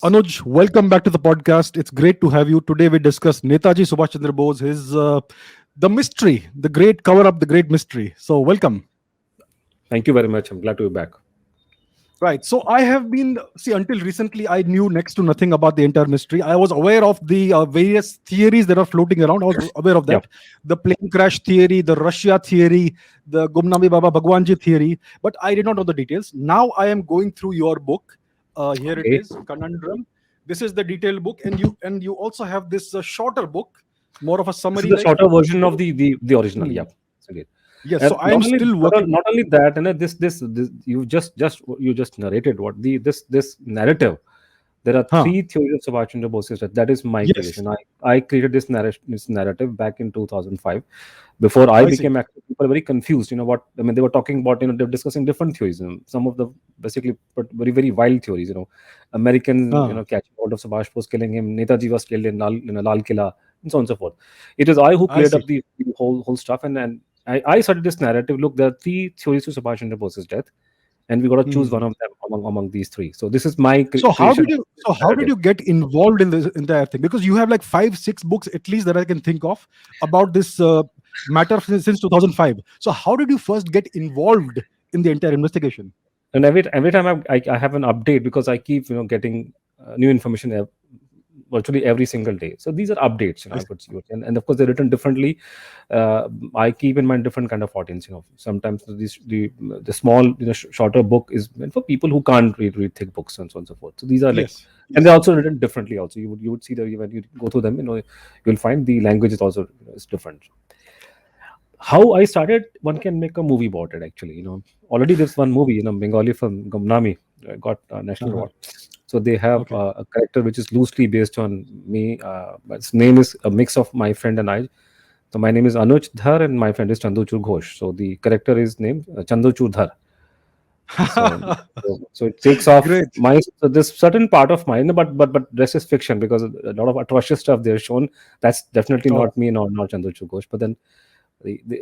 Anuj, welcome back to the podcast. It's great to have you. Today we discuss Netaji Subhas Chandra Bose, his the mystery, the great cover up, the great mystery. So welcome. Thank you very much. I'm glad to be back. Right. So I have been see until recently I knew next to nothing about the entire mystery. I was aware of the various theories that are floating around. I was aware of Yeah. that, the plane crash theory, the Russia theory, the Gumnami Baba Bhagwanji theory, but I did not know the details. Now I am going through your book. Here it Okay. is, Conundrum. This is the detailed book, and you also have this shorter book, more of a This is summary the like. shorter version of So, the original. Yeah. hmm, Okay. yes. So And I am still working. not only that, this you just narrated what this narrative. There are Huh. three theories of Subhash Chandra Bose's death. That is my Yes. creation. I created this narrative back in 2005. Before I I see. became active, people were very confused. You know what I mean? They were talking about, they were discussing different theories. Some of the basically but very wild theories. Americans, Huh. catching hold of Subhash Bose, killing him. Netaji was killed in Lal Killa, and so on and so forth. It was I who I cleared see. up the whole stuff, and I started this narrative. Look, there are three theories to Subhash Chandra Bose's death, and we got to choose one Hmm. of them among these three. So this is my So how creation did of you this so how did narrative. you get involved in this entire thing? Because you have like 5, 6 books at least that I can think of about this matter since 2005. So how did you first get involved in the entire investigation? And every time I have an update, because I keep getting new information virtually every single day. So these are updates, I I see. would say. And of course they're written differently. I keep in mind different kind of audience. Sometimes the small, shorter book is meant for people who can't read thick books, and so on and so forth. So these are like, Yes. and they're Yes. also written differently. Also, you would see that when you go through them, you'll find the language is also is different. How I started, one can make a movie about it actually. Already there's one movie, Bengali film, Gumnami, got a national Uh-huh. award. So they have Okay. a character which is loosely based on me. But its name is a mix of my friend and I. So my name is Anuj Dhar and my friend is Chandrachur Ghose. So the character is named Chandrachur Dhar. So it takes off Great. my, so this certain part of mine, but rest is fiction, because a lot of atrocious stuff they're shown. That's definitely Oh, not me, nor not Chandrachur Ghosh. But then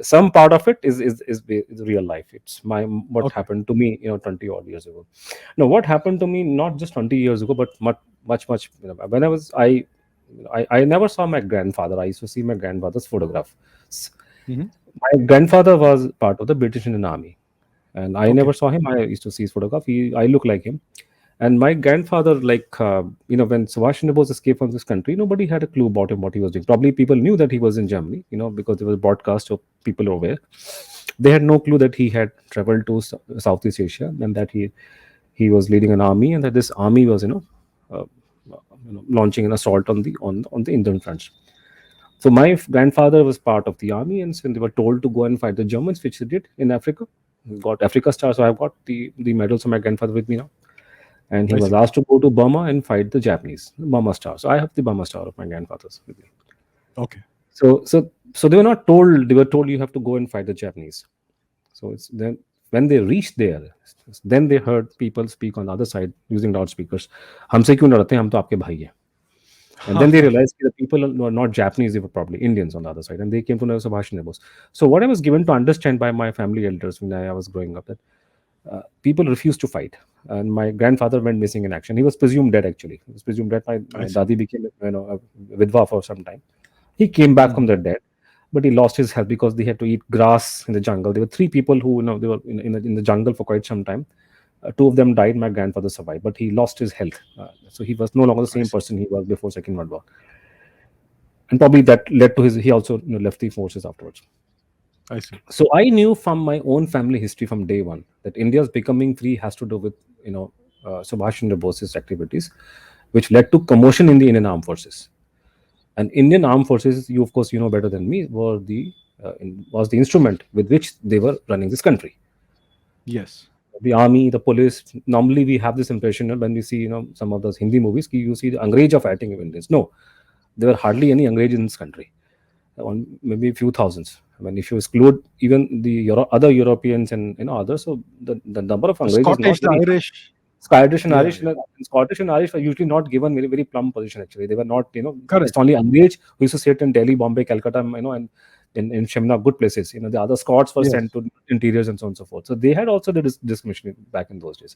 some part of it is real life. It's what okay. happened to me, 20 odd years ago. No, what happened to me not just 20 years ago, but much. When I was I never saw my grandfather. I used to see my grandfather's photographs. Hmm. My grandfather was part of the British Indian Army, and I never Okay. saw him. I used to see his photograph. I look like him. And my grandfather, like, when Subhash Chandra Bose escaped from this country, nobody had a clue about him, what he was doing. Probably people knew that he was in Germany, because there was broadcast, so people were aware. They had no clue that he had traveled to Southeast Asia, and that he was leading an army, and that this army was, uh, launching an assault on the Indian fronts. So my grandfather was part of the army, and so they were told to go and fight the Germans, which they did in Africa. Got Africa Star, so I've got the medals of my grandfather with me now. And he I was see. asked to go to Burma and fight the Japanese, Burma Star. So I have the Burma Star of my grandfather's with me. Okay. So they were not told. They were told you have to go and fight the Japanese. So it's then when they reached there, then they heard people speak on the other side using loudspeakers. हमसे क्यों लड़ते हैं? हम तो आपके भाई हैं. And then they realized that the people were not Japanese, they were probably Indians on the other side. And they came to know Subhash Chandra Bose. So what I was given to understand by my family elders when I was growing up, that people refused to fight. And my grandfather went missing in action. He was presumed dead, actually. He was presumed dead. I My see. dadi became a vidwa for some time. He came back from Hmm. the dead, but he lost his health because they had to eat grass in the jungle. There were three people who, they were in the jungle for quite some time. Two of them died. My grandfather survived, but he lost his health. So he was no longer the I same see. person he was before Second World War. And probably that led to he also left the forces afterwards. I see. So I knew from my own family history from day one that India's becoming free has to do with Subhash Chandra Bose's activities, which led to commotion in the Indian armed forces. And Indian armed forces, you of course you know better than me, was the instrument with which they were running this country. Yes. The army, the police. Normally we have this impression when we see some of those Hindi movies, you see the Angrez are fighting Indians. No, there were hardly any Angrez in this country, on maybe a few thousands. I mean, if you exclude even the other Europeans and others, so the number of The Angrez is not Scottish, the very high. Irish. Scottish and Yeah. Irish, Yeah. Scottish and Irish were usually not given very plumb position. Actually, they were not. It's Correct. only Angrez who used to sit in Delhi, Bombay, Calcutta, and in Shimla, good places. The other Scots were Yes. sent to interiors and so on and so forth. So they had also the discrimination back in those days.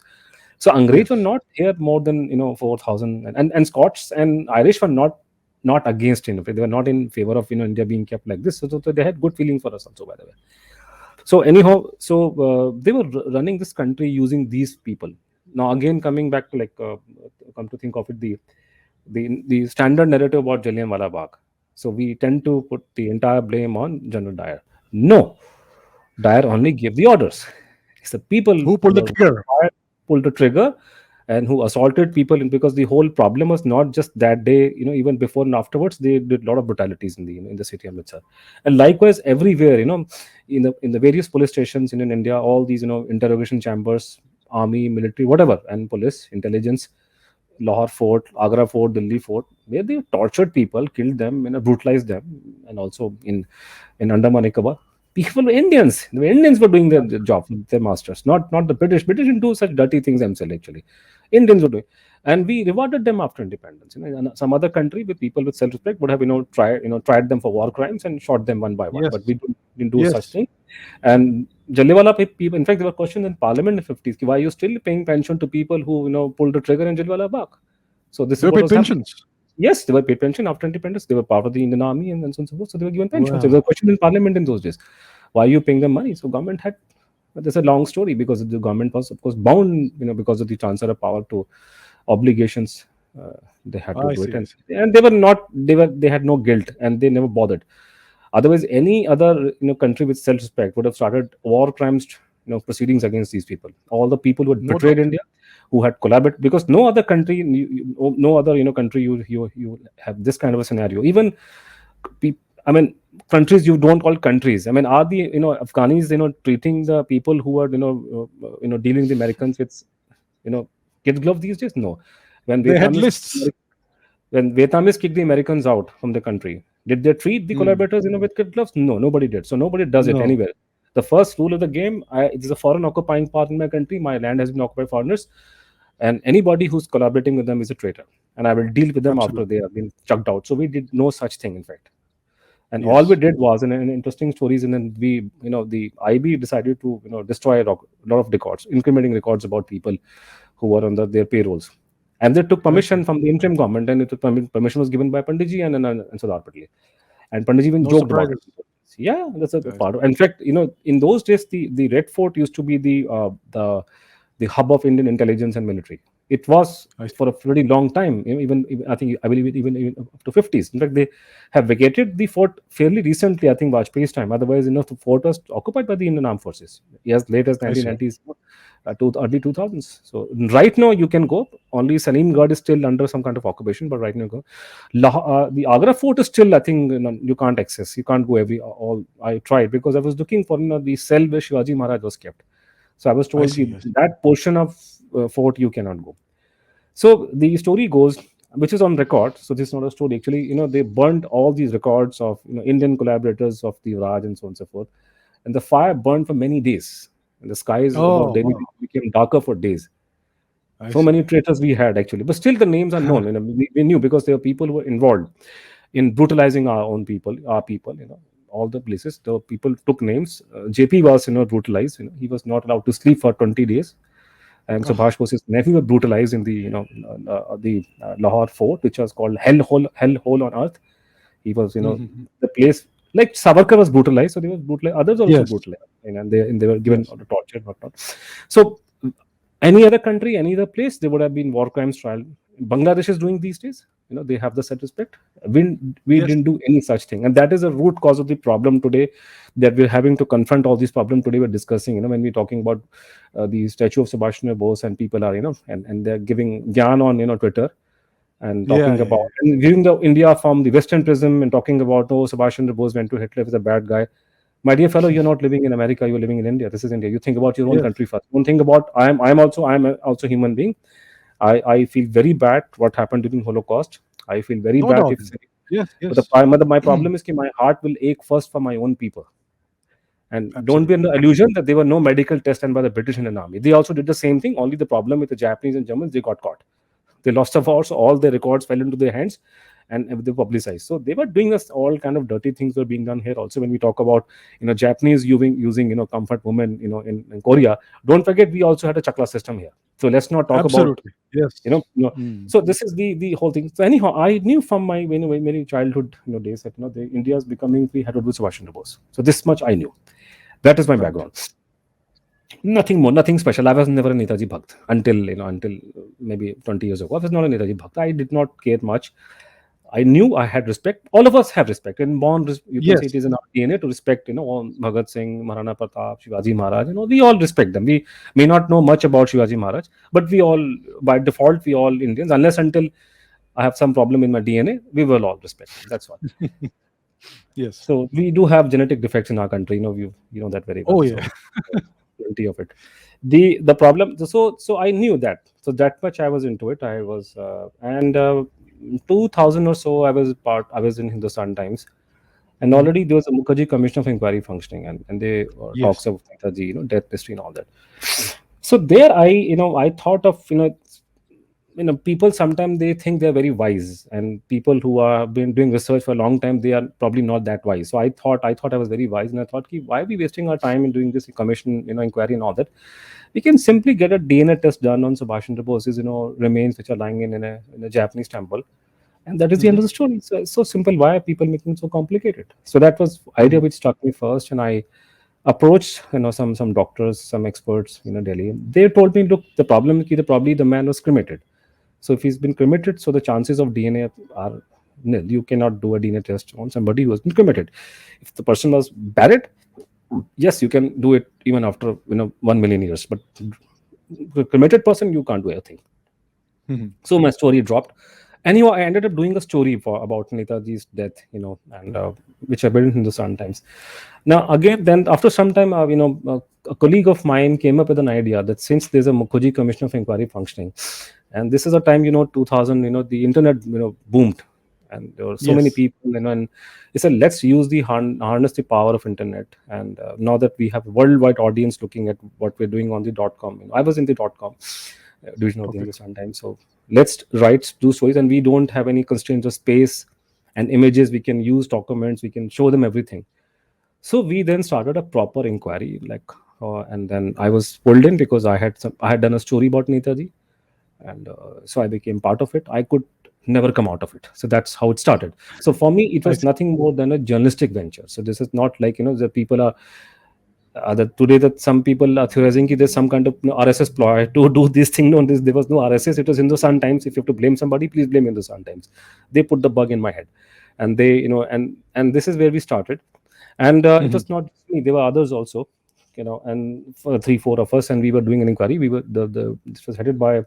So Angrez were Yes. not here more than 4,000, and Scots and Irish were not against They were not in favor of India being kept like this. So they had good feeling for us also, by the way. So anyhow, they were running this country using these people. Now again, coming back to come to think of it, the standard narrative about Jallianwala Bagh. So we tend to put the entire blame on General Dyer. No, Dyer only gave the orders. It's the people Who who pulled the were trigger? pulled the trigger and who assaulted people. And because the whole problem was not just that day, even before and afterwards, they did a lot of brutalities in the city of Amritsar. And likewise, everywhere, in the various police stations in India, all these interrogation chambers, army, military, whatever, and police, intelligence, Lahore Fort, Agra Fort, Delhi Fort, where they tortured people, killed them, brutalized them, and also in Andaman Nicobar, people were Indians. The Indians were doing their job, their masters, not the British. British didn't do such dirty things themselves. Actually, Indians were doing, and we rewarded them after independence. And some other country with people with self-respect would have tried them for war crimes and shot them one by one. But Yes. we didn't do such Yes. thing. And Jallianwala people, in fact, there were questions in Parliament in the 50s. Why are you still paying pension to people who pulled the trigger in Jallianwala Bagh? So this They is were what paid was happening. pensions. Yes, they were paid pension after independence. They were part of the Indian army and so on and so forth. So they were given pensions. There was a Wow. question in Parliament in those days. Why are you paying them money? So government had. There's a long story because the government was, of course, bound, because of the transfer of power to obligations. They had to I do it, see. I see. and they were not. They had no guilt, and they never bothered. Otherwise, any other country with self-respect would have started war crimes, proceedings against these people. All the people who had No betrayed doubt. India, who had collaborated, because no other country, no other country, you have this kind of a scenario. Even, I mean, countries you don't call countries. I mean, are the Afghanis treating the people who are dealing the Americans with kid glove these days? No. When They had Vietnamese lists. when Vietnamese kicked the Americans out from the country, did they treat the Hmm. collaborators, with kid gloves? No, nobody did. So nobody does it No. anywhere. The first rule of the game: it is a foreign occupying part in my country. My land has been occupied by foreigners, and anybody who's collaborating with them is a traitor. And I will deal with them after they Absolutely. have been chucked out. So we did no such thing, in fact. And all we Yes. did was, in interesting stories, and then the IB decided to destroy a lot of records, incriminating records about people who were on their payrolls. And they took I see. permission from the interim government, and permission was given by Panditji and Sardar Patel. And Panditji even No joked about it. surprises. Yeah, that's a I part see. of. In fact, in those days, the Red Fort used to be the hub of Indian intelligence and military. It was I see. for a pretty long time, I believe even up to 50s. In fact, they have vacated the fort fairly recently. I think Vajpayee's time. Otherwise, the fort was occupied by the Indian Armed Forces. Yes, late as I see. 1990s, to early 2000s. So right now you can go. Only Salim Garh is still under some kind of occupation, but right now you go. The Agra fort is still, I think, you can't access. You can't go all. I tried because I was looking for the cell where Shivaji Maharaj was kept. So I was I told see. I see. that portion of fort you cannot go. So the story goes, which is on record. So this is not a story. Actually, they burned all these records of Indian collaborators of the Raj and so on and so forth. And the fire burned for many days. And the skies above Oh, Delhi wow. became darker for days. I So see. many traitors we had, actually, but still the names are known. We knew because there were people who were involved in brutalizing our own people, our people. All the places the people took names. JP was brutalized. He was not allowed to sleep for 20 days. And Oh. Subhash Bose's nephew were brutalized in the Lahore fort, which was called hell hole on earth. He was, Mhm. the place, like Savarkar was brutalized, so they were brutalized. Others also Yes. brutalized, and they were given Yes. torture and whatnot. So any other country, any other place, there would have been war crimes trial. Bangladesh is doing these days. They have the self-respect. We Yes. didn't do any such thing, and that is the root cause of the problem today. That we're having to confront all these problems today. We're discussing, when we're talking about the statue of Subhash Chandra Bose, and people are, and they're giving gyan on Twitter, and Yeah. talking Yeah. about Yeah. and viewing the India from the Western prism, and talking about, oh, Subhash Chandra Bose went to Hitler, was a bad guy. My dear fellow, you're not living in America, you're living in India. This is India. You think about your own Yes. country first. Don't think about I'm also a human being. I feel very bad what happened during Holocaust. I feel very No bad doubt. if, Yes. but the Yes. my problem is that my heart will ache first for my own people. And don't be Absolutely. under illusion that there were no medical tests done by the British Indian Army. They also did the same thing. Only the problem with the Japanese and Germans, they got caught. They lost the war, so all their records fell into their hands, and they publicized. So they were doing us all kind of dirty things were being done here also. When we talk about Japanese using comfort women in Korea, don't forget we also had a chakra system here. So let's not talk about Absolutely. Yes. Mm. so this is the whole thing. So anyhow, I knew from my very childhood days that the India is becoming free had to do Subhash Chandra Bose. So this much I knew. That is my Right. background. Nothing more, nothing special. I was never a Netaji Bhakt until maybe 20 years ago. I was not a Netaji Bhakt. I did not care much. I knew I had respect. All of us have respect. And born, you can say Yes. it is in our DNA to respect, all Bhagat Singh, Maharana Pratap, Shivaji Maharaj. We all respect them. We may not know much about Shivaji Maharaj, but we all, by default, we all Indians, unless until I have some problem in my DNA, we will all respect them. That's all. Yes. So we do have genetic defects in our country. You know that very well. Oh So yeah. plenty of it. The problem. So I knew that. So that much I was into it. I was and 2000 or so. I was in Hindustan Times, and Mhm. already there was a Mukherjee Commission of Inquiry functioning, and they Yes. talks of Netaji, death history and all that. So there I thought of people sometimes they think they're very wise, and people who have been doing research for a long time, they are probably not that wise. So I thought I was very wise, and I thought, why are we wasting our time in doing this commission inquiry and all that? We can simply get a DNA test done on Subhash Chandra Bose's remains which are lying in a Japanese temple, and that is the end Mhm. of the story. So it's so simple. Why are people making it so complicated? So that was idea Mhm. which struck me first, and I approached some doctors, some experts Delhi. They told me, look, the problem is that probably the man was cremated. So if he's been cremated, so the chances of DNA are nil. You cannot do a DNA test on somebody who has been cremated. If the person was buried, yes, you can do it even after 1 million years. But the cremated person, you can't do anything. Mhm. So my story dropped. Anyway, I ended up doing a story about Netaji's death, and which I built in the Sun Times. Now, again, then after some time, a colleague of mine came up with an idea that since there's a Mukherjee Commission of Inquiry functioning, and this is a time, 2000, the internet, boomed, and there were so many Yes. people, and he said, let's use the harness the power of internet. And now that we have a worldwide audience looking at what we're doing on the dot com, I was in the dot com division of the Okay. Hindustan Times. So let's write do stories, and we don't have any constraints of space and images. We can use documents, we can show them everything. So we then started a proper inquiry, and then I was pulled in because I had done a story about Netaji, and so I became part of it. I could never come out of it. So that's how it started. So for me, it I was see. nothing more than a journalistic venture. So this is not like the people are that today that some people are theorizing that there's some kind of RSS ploy to do this thing. No, there was no RSS. It was Hindustan Times. If you have to blame somebody, please blame Hindustan Times. They put the bug in my head, and they and this is where we started. And it Mhm. was not just me. There were others also, and for three, four of us, and we were doing an inquiry. We were the this was headed by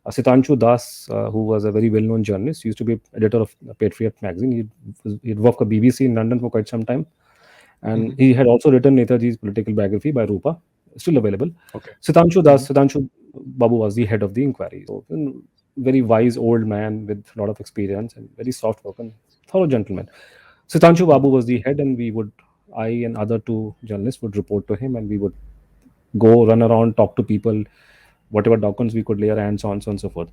Sitanshu Das, who was a very well-known journalist. He used to be editor of Patriot magazine. He'd worked for BBC in London for quite some time, and Mhm. he had also written Netaji's political biography by Rupa, still available. Okay. Mhm. Sitanshu Babu was the head of the inquiry. So, very wise old man with a lot of experience and very soft-spoken, thorough gentleman. Sitanshu Mhm. Babu was the head, and I and other two journalists would report to him, and we would go run around, talk to people, whatever documents we could lay our hands on, so on and so forth.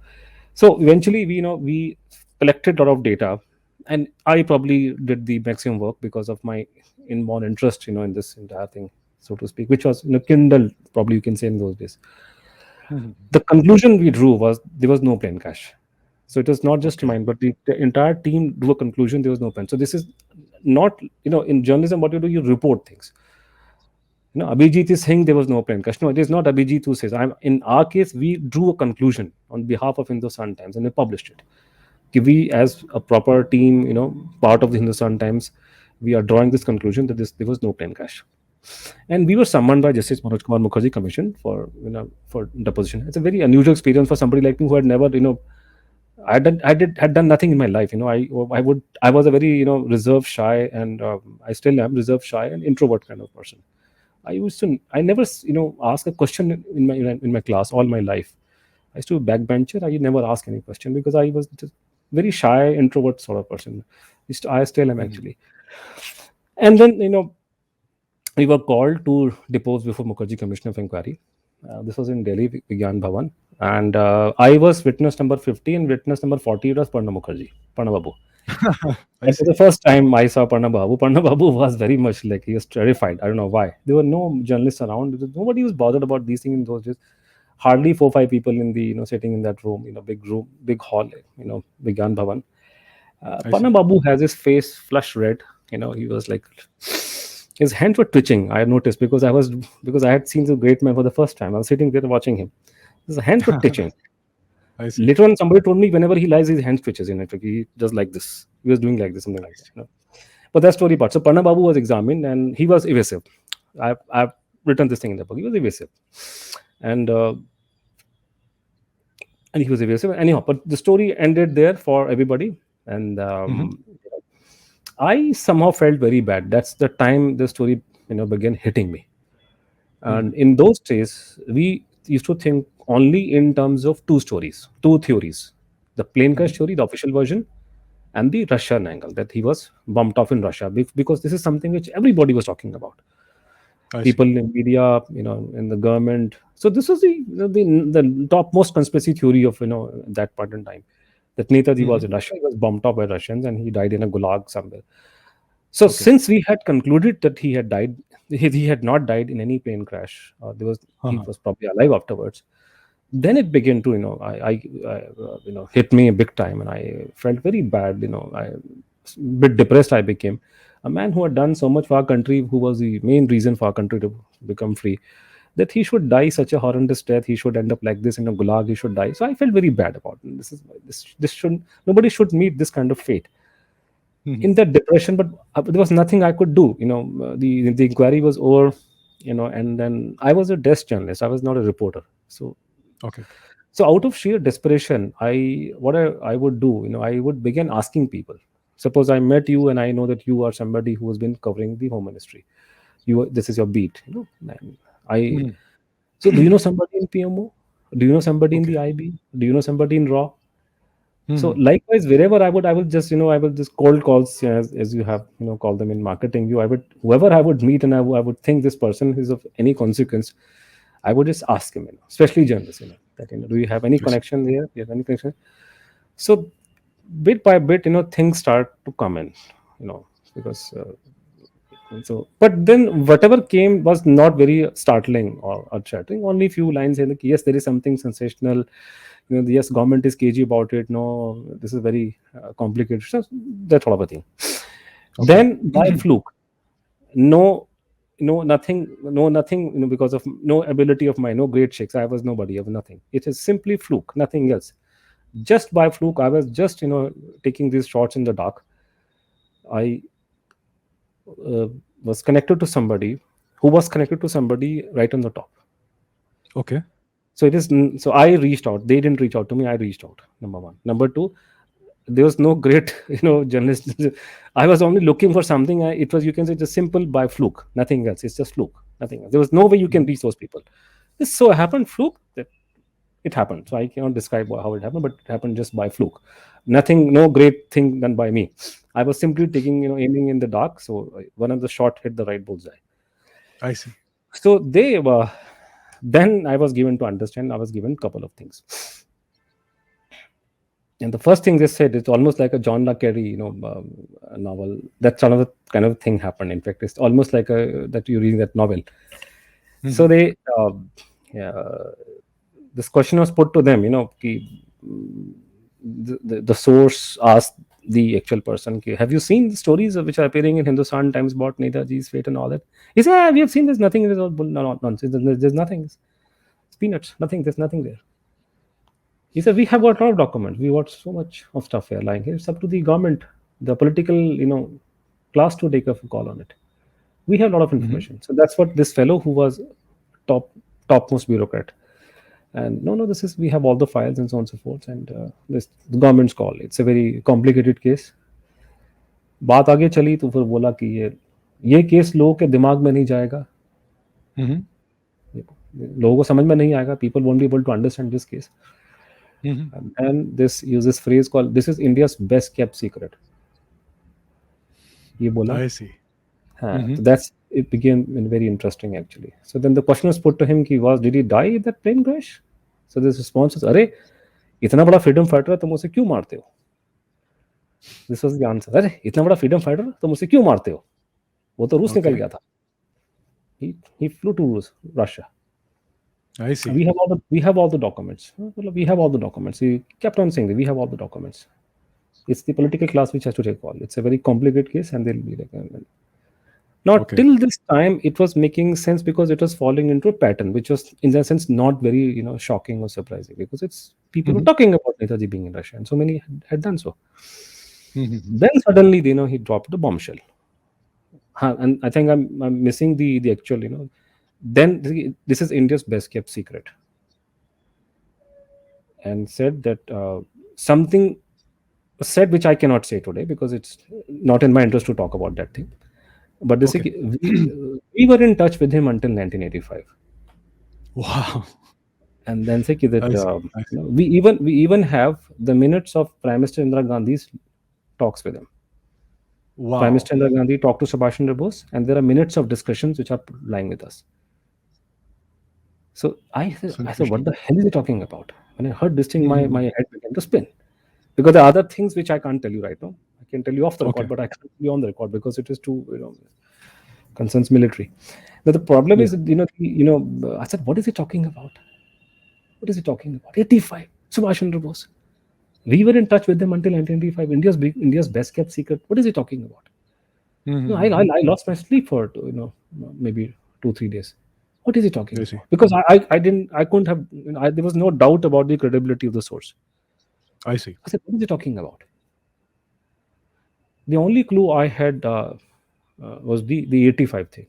So eventually, we collected a lot of data, and I probably did the maximum work because of my inborn interest, in this entire thing, so to speak, which was Kindle, probably you can say in those days. Mhm. The conclusion we drew was there was no plain cash. So it was not just Okay. mine, but the entire team drew a conclusion there was no plan. So this is not, in journalism, what you do, you report things. Abhijit is saying there was no plan crash. No, it is not Abhijit who says. In our case, we drew a conclusion on behalf of Hindustan Times and we published it. We, as a proper team, part of the Hindustan Times, we are drawing this conclusion that there was no plane crash. And we were summoned by Justice Manoj Kumar Mukherjee Commission for deposition. It's a very unusual experience for somebody like me who had never, had done nothing in my life. I was a very reserved, shy, and I still am reserved, shy, and introvert kind of person. I never, ask a question in my class all my life. I used to be backbencher. I never ask any question because I was just very shy, introvert sort of person. I still am Mhm. actually. And then, we were called to depose before Mukherjee Commission of Inquiry. This was in Delhi, Vigyan Bhavan. And I was witness number 50 and witness number 40 was Parna Mukherjee, Parna Babu. I That was see. the first time I saw Panna Babu. Panna Babu was very much like he was terrified. I don't know why. There were no journalists around. Nobody was bothered about these things in those days. Hardly 4 5 people in the sitting in that room, big room, big hall, Vigyan Bhavan. I Panna see. Babu has his face flush red. He was like his hands were twitching. I noticed because I had seen the great man for the first time. I was sitting there watching him. His hands were twitching. I see. Later on, somebody told me whenever he lies, his hands twitches. Like he does like this. He was doing like this, something like that. But that story part. So Panna Babu was examined and he was evasive. I've written this thing in the book. He was evasive, and uh, and he was evasive. Anyhow, but the story ended there for everybody, and Hmm. I somehow felt very bad. That's the time the story began hitting me. Hmm. And in those days, we used to think only in terms of two stories, two theories: the plane Hmm. crash theory, the official version, and the Russian angle that he was bumped off in Russia because this is something which everybody was talking about. I see. People in media, in the government. So this was the topmost conspiracy theory of that point in time. That Netaji Hmm. was in Russia, he was bumped off by Russians, and he died in a gulag somewhere. So Okay. since we had concluded that he had died, he had not died in any plane crash. He Uh-huh. was probably alive afterwards. Then it began to hit me a big time, and I felt very bad. Bit depressed. I became a man who had done so much for our country, who was the main reason for our country to become free. That he should die such a horrendous death. He should end up like this in a gulag. He should die. So I felt very bad about it. This should nobody should meet this kind of fate Hmm. in that depression. But there was nothing I could do. The inquiry was over. And then I was a desk journalist. I was not a reporter. Okay. So out of sheer desperation, I would do, I would begin asking people. Suppose I met you and I know that you are somebody who has been covering the home ministry. This is your beat. And I Hmm. so do you know somebody in PMO? Do you know somebody in Okay. the IB? Do you know somebody in RAW? So Hmm. likewise, wherever I would just, I would just cold calls, as you have, call them in marketing. I would whoever I would meet, and I would think this person is of any consequence. I would just ask him, especially journalists, that do you have any I see. connection there? Do you have any connection? So bit by bit, things start to come in, because but then whatever came was not very startling or shattering. Only few lines saying like, yes, there is something sensational. Yes, government is cagey about it. No, this is very complicated. So that sort of a thing. Okay. Then by fluke, no, nothing. Because of no ability of mine, no great shakes. I was nobody. I was nothing. It is simply fluke, nothing else. Just by fluke, I was just taking these shots in the dark. I uh, was connected to somebody who was connected to somebody right on the top. Okay. So it is. So I reached out. They didn't reach out to me. I reached out. Number one. Number two, there was no great journalist. I was only looking for something. It was, you can say, just simple by fluke, nothing else. It's just fluke, nothing else. There was no way you can Mhm. reach those people. This so happened fluke that it happened. So I cannot describe how it happened, but it happened just by fluke. Nothing, no great thing done by me. I was simply taking, aiming in the dark. So one of the shot hit the right bullseye. I see. So they were. Then I was given to understand. I was given a couple of things. And the first thing they said, it's almost like a John le Carre, novel. That's another kind of thing happened. In fact, it's almost like that you're reading that novel. So Mhm. yeah, this question was put to them. The source asked the actual person, "Have you seen the stories which are appearing in Hindustan Times about Netaji's fate and all that?" He said, "We have seen. There's nothing. There's all nonsense. There's nothing. It's peanuts. Nothing. There's nothing there." He said, "We have got a lot of documents. We got so much of stuff here lying here. It's up to the government, the political, class to take a call on it. We have a lot of Mhm. information." So that's what this fellow who was top topmost bureaucrat. And no, this is we have all the files and so on and so forth. And this the government's call. It's a very complicated case. बात आगे चली तो फिर बोला कि ये case लोगों के दिमाग में नहीं जाएगा, Mhm. लोगों को समझ में नहीं आएगा. People won't be able to understand this case. Mhm. And this uses phrase called this is India's best kept secret. ये बोला. I see. हाँ, Mhm. so that's it became very interesting actually. So then the question was put to him कि did he die in that plane crash? So this response was, अरे इतना बड़ा freedom fighter है तुम उसे क्यों मारते हो? This was the answer. अरे इतना बड़ा फ्रीडम फाइटर तो मुझसे क्यों मारते हो? वो तो रूस निकल Okay. गया था. He flew to Russia. I see. We have all the documents. मतलब we have all the documents. He kept on saying that we have all the documents. It's the political class which has to take all. It's a very complicated case, and they'll be like, now Okay. till this time, it was making sense because it was falling into a pattern, which was in that sense not very shocking or surprising, because it's people were Mhm. talking about Netaji being in Russia, and so many had done so. Mhm. Then suddenly, he dropped the bombshell. And I think I'm missing the actual, then this is India's best kept secret, and said that something said which I cannot say today because it's not in my interest to talk about that thing. But they say Okay. we were in touch with him until 1985, Wow. and then say that I see. I see. we even have the minutes of Prime Minister Indira Gandhi's talks with him. Prime Wow. Minister Indira Gandhi talked to Subhash Chandra Bose, and there are minutes of discussions which are lying with us. So I said, what Sensational. the hell is he talking about? When I heard this thing, my, Mhm. my head began to spin. Because there are other things which I can't tell you right now. I can tell you off the record, Okay. but I can't tell you on the record because it is too, concerns military. But the problem Yeah. is, I said, what is he talking about? What is he talking about? 85, Subhash Chandra Bose. We were in touch with them until 1985. India's best kept secret. What is he talking about? No, I, I, Mhm. I lost my sleep for maybe 2-3 days. What is he talking I see. about? Because I couldn't have, there was no doubt about the credibility of the source. I see. I said, what is he talking about? The only clue I had was the 85 thing.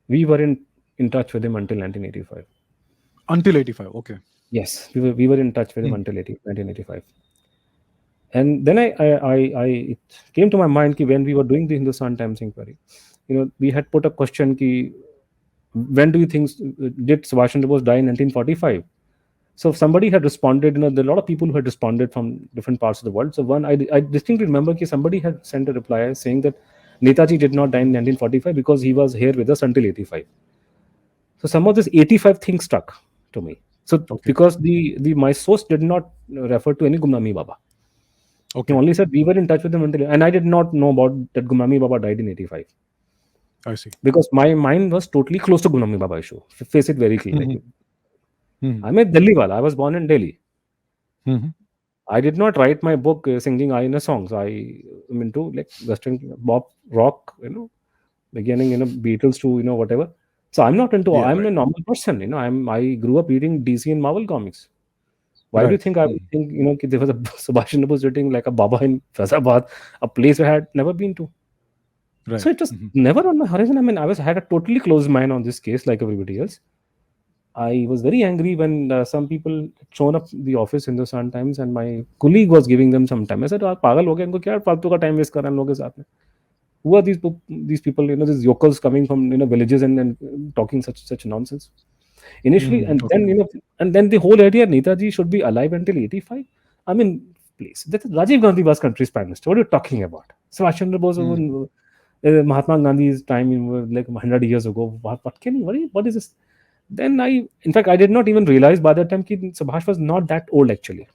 We were in touch with him until 1985. Until 85. Okay. Yes, we were in touch with him Mm. until 1985. And then it came to my mind ki when we were doing the Hindustan Times inquiry, we had put a question ki when do you think did Subhash Chandra Bose die in 1945? So somebody had responded, there are a lot of people who had responded from different parts of the world. So I distinctly remember that somebody had sent a reply saying that Netaji did not die in 1945 because he was here with us until 85. So somehow this 85 thing stuck to me. So Okay. because the my source did not refer to any Gumnami Baba. He Okay. only said we were in touch with him until, and I did not know about that Gumnami Baba died in 85 I see. because my mind was totally close to Gumnami Baba issue. Face it very clear. Like, Mhm. Mhm. I'm a Delhi wala. I was born in Delhi. Mhm. I did not write my book singing Aina songs. I am into like Western pop rock, beginning, Beatles to, whatever. So I'm not into, Yeah. I'm Right. a normal person, I grew up reading DC and Marvel comics. Why do you Right. think I would Mhm. think, ki there was a Subhash Chandra Bose sitting like a Baba in Faizabad, a place I had never been to. So Right. it was Mhm. never on my horizon. I mean, had a totally closed mind on this case like everybody else. I was very angry when some people had shown up the office in the Sun Times and my colleague was giving them some time. I said, "आप पागल हो गए इनको क्या फालतू का time waste कर रहे हैं इन लोगों के साथ में? Who are these people? These yokels coming from villages and talking such nonsense." Initially, Mhm. Okay. and then the whole idea Netaji should be alive until 85. I mean, please, that Rajiv Gandhi was country's prime minister. What are you talking about? Subhash Chandra Bose, Mhm. Mahatma Gandhi's time like 100 years ago. What is this? Then in fact, I did not even realize by that time that Subhash was not that old actually.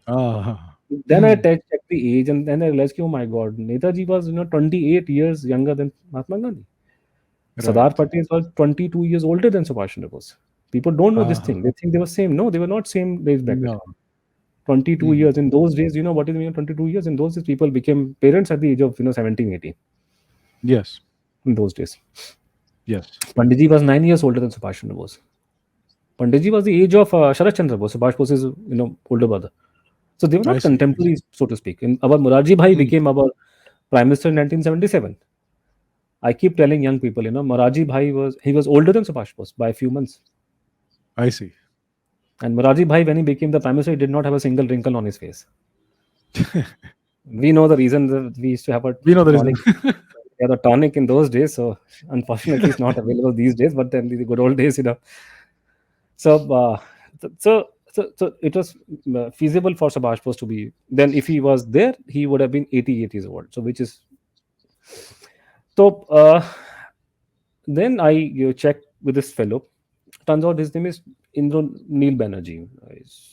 Ah. Then I checked the age, and then I realized, oh my God, Netaji was 28 years younger than Mahatma Gandhi. Sardar Right. Patel was 22 years older than Subhash Chandra Bose. People don't know this Ah. thing. They think they were same. No, they were not same age bracket. No. 22 Mhm. years. In those days, what is the meaning of 22 years? In those days, people became parents at the age of 17, 18. Yes. In those days. Yes. Panditji was 9 years older than Subhash Chandra Bose. Panditji was the age of Sharat Chandra Bose, Subhash Bose's older brother. So they were I not see. I see. contemporaries, so to speak. And our Morarji Bhai Mhm. became our prime minister in 1977. I keep telling young people, Morarji Bhai was older than Subhash Bose by a few months. I see. And Morarji Bhai, when he became the prime minister, he did not have a single wrinkle on his face. We know the reason that we used to have a We know the reason. tonic. We had a tonic in those days, so unfortunately, it's not available these days. But then the good old days, So, so it was feasible for Subhash Bose to be. Then, if he was there, he would have been 88 years old. So, which is so. Then I checked with this fellow. Turns out his name is Indra Neil Banerjee.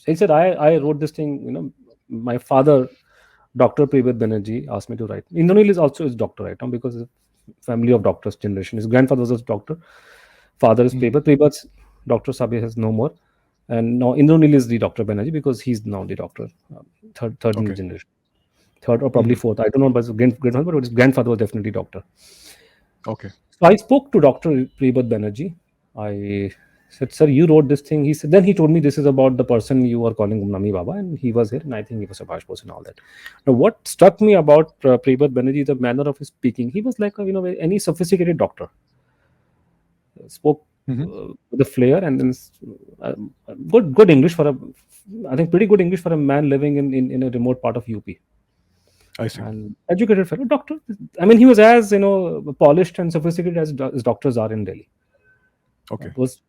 He said, I wrote this thing. My father Dr. Prabhat Banerjee asked me to write. Indranil is also his doctor right now because it's a family of doctors generation. His grandfather was a doctor, father is Mhm. Prabhat. Prabhat's Dr. Sabi has no more. And now Indranil is the Dr. Banerjee because he's now the doctor, third in the Okay. generation. Third or probably Mhm. fourth. I don't know, but his grandfather, but his grandfather was definitely doctor. Okay. So I spoke to Dr. Prabhat Banerjee. I said, "Sir, you wrote this thing." He said, then he told me this is about the person you are calling Gumnami Baba, and he was here, and I think he was a Subhash Bose and all that. Now, what struck me about Prabhat Banerjee, the manner of his speaking, he was like, any sophisticated doctor. Spoke Mhm. with a flair, and then good English for a, I think pretty good English for a man living in a remote part of UP. I see. And educated fellow doctor. I mean, he was as polished and sophisticated as doctors are in Delhi. Okay. Was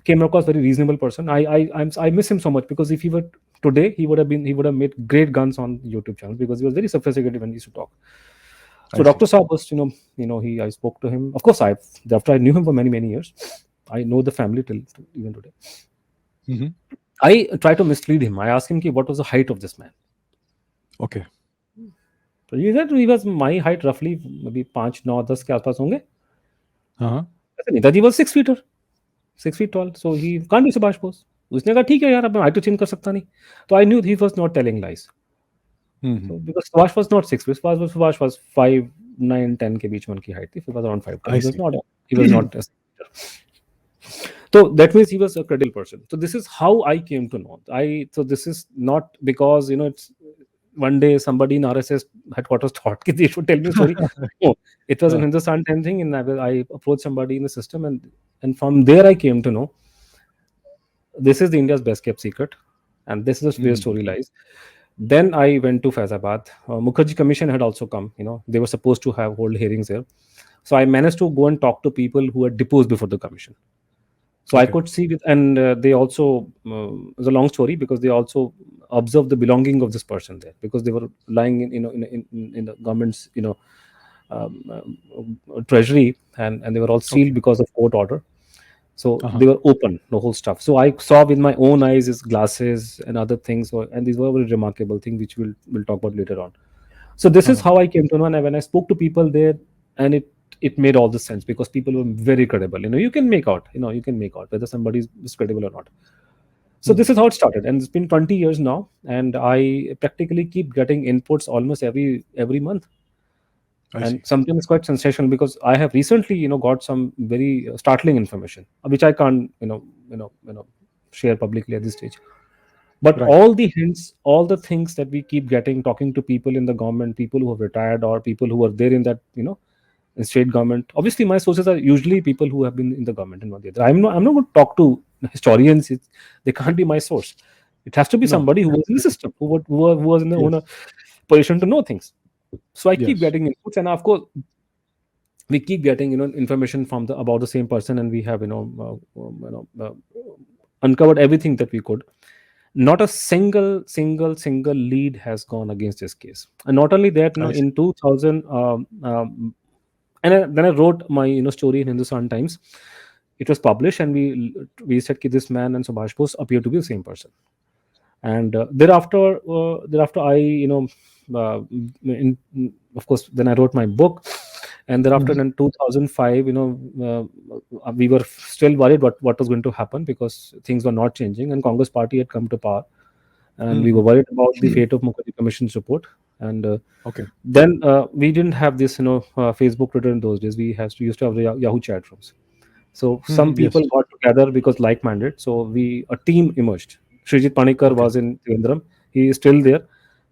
came across very reasonable person. I miss him so much because if he were today, he would have made great guns on YouTube channel because he was very sophisticated when he used to talk. So I see. Dr. Saab was, he I spoke to him. Of course, after I knew him for many years, I know the family till even today. Mhm. I tried to mislead him. I asked him, what was the height of this man? Okay. So he said he was my height roughly maybe 5, 9, 10 के आसपास होंगे. Uh-huh. I said, Netaji was 6 feet, 6 feet tall. So he can't be Subhash Bose. उसने कहा ठीक है यार अब मैं हाइट तो चेंज कर सकता नहीं. तो I knew he was not telling lies. Mhm. So because Subhash was not 6 feet, Subhash was 5, 9, 10 के बीच में उनकी height थी. He was around 5'10". I see. He was not a so that means he was a credible person. So this is how I came to know. So this is not because it's one day somebody in RSS headquarters thought that they should tell me a story. No, it was an Uh, Hindustan Time thing, and I approached somebody in the system, and from there I came to know this is the India's best kept secret, and this is where mhm. story lies. Then I went to Faizabad. Mukherjee Commission had also come. They were supposed to have hold hearings there. So I managed to go and talk to people who had deposed before the commission. So I Okay. could see it, and they also it was a long story because they also observed the belonging of this person there because they were lying in the government's treasury, and they were all sealed Okay. because of court order. So Uh-huh. they were open, the whole stuff. So I saw with my own eyes his glasses and other things, and these were very remarkable things which we'll talk about later on. So this is Uh-huh. how I came to know, and when I spoke to people there, and it made all the sense because people were very credible. You can make out whether somebody is credible or not. So this Mhm. is how it started, and it's been 20 years now, and I practically keep getting inputs almost every month, I and see. something is quite sensational because I have recently got some very startling information which I can't share publicly at this stage. But Right. all the hints, all the things that we keep getting, talking to people in the government, people who have retired or people who are there in that in state government. Obviously, my sources are usually people who have been in the government and not the other. I'm not going to talk to historians. They can't be my source. It has to be No, somebody who was in the definitely. system, who was in the Yes. owner position to know things. So I keep Yes. getting inputs, and of course, we keep getting information from the about the same person, and we have uncovered everything that we could. Not a single lead has gone against this case, and not only that, I see. in 2000 then I wrote my story in Hindustan Times. It was published, and we said that this man and Subhash Bose appear to be the same person. And thereafter I uh, of course then I wrote my book, and thereafter Mhm. in 2005 we were still worried what was going to happen because things were not changing, and Congress party had come to power, and we were Mhm. worried about the fate of Mukherjee Commission's report. And Okay. then we didn't have this Facebook, Twitter in those days. We used to have the Yahoo chat rooms. So some Mhm. people Yes. got together because like-minded. So a team emerged. Srijit Panikar Okay. was in Trivandrum. He is still there.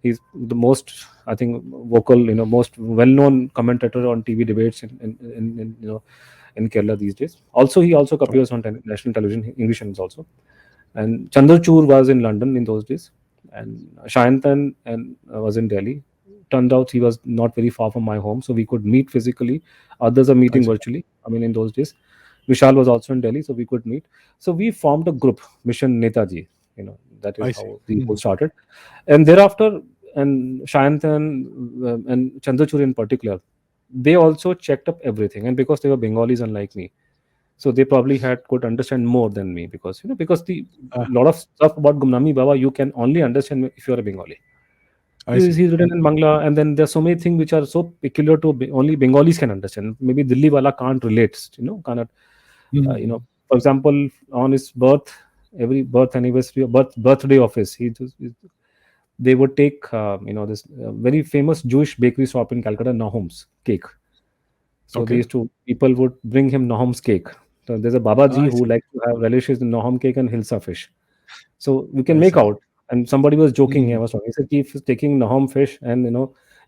He's the most, I think, vocal, most well-known commentator on TV debates in Kerala these days. Also, he also Okay. appears on national television, English channels also. And Chandrachur was in London in those days, and Shayantan was in Delhi. Turned out he was not very far from my home, so we could meet physically. Others are I meeting see. virtually. I mean, in those days, Vishal was also in Delhi, so we could meet. So we formed a group, Mission Netaji. That is I see. how the whole Mhm. started. And thereafter, and Shayantan and Chandrachur in particular, they also checked up everything. And because they were Bengalis, unlike me, so they probably had could understand more than me because because the Uh, lot of stuff about Gumnami Baba you can only understand if you are a Bengali. I see. He's written in Bangla, and then there's so many things which are so peculiar to only Bengalis can understand. Maybe Delhi wala can't relate, cannot. Mhm. For example, on his every birth anniversary, or birthday of his, they would take, this very famous Jewish bakery shop in Calcutta, Nahum's cake. So Okay. people would bring him Nahum's cake. So there's a Babaji I who see. likes to have relishes in Nahum cake and hilsa fish. So we can I make see. out. And somebody was joking. I Mhm. was talking. He said, if he's taking Nahum fish and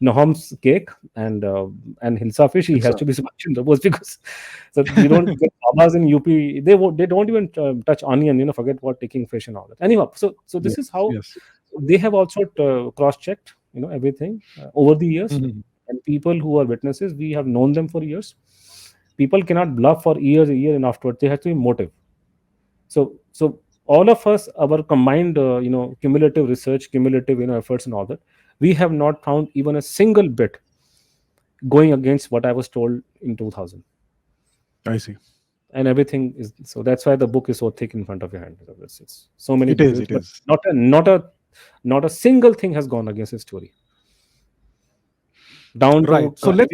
Nahum's cake and hilsa fish, he has Hilsa. to be Subhash Chandra Bose because so you don't get Babas in UP. They don't even touch onion. Forget what taking fish and all that. Anyhow, so this is Yes. how Yes. they have also cross-checked everything over the years, Mhm. and people who are witnesses, we have known them for years. People cannot bluff for years, a year, and afterwards there has to be motive. So all of us, our combined cumulative research, cumulative efforts and all that, we have not found even a single bit going against what I was told in 2000. I see. And everything is, so that's why the book is so thick in front of your hand. It's so many It is. details, It but is. not a single thing has gone against his story, down Right. to So let.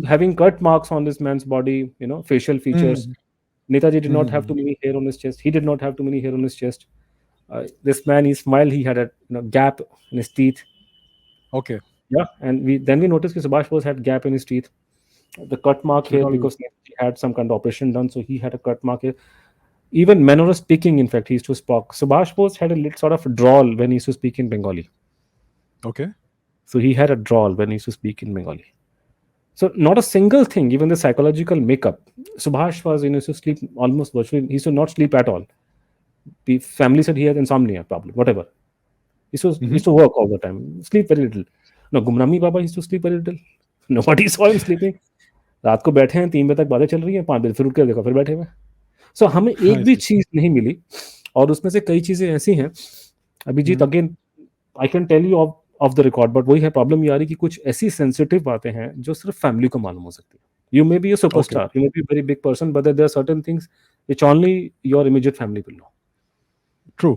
having cut marks on this man's body, facial features. Mhm. Netaji did not have too Mhm. many hair on his chest. He did not have too many hair on his chest. This man, he smiled. He had a gap in his teeth. Okay. Yeah, and we noticed that Subhash Bose had gap in his teeth. The cut mark So it here all. because he had some kind of operation done, so he had a cut mark here. Even manner of speaking, in fact, he used to speak. Subhash Bose had a little sort of drawl when he used to speak in Bengali. Okay. So he had a drawl when he used to speak in Bengali. So not a single thing, even the psychological makeup. Subhash was, used to sleep almost virtually. He used to not sleep at all. The family said he had insomnia problem, whatever. He Mhm. used to work all the time, sleep very little. No, Gumnami Baba used to sleep very little. Nobody saw him sleeping. रात को बैठे हैं 3 बजे तक बातें चल रही हैं 5 बजे फिर उठ के देखो फिर बैठे हुए हैं सो हमें एक I भी see. चीज नहीं मिली और उसमें से कई चीजें ऐसी हैं Abhijit Mhm. Again I can tell you off the record but वही है प्रॉब्लम ये आ रही कि कुछ ऐसी सेंसिटिव बातें हैं जो सिर्फ फैमिली को मालूम हो सकती है you may be a Okay. Superstar you may be very big person but there are certain things which only your immediate family will know. True.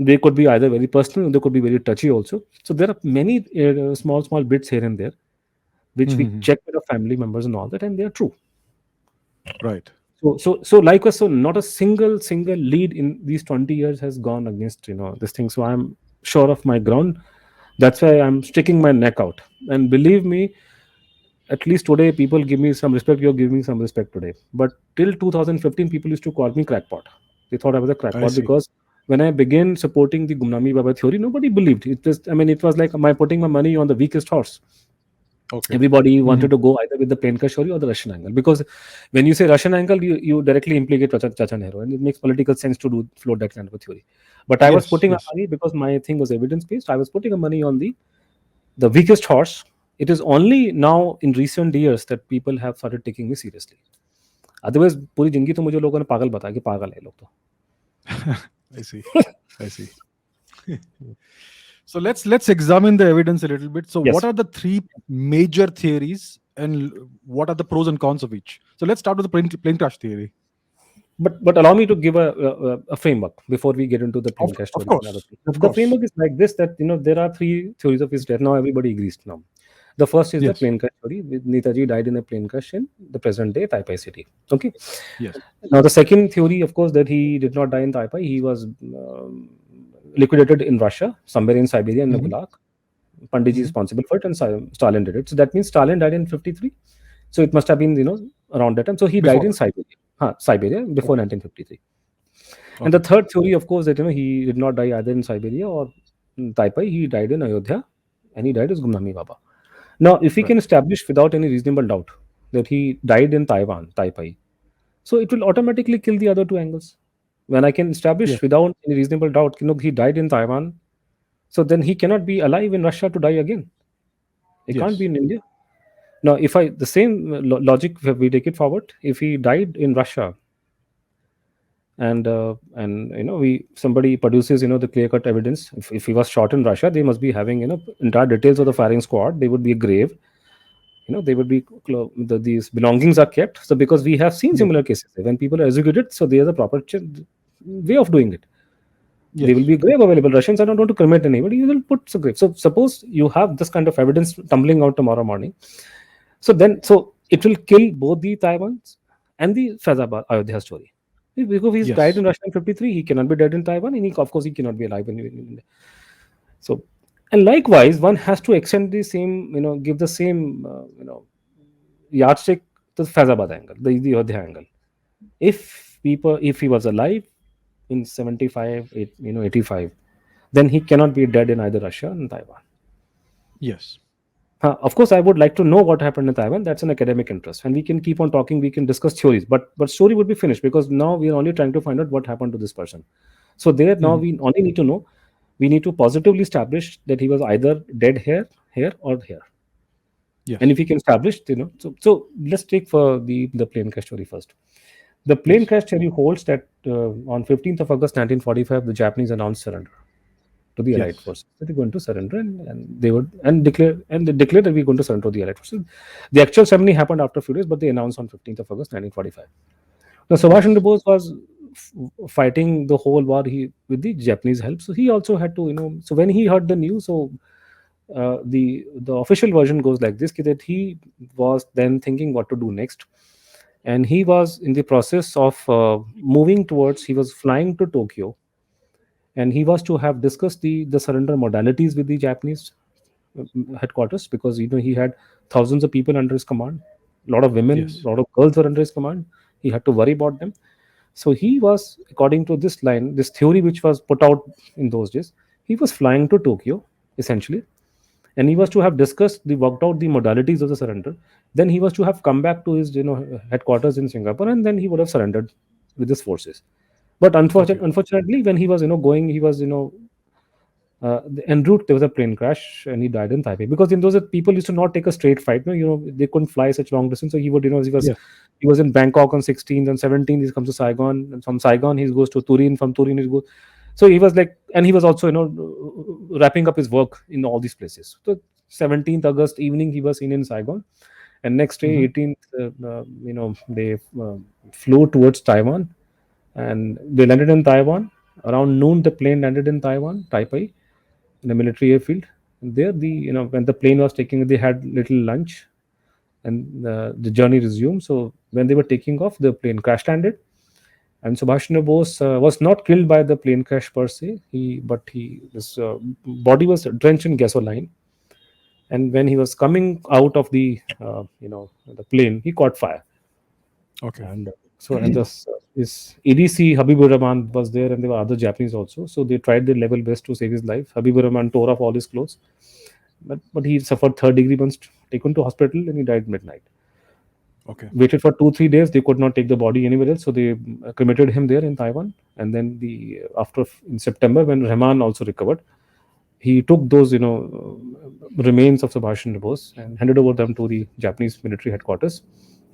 They could be either very personal, they could be very touchy also. So there are many small bits here and there which we Mhm. check with our family members and all that, and they are true. Right. So likewise, so not a single lead in these 20 years has gone against this thing. So I'm sure of my ground. That's why I'm sticking my neck out. And believe me, at least today people give me some respect. You're giving me some respect today. But till 2015, people used to call me crackpot. They thought I was a I crackpot see. because when I began supporting the Gumnami Baba theory, nobody believed it. It was like my putting my money on the weakest horse. Okay. Everybody wanted Mhm. to go either with the plain Kashori or the Russian angle because when you say Russian angle, you directly implicate Chacha Nehru, and it makes political sense to do float that kind of a theory. But I was Yes. putting my Yes. money because my thing was evidence based. I was putting my money on the weakest horse. It is only now in recent years that people have started taking me seriously. Otherwise, पूरी जिंदगी तो मुझे लोगों ने पागल बताया कि पागल है लोग तो. I see. I see. So let's examine the evidence a little bit. So what Yes. are the three major theories and what are the pros and cons of each? So let's start with the plane crash theory. But allow me to give a framework before we get into the Of, plane crash of stories and other course. things. Of The course. framework is like this that there are three theories of his death. Now everybody agrees now. The first is the Yes. plane crash theory. Netaji died in a plane crash in the present day Taipei city. Okay. Yes. Now the second theory, of course, that he did not die in Taipei. He was liquidated in Russia, somewhere in Siberia in the Mhm. gulag. Pandit is Mhm. responsible for it, and Stalin did it. So that means Stalin died in 53. So it must have been around that time. So he died Before in that. Siberia. Siberia before Okay. 1953. And the Okay. third theory, of course, that he did not die either in Siberia or in Taipei. He died in Ayodhya, and he died as Gumnami Baba. Now, if we Right. can establish without any reasonable doubt that he died in Taiwan, Taipei, so it will automatically kill the other two angles. When I can establish Yes. without any reasonable doubt, he died in Taiwan, so then he cannot be alive in Russia to die again. He can't be Yes. in India. Now, if I the same logic, if we take it forward, if he died in Russia and we somebody produces the clear cut evidence, if he was shot in Russia, they must be having entire details of the firing squad. They would be a grave, they would be these belongings are kept. So because we have seen Yes. similar cases when people are executed, so there's a proper way of doing it. There will Yes. be a grave available. Russians are not going to cremate anybody. You will put a grave. So suppose you have this kind of evidence tumbling out tomorrow morning. So it will kill both the Taiwans and the Faizabad Ayodhya story. Because he's died Yes. in Russia in 53, he cannot be dead in Taiwan, and of course he cannot be alive in India. So, and likewise, one has to extend the same, give the same, yardstick to the Faizabad angle, the Ayodhya angle. If he was alive in 75, 85, then he cannot be dead in either Russia and Taiwan. Yes. Of course, I would like to know what happened in Taiwan. That's an academic interest, and we can keep on talking. We can discuss theories, but story would be finished because now we are only trying to find out what happened to this person. So there now Mhm. we only need to know. We need to positively establish that he was either dead here, or here. And Yes. if we can establish, so let's take for the plane crash story first. The plane Yes. crash theory holds that on 15th of August 1945, the Japanese announced surrender to the Allied Yes. forces. That they're going to surrender, and they would and they declared that we're going to surrender to the Allied forces. The actual ceremony happened after a few days, but they announced on 15th of August 1945. Now Subhash Chandra Yes. Bose was fighting the whole war with the Japanese help, so he also had to. So when he heard the news, so the official version goes like this: that he was then thinking what to do next, and he was in the process of moving towards. He was flying to Tokyo, and he was to have discussed the surrender modalities with the Japanese headquarters, because he had thousands of people under his command, a lot of women, Yes. a lot of girls were under his command. He had to worry about them. So he was, according to this theory which was put out in those days, he was flying to Tokyo essentially, and he was to have discussed worked out the modalities of the surrender. Then he was to have come back to his headquarters in Singapore, and then he would have surrendered with his forces. But Okay. unfortunately, when he was going, he was en route there was a plane crash, and he died in Taipei, because in those days, people used to not take a straight flight. No, they couldn't fly such long distance. So he would, Yes. he was in Bangkok on 16th and 17th. He comes to Saigon, and from Saigon he goes to Turin. From Turin he goes. So he was like, and he was also wrapping up his work in all these places. So 17th August evening he was in Saigon, and next day Hmm. 18th, they flew towards Taiwan, and they landed in Taiwan. Around noon, the plane landed in Taiwan, Taipei, in a military airfield. And there, when the plane was taking, they had little lunch, and the journey resumed. So when they were taking off, the plane crash landed, and Subhash Chandra Bose was not killed by the plane crash per se. His body was drenched in gasoline, and when he was coming out of the plane, he caught fire. Okay. And this EDC Habibur Rahman was there, and there were other Japanese also. So they tried their level best to save his life. Habibur Rahman tore off all his clothes, but he suffered third-degree burns, taken to hospital, and he died midnight. Okay. Waited for 2 3 days. They could not take the body anywhere else, so they cremated him there in Taiwan. And then in September, when Rahman also recovered, he took those remains of Subhash Chandra Bose and handed over them to the Japanese military headquarters.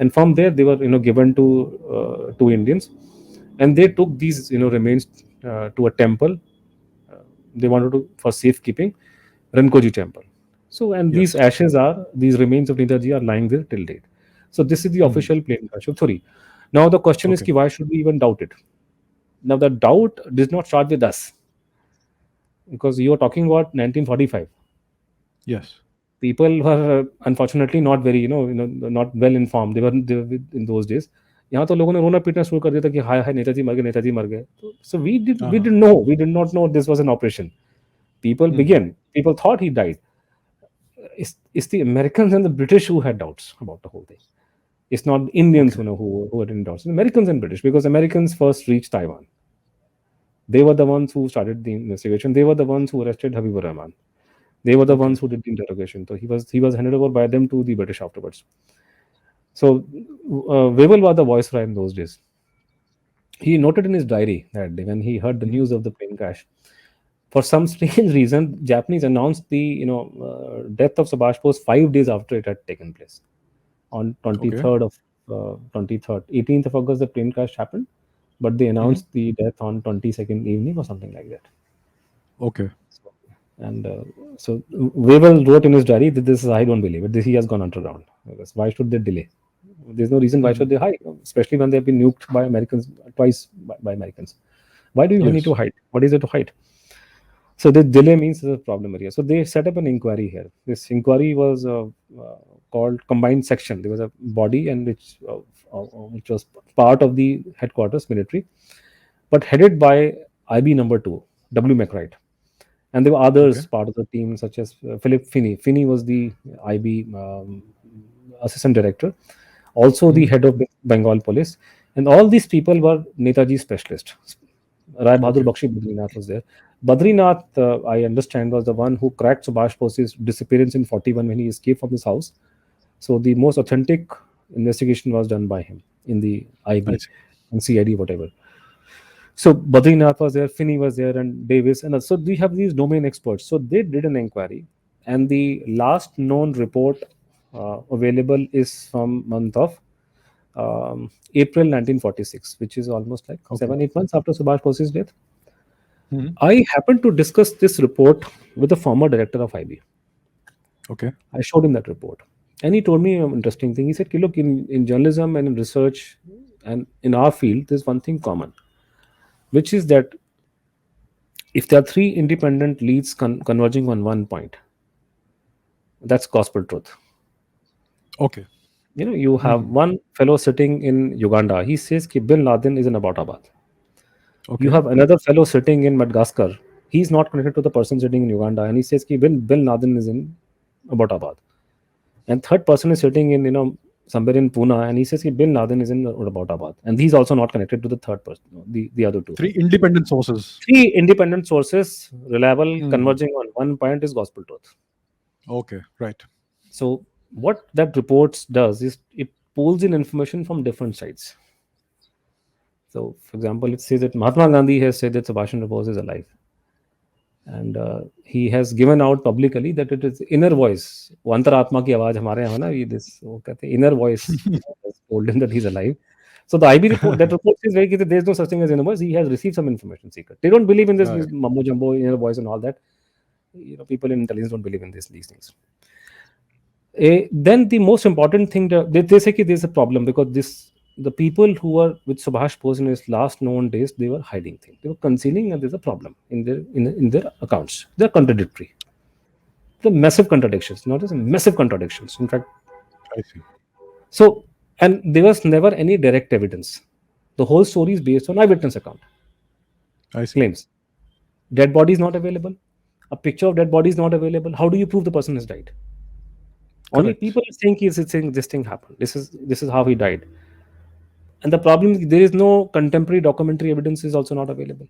And from there, they were given to Indians, and they took these remains to a temple. Uh, they wanted to for safekeeping, Renkoji temple. So, and Yes. these remains of Netaji are lying there till date. So this is the Hmm. official plain Kashmir theory. Now the question is, Okay. ki, why should we even doubt it? Now the doubt does not start with us, because you are talking about 1945. Yes. People were unfortunately not very not well informed. They were in those days. यहाँ तो लोगों ने रोना पीटना शुरू कर दिया था कि हाय हाय नेताजी मर गए. So we Uh-huh. didn't know, we did not know this was an operation. Hmm. People thought he died. It's the Americans and the British who had doubts about the whole thing. It's not Indians Okay. who had any doubts. Americans and British, because Americans first reached Taiwan. They were the ones who started the investigation. They were the ones who arrested Habibur Rahman. They were the Okay. ones who did the interrogation. So he was handed over by them to the British afterwards. So Wavell was the viceroy in those days. He noted in his diary that day when he heard the Hmm. news of the plane crash, for some strange reason, Japanese announced the death of Subhash Bose 5 days after it had taken place. On Okay. 18th of August, the plane crash happened, but they Hmm. announced the death on 22nd evening or something like that. Okay. So, and so Wavell wrote in his diary that this is, I don't believe it. This, he has gone underground. Because why should they delay? There's no reason why Hmm. should they hide, especially when they've been nuked by Americans twice by Americans. Why do you need to Yes. hide? What is it to hide? So the delay means there's a problem area. So they set up an inquiry here. This inquiry was called combined section. There was a body and which was part of the headquarters military, but headed by IB number two, W. McWright. And there were others Okay. part of the team, such as Philip Finney. Finney was the IB assistant director, also the Mhm. head of Bengal police. And all these people were Netaji specialists. Rai Bahadur Okay. Bakshi Badrinath was there. Badrinath, I understand, was the one who cracked Subhash Bose's disappearance in 41 when he escaped from his house. So the most authentic investigation was done by him in the I IB see. and CID, whatever. So Badrinath was there, Finney was there, and Davis, and so we have these domain experts. So they did an inquiry, and the last known report available is from month of April 1946, which is almost like Okay. 7 8 months after Subhash Bose's death. Mhm. I happened to discuss this report with the former director of IB. Okay. I showed him that report, and he told me an interesting thing. He said, "Look, in journalism and in research, and in our field, there's one thing common, which is that if there are three independent leads converging on one point, that's gospel truth. Okay. You have Mhm. one fellow sitting in Uganda. He says that Bin Laden is in Abbottabad. You Okay. have another fellow sitting in Madagascar. He's not connected to the person sitting in Uganda, and he says that Bin Laden is in Abbottabad. And third person is sitting in somewhere in Pune, and he says that Bin Laden is in Abbottabad, and he's also not connected to the third person, the other two. Three independent sources. Three independent sources, reliable, Hmm. converging on one point is gospel truth. Okay. Right. So what that report does is it pulls in information from different sides. So, for example, it says that Mahatma Gandhi has said that Subhash Chandra Bose is alive, and he has given out publicly that it is inner voice. वो अंतरात्मा की आवाज हमारे यहाँ ना ये this वो कहते हैं inner voice has told him that he's alive. So the IB report that report says very clearly there is no such thing as inner voice. He has received some information secret. They don't believe in this Right. mumbo jumbo inner voice and all that. People in intelligence don't believe in these things. Then the most important thing that they say that there's a problem because the people who were with Subhash Bose in his last known days, they were hiding things, they were concealing, and there's a problem in their accounts. They're contradictory. The massive contradictions, not just massive contradictions. In fact, I see. so and there was never any direct evidence. The whole story is based on eyewitness account I see. claims. Dead body is not available. A picture of dead body is not available. How do you prove the person has died? Only Correct. people think he's saying this thing happened. This is how he died. And the problem is there is no contemporary documentary evidence is also not available.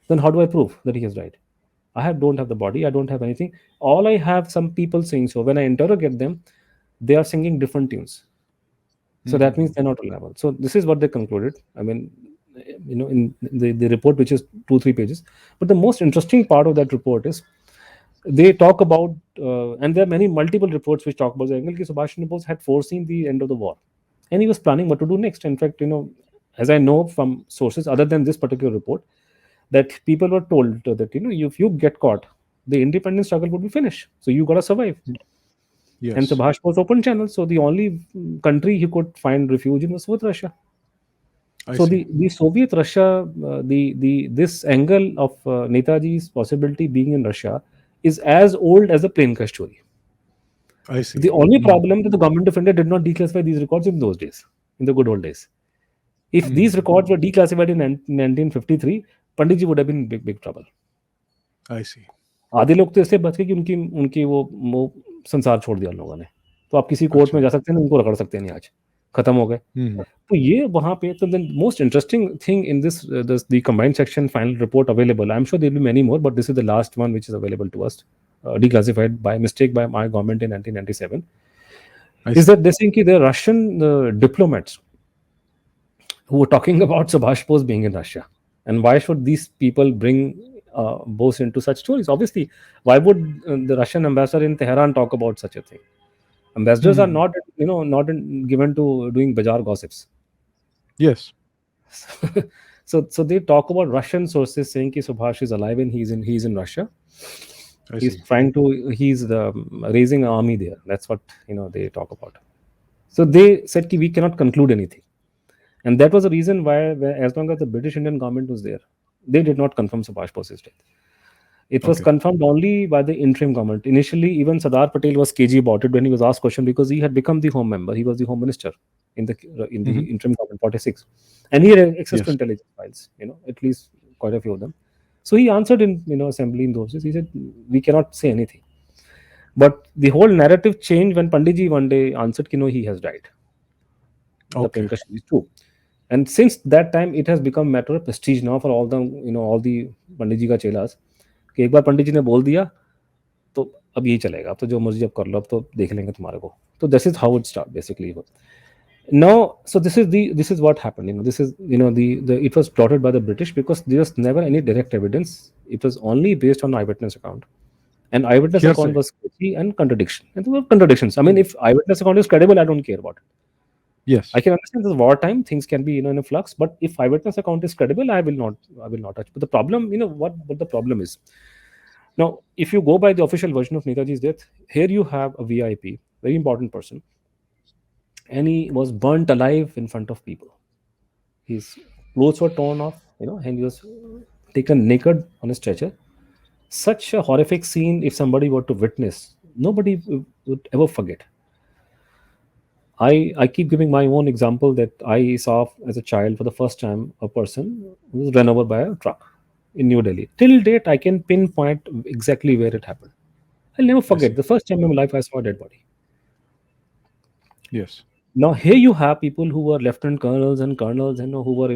Then how do I prove that he has died? Don't have the body. I don't have anything. All I have some people saying so. When I interrogate them, they are singing different tunes. So that means Mhm. they're not reliable. So this is what they concluded. I mean, in the report, which is 2 3 pages. But the most interesting part of that report is they talk about, and there are many multiple reports which talk about the angle that Subhash Chandra Bose had foreseen the end of the war, and he was planning what to do next. In fact, as I know from sources other than this particular report, that people were told that if you get caught, the independence struggle would be finished. So you gotta survive. And Yes. Subhash was open channel, so the only country he could find refuge in was with Russia. I So see. the Soviet Russia, the this angle of Netaji's possibility being in Russia is as old as the plane crash story. I see. The only Mm. problem that the government of India did not declassify these records in those days, in the good old days. If these Mhm. records were declassified in 1953, Pandit ji would have been in big trouble. I see. आधे लोग तो इसलिए बच गए कि उनकी उनकी वो संसार छोड़ दिया उन लोगों ने। तो आप किसी कोर्ट में अच्छा. जा सकते हैं, उनको रगड़ सकते नहीं आज, खत्म हो गए। Mhm. तो ये वहाँ पे तो the most interesting thing in this the combined section final report available, I'm sure there will be many more, but this is the last one which is available to us, declassified by mistake by my government in 1997, I is see. that they think the Russian diplomats who were talking about Subhash Bose being in Russia. And why should these people bring Bose into such stories? Obviously, why would the Russian ambassador in Tehran talk about such a thing? Ambassadors are Mhm. not given to doing bazaar gossips. Yes. So they talk about Russian sources saying that Subhash is alive and he's in Russia. I see. He's raising an army there. That's what they talk about. So they said that we cannot conclude anything. And that was the reason why as long as the British Indian government was there, they did not confirm Subhash Bose's death. It was Okay. confirmed only by the interim government. Initially, even Sardar Patel was cagey about it when he was asked question, because he had become the home member. He was the home minister in the Hmm. interim government 46, and he had access to Yes. intelligence files. At least quite a few of them. So he answered in assembly in those days. He said we cannot say anything. But the whole narrative changed when Panditji one day answered, he has died. The Okay. plane crash is true. And since that time, it has become matter of prestige now for all the पंडित जी का चेलास कि एक बार पंडित जी ने बोल दिया तो अब यही चलेगा, अब तो जो मर्जी अब कर लो, अब तो देख लेंगे तुम्हारे को. तो this is how it start basically. Now, so this is what happened. This is the it was plotted by the British because there was never any direct evidence. It was only based on eyewitness account, and eyewitness account Hearsay. was sketchy and contradiction. And there were contradictions. I mean, Mm. if eyewitness account is credible, I don't care about it. I Yes. can understand this wartime things can be in a flux, but if eyewitness account is credible, I will not touch. But the problem, what the problem is now, if you go by the official version of Netaji's death, here you have a VIP, very important person, and he was burnt alive in front of people. His clothes were torn off, and he was taken naked on a stretcher. Such a horrific scene, if somebody were to witness, nobody would ever forget. I keep giving my own example that I saw as a child for the first time a person who was run over by a truck in New Delhi. Till date, I can pinpoint exactly where it happened. I'll never I forget see. the first time in my life I saw a dead body. Yes. Now here you have people who were lieutenant colonels and colonels, who were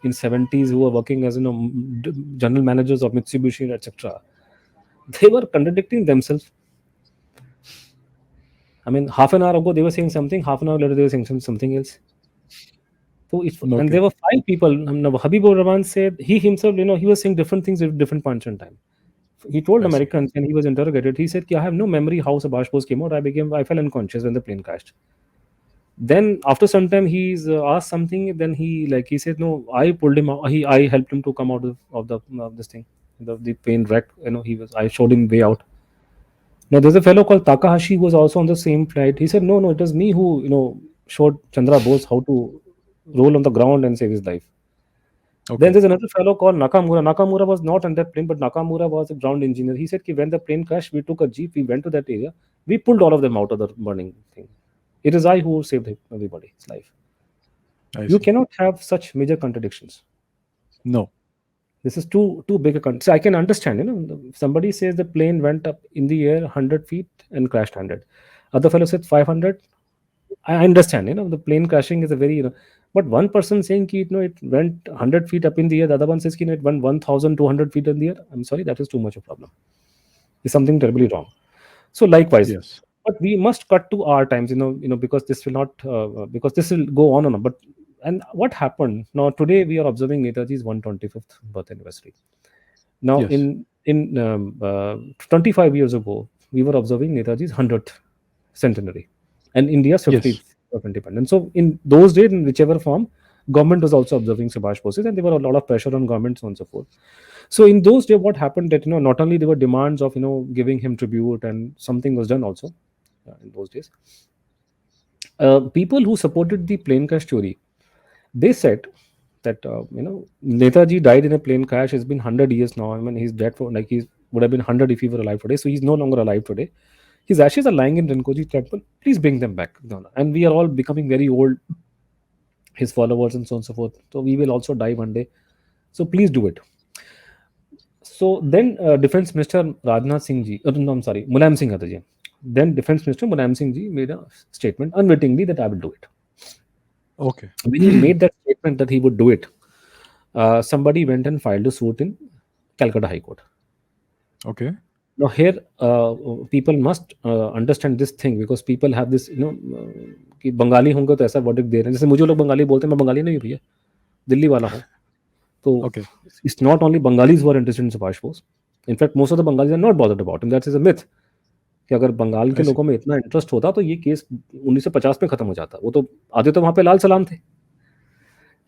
in 70s, who were working as general managers of Mitsubishi, etc. They were contradicting themselves. I mean, half an hour ago they were saying something, half an hour later they were saying something else. So and Okay. there were five people. Habibur Rahman said he himself, he was saying different things at different points in time. He told I see. Americans when he was interrogated, he said, I have no memory how Subhash Bose came out. I fell unconscious when the plane crashed. Then after some time, he's asked something. Then he said, no, I pulled him out. I helped him to come out of this thing, the plane wreck. I showed him way out. Now there's a fellow called Takahashi who was also on the same flight. He said, no, it was me who showed Chandra Bose how to roll on the ground and save his life. Then Okay. there's another fellow called Nakamura. Nakamura was not on that plane, but Nakamura was a ground engineer. He said, when the plane crashed, we took a jeep, we went to that area, we pulled all of them out of the burning thing. It is I who saved everybody's life. I You see. cannot have such major contradictions. No. This is too big a so I can understand. If somebody says the plane went up in the air 100 feet and crashed 100. Other fellow said 500. I understand. The plane crashing is a very but one person saying ki, it went 100 feet up in the air. The other one says ki, it went 1,200 feet in the air. I'm sorry, that is too much of a problem. There's something terribly wrong. So likewise, Yes. but we must cut to our times, because this will not, because this will go on and on. But and what happened now? Today we are observing Netaji's 125th birth anniversary. Now Yes. in 25 years ago, we were observing Netaji's 100th centenary, and India's Yes. 50th of independence. So in those days, in whichever form, government was also observing Subhash Bose, and there were a lot of pressure on government, so on and so forth. So in those days, what happened that not only there were demands of giving him tribute, and something was done also in those days. People who supported the plane crash theory, they said that Netaji died in a plane crash. It's been 100 years now. I mean, he's dead for he would have been 100 if he were alive today. So he's no longer alive today. His ashes are lying in Rinpoche temple. Please bring them back. No. And we are all becoming very old, his followers and so on and so forth. So we will also die one day. So please do it. So then Defense Minister Rajnath Singh ji, no, I'm sorry, Mulayam Singh Ji. Then Defense Minister Mulayam Singh ji made a statement unwittingly that I will do it. Okay. When he made that statement that he would do it, somebody went and filed a suit in Calcutta High Court. Okay. Now here, people must understand this thing, because people have this, कि बंगाली होंगे तो ऐसा verdict दे रहे हैं. जैसे मुझे लोग बंगाली बोलते हैं, मैं बंगाली नहीं हूँ भैया, दिल्ली वाला हूँ. तो Okay. it's not only Bengalis who are interested in Subhash Bose. In fact, most of the Bengalis are not bothered about him. That is a myth. कि अगर बंगाल के I see. लोगों में इतना इंटरेस्ट होता तो ये केस 1950 में खत्म हो जाता. वो तो आधे तो वहाँ पे लाल सलाम थे.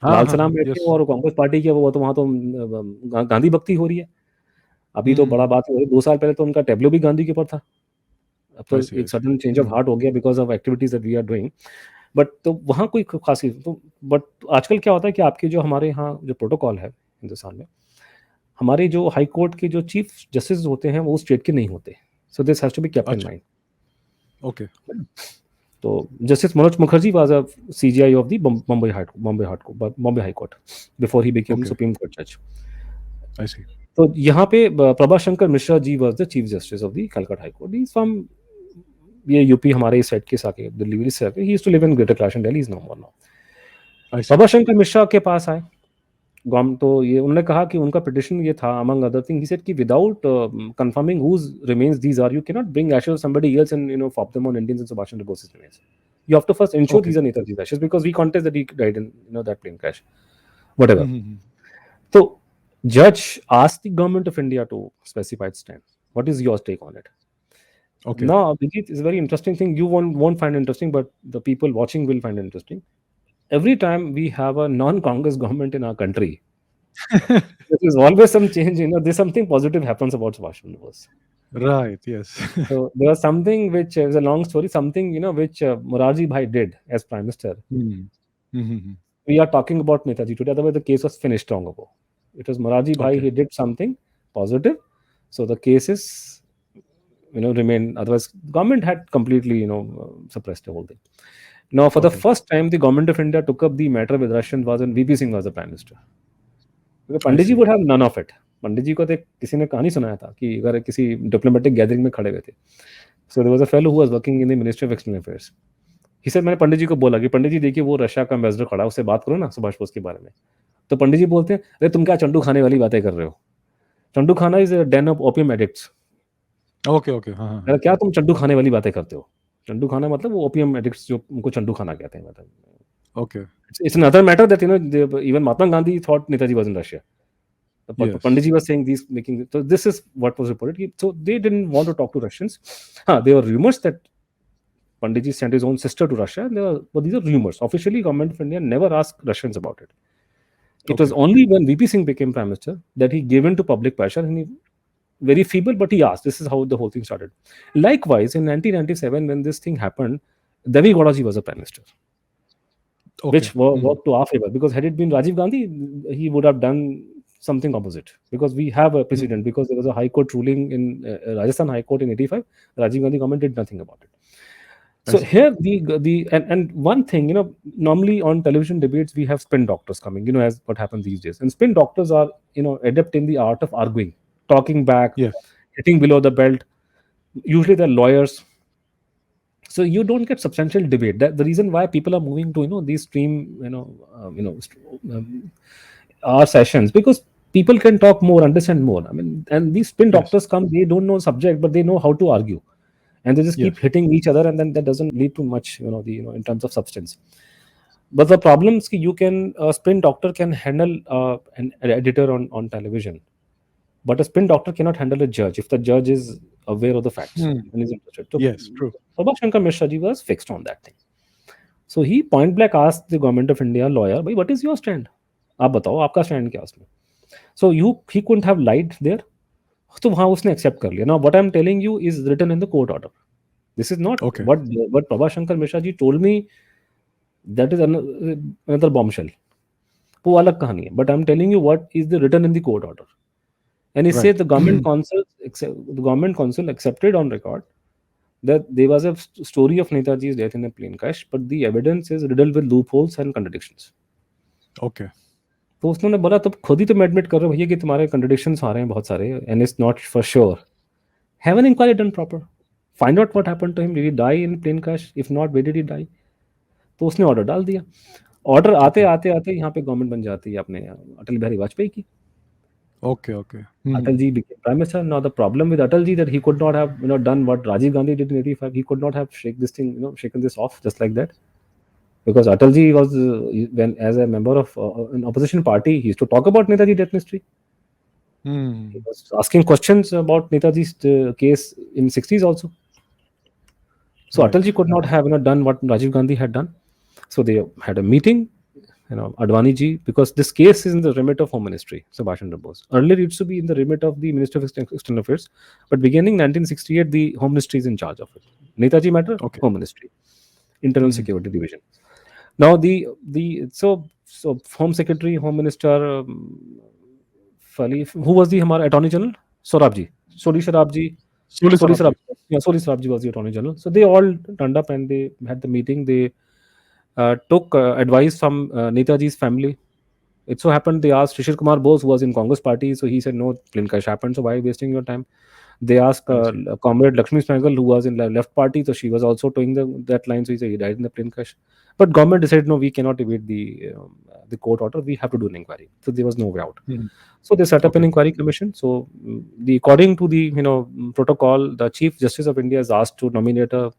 हाँ, लाल हाँ, सलाम हाँ. बैठे Yes. और कांग्रेस पार्टी के वो तो वहाँ तो गांधी भक्ति हो रही है. अभी तो बड़ा Hmm. बात हो रही है. 2 साल पहले तो उनका टेब्लो भी गांधी के ऊपर था. अब तो I see. I एक see. Sudden change of heart हो गया because of activities that we are doing. But तो वहाँ कोई खासी तो, बट आजकल क्या होता है कि आपके जो हमारे यहाँ जो प्रोटोकॉल है हिंदुस्तान में, हमारे जो हाई कोर्ट के जो चीफ जस्टिस होते हैं वो स्टेट के नहीं होते, so this has to be kept in अच्छा, माइंड। ओके, तो justice Manoj Mukherjee was a CJI of the Bombay High Court before he became okay, Supreme Court जज। आई सी, तो यहाँ पे Prabha Shankar Mishra ji was the chief justice of the Calcutta High Court. He is from, ये UP हमारे इस side के साके दिल्ली से आके, he used to live in greater Kailash, Delhi is no more now. I see, Prabha Shankar Mishra के पास आए तो ये उन्होंने कहा कि उनका पिटिशन ये था, among other thing he said कि without confirming whose remains these are, you can not bring ashes of somebody else and fop them on Indians and Subhash Chandra Bose's remains. You have to first ensure okay, these are Netaji's ashes because we contest that he died in that plane crash, whatever. Hmm, So judge asked the government of India to specify its stand. What is your take on it? Okay, Now Abhijit, is a very interesting thing. You won't find interesting, but the people watching will find interesting. Every time we have a non-Congress government in our country, there is always some change. There's something positive happens about Subhash Chandra Bose. right, yes, So there was something which is a long story. Something which Morarji Bhai did as Prime Minister. hmm, We are talking about Netaji today. Otherwise, the case was finished long ago. It was Morarji Bhai. okay, He did something positive. So the cases, remain. Otherwise, government had completely, suppressed the whole thing. Now, for the okay, first time, the government of India took up the matter with Russians was when VP Singh was the Prime Minister. Because I Pandit ji see, would have none of it. Pandit ji को तो किसी ने कहानी सुनाया था कि अगर किसी डिप्लोमेटिक गैदरिंग में खड़े हुए थे, so there was a fellow who was working in the Ministry of External Affairs. He said, मैंने पंडित जी को बोला कि पंडित जी देखिए वो रशिया का एम्बेसडर खड़ा है, उससे बात करो ना सुभाष बोस के बारे में। तो पंडित जी बोलते हैं, अरे तुम क्या चंडू खाने वाली बातें कर रहे हो? चंडू खाना is a Dane of opium addicts. Okay, okay, हाँ, हाँ, हाँ, क्या तुम चंडू खाने वाली बातें करते हो? चंडू खाना मतलब वो ओपियम एडिक्ट्स जो उनको चंडू खाना कहते हैं, मतलब okay, it's another matter that even Mahatma Gandhi thought Netaji was in Russia. But yes, Panditji was saying so this is what was reported. So they didn't want to talk to Russians. There were rumors that Panditji sent his own sister to Russia. But these are rumors. Officially, government of India never asked Russians about it. It was okay, only when VP Singh became Prime Minister that he gave in to public pressure, and he very feeble, but he asked. This is how the whole thing started. Likewise, in 1997, when this thing happened, Devi Gowdaji was a Prime Minister, okay, which worked to our favor. Because had it been Rajiv Gandhi, he would have done something opposite. Because we have a precedent. Because there was a High Court ruling in Rajasthan High Court in '85. Rajiv Gandhi government did nothing about it. I So see, here and one thing, normally on television debates we have spin doctors coming, as what happens these days. And spin doctors are, adept in the art of arguing, talking back, yes, hitting below the belt. Usually they're lawyers. So you don't get substantial debate. That the reason why people are moving to these stream our sessions, because people can talk more, understand more. I mean, and these spin yes, doctors come, they don't know subject, but they know how to argue, and they just keep yes, hitting each other, and then that doesn't lead to much, in terms of substance. But the problem is a spin doctor can handle an editor on television, but a spin doctor cannot handle a judge if the judge is aware of the facts hmm, and is interested. So yes, true, Prabha Shankar Mishra ji was fixed on that thing. So he point blank asked the government of India lawyer, "Bhai, what is your stand? आप बताओ आपका stand क्या है उसमें?" So he couldn't have lied there. तो वहाँ उसने accept कर लिया. Now what I'm telling you is written in the court order. This is not okay, what Prabha Shankar Mishra ji told me. That is another bombshell. वो अलग कहानी है. But I'm telling you what is the written in the court order. And he right, said the government council accepted on record that there was a story of Netaji's death in a plane crash, but the evidence is riddled with loopholes and contradictions. okay, तो उसने बोला तब खुद ही तुम admit कर रहे हो भैया कि तुम्हारे contradictions आ रहे हैं बहुत सारे, and it's not for sure. Have an inquiry done proper. Find out what happened to him. Did he die in plane crash? If not, where did he die? तो उसने ऑर्डर डाल दिया. ऑर्डर आते okay, आते आते यहाँ पे government बन जाती है अपने अटल बिहारी वाजपेयी की. okay, okay, Atal ji became prime minister. Now the problem with Atal ji that he could not have done what Rajiv Gandhi did in '85. He could not have shaken this off just like that, because Atal ji was when as a member of an opposition party, he used to talk about Netaji death mystery. He was asking questions about Netaji's case in '60s also. So right, Atal ji could not have done what Rajiv Gandhi had done. So they had a meeting. Advani ji, because this case is in the remit of Home Ministry, Subhash Chandra Bose. Earlier, it used to be in the remit of the Ministry of External Affairs, but beginning 1968, the Home Ministry is in charge of it. Netaji matter, okay, Home Ministry. Internal Mhm. Security Division. Now so Home Secretary, Home Minister, who was the हमारा Attorney General? Sorab ji, Soli Sharab ji, Soli Soli Sarabji. Sharab, yeah, Soli Sharab ji was the Attorney General. So they all turned up and they had the meeting. They took advice from Netaji's family. It so happened they asked Shishir Kumar Bose, who was in Congress party, so he said no, plane crash happened. So why wasting your time? They asked I see. Comrade Lakshmi Sehgal, who was in the left party, so she was also towing that line. So he said he died in the plane crash. But government decided no, we cannot evade the court order. We have to do an inquiry. So there was no way out. Mhm. So they set up an Okay. inquiry commission. So the according to the protocol, the Chief Justice of India is asked to nominate a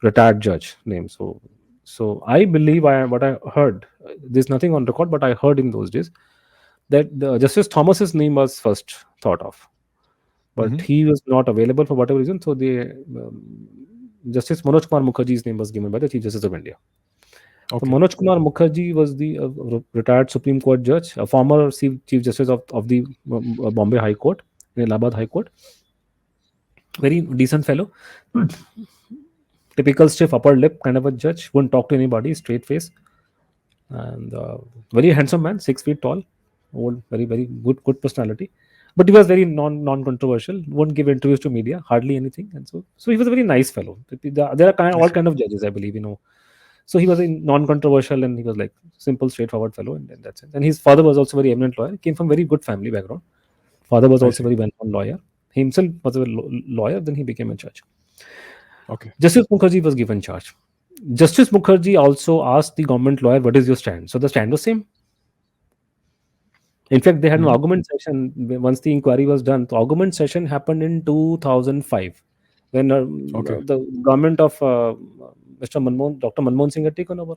retired judge name. So I believe what I heard. There's nothing on record, but I heard in those days that the Justice Thomas's name was first thought of, but Mhm. he was not available for whatever reason. So Justice Manoj Kumar Mukherjee's name was given by the Chief Justice of India. So Okay. Manoj Kumar Mukherjee was the retired Supreme Court judge, a former Chief Justice of the Bombay High Court, Allahabad High Court. Very decent fellow. Typical stiff upper lip kind of a judge. Wouldn't talk to anybody, straight face, and very handsome man, 6 feet tall, old, very good personality. But he was very non-controversial. Wouldn't give interviews to media, hardly anything, and so he was a very nice fellow. There are I all see. kind of judges, I believe, So he was a non-controversial and he was like simple, straightforward fellow, and that's it. And his father was also very eminent lawyer. Came from very good family background. Father was I also see. very well-known lawyer. He himself was a lawyer. Then he became a judge. Okay. Justice Mukherjee was given charge. Justice Mukherjee also asked the government lawyer, "What is your stand?" So the stand was same. In fact, they had an Mhm. argument session once the inquiry was done. The argument session happened in 2005 when Okay. the government of Dr. Manmohan Singh had taken over.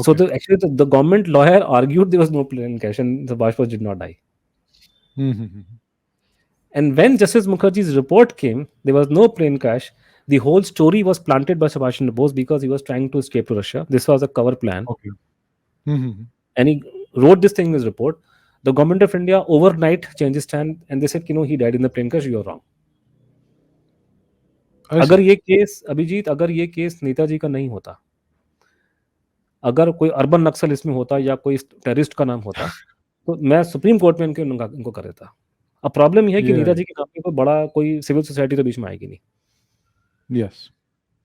So Okay. the government lawyer argued there was no plane crash and the Bajpayee did not die. Mhm. And when Justice Mukherjee's report came, there was no plane crash. The whole story was planted by Subhash Chandra Bose because he was trying to escape to Russia. This was a cover plan. Okay. Mhm. And he wrote this thing in his report. The government of India overnight changed his stand and they said, he died in the plane crash. You're wrong. I अगर see. ये case Abhijit अगर ये case Netaji का नहीं होता, अगर कोई urban नक्सल इसमें होता या कोई टेररिस्ट का नाम होता, तो मैं सुप्रीम कोर्ट में इनको कर देता. अब प्रॉब्लम ये है कि Yeah. नेताजी के नाम पे कोई बड़ा कोई सिविल सोसाइटी तो बीच में आएगी नहीं. Yes.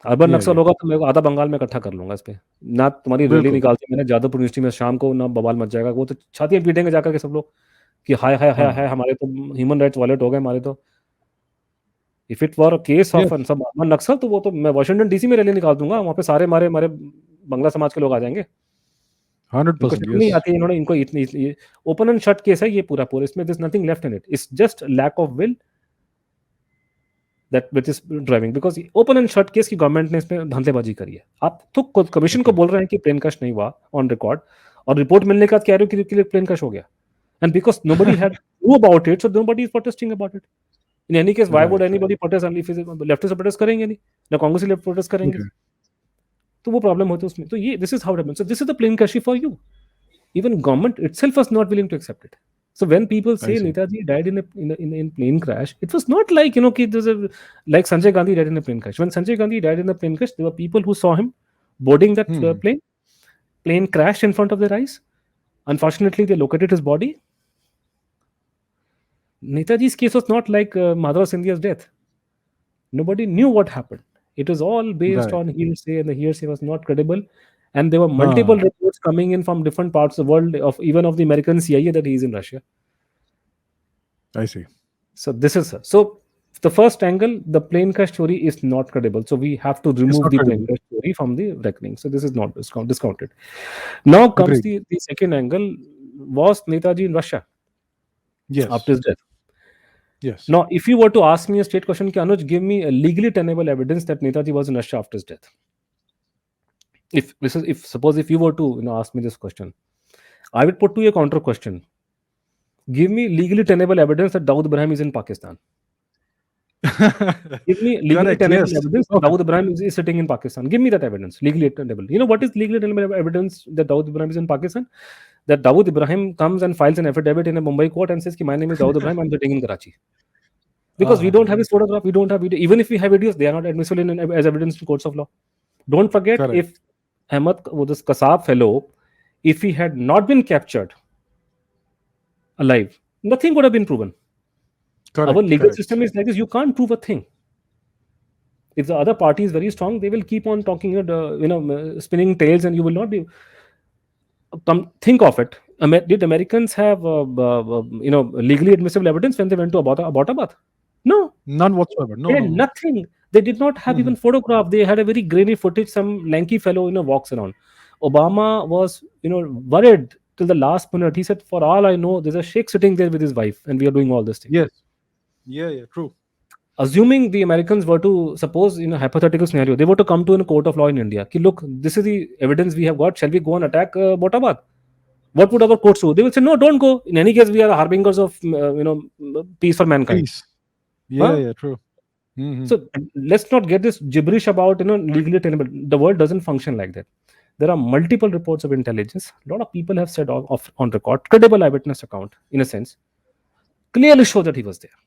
Urban Yeah. नक्सल Yeah. होगा तो मैं आधा बंगाल में इकट्ठा कर लूंगा इस पे. ना तुम्हारी रैली बिल्कुल. निकालते मैंने जादवपुर यूनिवर्सिटी में शाम को ना बवाल मच जाएगा. वो तो छातियां पीटेंगे जाकर के सब लोग कि हाय हाय हाय हाँ. हाय हमारे तो ह्यूमन राइट्स वायलेट हो गए हमारे तो. If it were a case of Yes. सब अर्बन नक्सल तो वो तो मैं वाशिंगटन डीसी में रैली निकाल दूंगा. वहाँ पे सारे हमारे हमारे बंगला समाज के लोग आ जाएंगे. इनको 100%. शक्ल नहीं Yes. आती है. इन्होंने इनको इतनी ओपन एंड शट केस है ये पूरा इसमें this nothing left in it. It's just lack of will that which is driving because open and shut case की गवर्नमेंट ने इसमें धंधेबाजी करी है. आप तो कमीशन को Okay. बोल रहे हैं कि प्लेन क्रैश नहीं हुआ ऑन रिकॉर्ड और रिपोर्ट मिलने के बाद कह रहे हो कि प्लेन क्रैश हो गया. And because nobody had knew about it so nobody is protesting about it. In any case why would Right. Right. Anybody protest leftist protest करेंगे नहीं ना कांग्रेस लेफ्ट प्रोटेस्ट करेंगे. Okay. तो वो प्रॉब्लम होती है उसमें. तो ये this is how it happens. So this is the plane crash for you. Even government itself was not willing to accept it. So when people say I see. Netaji died in plane crash, it was not like like Sanjay Gandhi died in a plane crash. When Sanjay Gandhi died in a plane crash, there were people who saw him boarding that Hmm. plane. Plane crashed in front of their eyes. Unfortunately, they located his body. Netaji's case was not like Madhav Sindhia's death. Nobody knew what happened. It was all based Right. on hearsay, and the hearsay was not credible. And there were Ah. multiple reports coming in from different parts of the world, even of the American CIA, that he is in Russia. I see. So this is so. The first angle, the plane crash story is not credible. So we have to It's remove not the plane credible. crash story from the reckoning. So this is not discounted. Now comes Agreed. the second angle. Was Netaji in Russia after Yes. his death? Yes. Now, if you were to ask me a straight question, Anuj, give me a legally tenable evidence that Netaji was in Russia after his death. If suppose if you were to ask me this question, I would put to you a counter question. Give me legally tenable evidence that Dawood Ibrahim is in Pakistan. Give me legally Correct. tenable Yes. evidence that Perfect. Dawood Ibrahim is sitting in Pakistan. Give me that evidence, legally tenable. You know what is legally tenable evidence that Dawood Ibrahim is in Pakistan? That Dawood Ibrahim comes and files an affidavit in a Mumbai court and says, "My name is Dawood Ibrahim. I'm sitting in Karachi." Because we don't have his photograph, we don't have video. Even if we have videos, they are not admissible as evidence in courts of law. Don't forget, Correct. if this Kasab fellow, if he had not been captured alive, nothing would have been proven. Our Correct. legal Correct. system is like this: you can't prove a thing. If the other party is very strong, they will keep on talking, spinning tales, and you will not be. Come think of it. Did Americans have legally admissible evidence when they went to Abbottabad? No, None whatsoever. they No. had No. No. nothing. They did not have Mhm. even photograph. They had a very grainy footage. Some lanky fellow walks around. Obama was worried till the last minute. He said, "For all I know, there's a sheikh sitting there with his wife, and we are doing all this thing." Yes. Yeah. Yeah. True. Assuming the Americans were to, suppose, in a hypothetical scenario, they were to come to a court of law in India. Ki, look, this is the evidence we have got. Shall we go and attack Abbottabad? What would our courts do? They will say, no, don't go. In any case, we are harbingers of peace for mankind. Peace. Yeah. Huh? Yeah. True. Hmm. So let's not get this gibberish about legally tenable. The world doesn't function like that. There are multiple reports of intelligence. A lot of people have said on record, credible eyewitness account, in a sense, clearly show that he was there.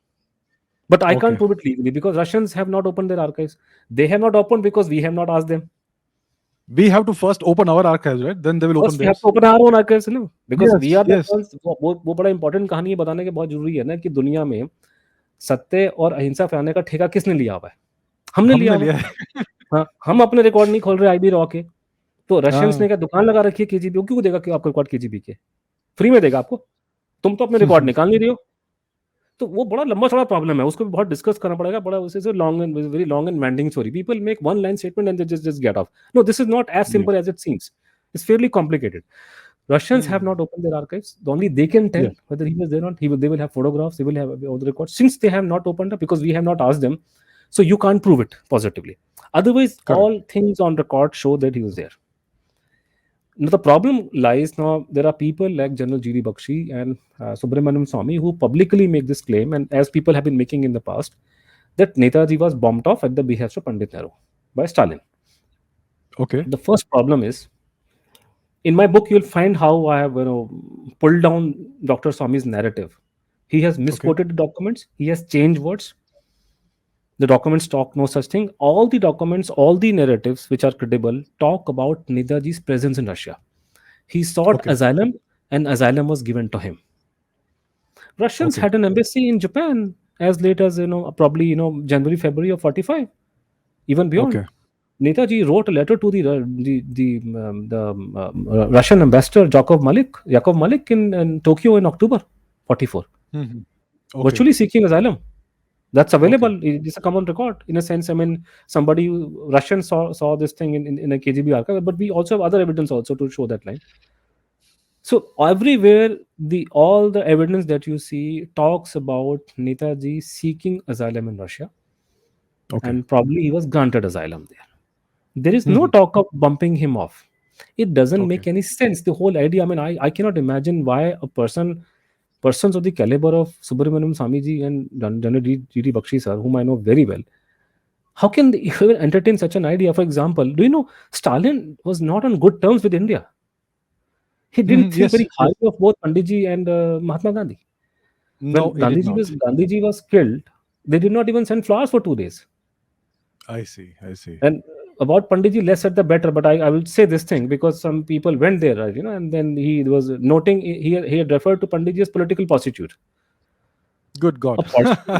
But I can't Okay. prove it legally because Russians have not opened their archives. They have not opened because we have not asked them. We have to first open our archives, right? Then they will open First, we have theirs. to open our own archives, because we Yes. are the Yes. ones. वो बड़ा important कहानी ये बताने के बहुत जरूरी है ना कि दुनिया में सत्य और अहिंसा फैलाने का ठेका किसने लिया हुआ है? हमने लिया हमने हुआ लिया है। है। हाँ, हम अपने रिकॉर्ड नहीं खोल रहे आईबी रॉ के, तो रशियंस हाँ। ने क्या दुकान लगा रखी है केजीबी? वो क्यों देगा कि आपको रिकॉर्ड केजीबी के? फ्री में देगा आपको? तुम तो अपने रिकॉर्ड निकाल नहीं रहे हो। तो वो बड़ा लंबा चौड़ा प्रॉब्लम है, उसको भी बहुत डिस्कस करना पड़ेगा। बड़ा long and very long and meandering story. People make one line statement and they just get off. No, this is not as Yeah. Simple as it seems. It's fairly complicated. Russians have Hmm. not opened their archives. Only they can tell Yes. whether he was there or not. They will have photographs. They will have all the records. Since they have not opened up, because we have not asked them, so you can't prove it positively. Otherwise, Correct. all things on record show that he was there. Now, the problem lies now. There are people like General G.D. Bakshi and Subramaniam Swamy who publicly make this claim, and as people have been making in the past, that Netaji was bombed off at the behest of Pandit Nehru by Stalin. Okay. The first problem is, in my book, you'll find how I have pulled down Dr. Swami's narrative. He has Okay. misquoted the documents. He has changed words. The documents talk no such thing. All the documents, all the narratives which are credible talk about Netaji's presence in Russia. He sought Okay. asylum, and asylum was given to him. Russians Okay. had an embassy in Japan as late as probably January, February of 45, even beyond. Okay. Netaji wrote a letter to the Russian ambassador Yakov Malik in Tokyo in October 44, Hmm. Okay. virtually seeking asylum. That's Okay. available. It's a common record in a sense. I mean, somebody Russian saw this thing in a KGB archive, but we also have other evidence also to show that line. So everywhere, all the evidence that you see talks about Netaji seeking asylum in Russia, Okay. and probably he was granted asylum there. There is no Hmm. talk of bumping him off. It doesn't Okay. make any sense. The whole idea. I mean, I cannot imagine why persons of the caliber of Subramaniam Swamiji and General G.D. Bakshi sir, whom I know very well, how can they even entertain such an idea? For example, do you know Stalin was not on good terms with India? He didn't think Yes. very Yes. highly of both Panditji and Mahatma Gandhi. No, When he did not. Gandhiji was killed, they did not even send flowers for 2 days. I see. I see. And about Panditji, less said the better. But I will say this thing because some people went there, right, and then he was noting he had referred to Panditji as political prostitute. Good God.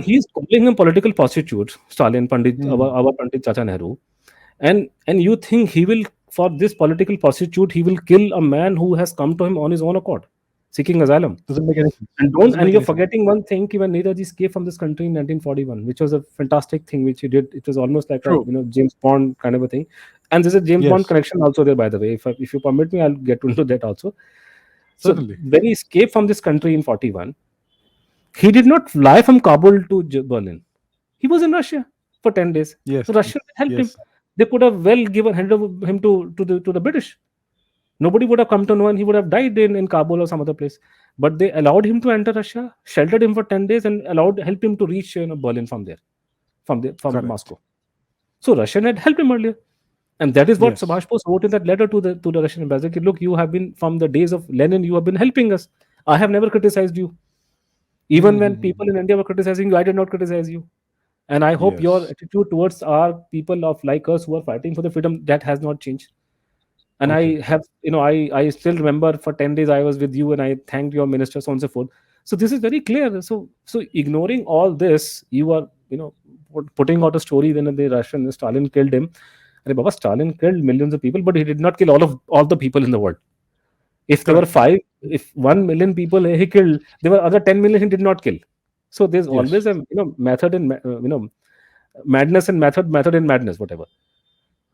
He is calling him political prostitute, Stalin, Pandit, Hmm. our Pandit Chacha Nehru, and you think he will, for this political prostitute, he will kill a man who has come to him on his own accord, seeking asylum. Doesn't make any sense. And Doesn't make you're any sense. forgetting one thing, ki when Netaji escaped from this country in 1941, which was a fantastic thing which he did. It was almost like a True. James Bond kind of a thing. And there's a James Bond Yes. connection also there, by the way. If you permit me, I'll get into that also. So Certainly. when he escaped from this country in 41, he did not fly from Kabul to Berlin. He was in Russia for 10 days. Yes. The Russians helped him. Yes. They could have well handed over him to the British. Nobody would have come to know, and he would have died in Kabul or some other place. But they allowed him to enter Russia, sheltered him for 10 days, and helped him to reach Berlin from there, from Correct. Moscow. So Russian had helped him earlier. And that is what Yes. Subhash Bose wrote in that letter to the Russian ambassador. Ki, look, you have been, from the days of Lenin, you have been helping us. I have never criticized you. Even when Hmm. people in India were criticizing you, I did not criticize you. And I hope your Yes. attitude towards our people of like us who are fighting for the freedom, that has not changed. And Okay. I have, I still remember for 10 days I was with you and I thanked your minister, so on and so forth. So this is very clear. So ignoring all this, you are, putting out a story when the Russian Stalin killed him. And Baba, Stalin killed millions of people, but he did not kill all the people in the world. If there were Correct. five, if 1 million people he killed, there were other 10 million he did not kill. So there's Yes. always a, method in madness and method in madness, whatever.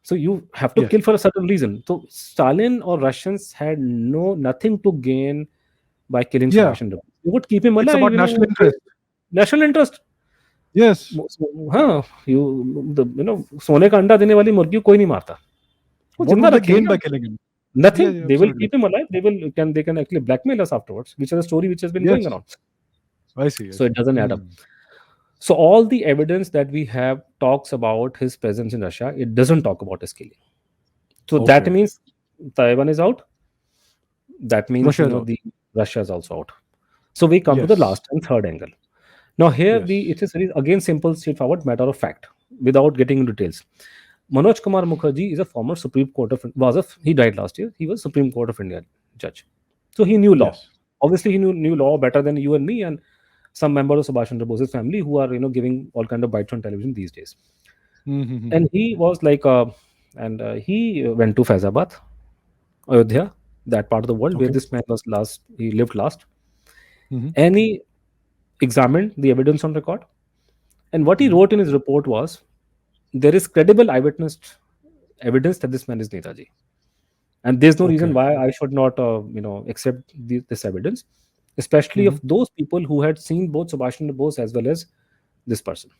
So you have to Yes. kill for a certain reason. So Stalin or Russians had nothing to gain by killing Yeah. Subhash Chandra Bose. They would keep him It's alive, about national interest. national interest. Yes. हाँ, सोने का अंडा देने वाली मुर्गी को कोई नहीं मारता, वो What जिंदा would they रखेंगे gain by हम. killing him? Yeah, Nothing. yeah, They will absolutely. keep him alive. They can actually blackmail us afterwards, which is a story which has been going Yes. around. I see. I So it see. doesn't add up. So all the evidence that we have talks about his presence in Russia. It doesn't talk about his killing. So that Okay. means Taiwan is out. That means, Russia is out. the Russia is also out. So we come to the Yes. last and third angle. Now here Yes. it is very, again, simple, straightforward matter of fact, without getting into details. Manoj Kumar Mukherjee is a former Supreme Court of he died last year. He was Supreme Court of India judge. So he knew law. Yes. Obviously, he knew law better than you and me and some members of Subhash Chandra Bose's family who are, giving all kind of bites on television these days. Mm-hmm. And he was like, and he went to Faizabad, Ayodhya, that part of the world where Okay. this man was last. He lived last, Mm-hmm. and he examined the evidence on record. And what he Mm-hmm. wrote in his report was, there is credible eyewitness evidence that this man is Netaji, and there's no reason Okay. why I should not, accept this evidence, especially Mm-hmm. of those people who had seen both Subhash Chandra Bose as well as this person.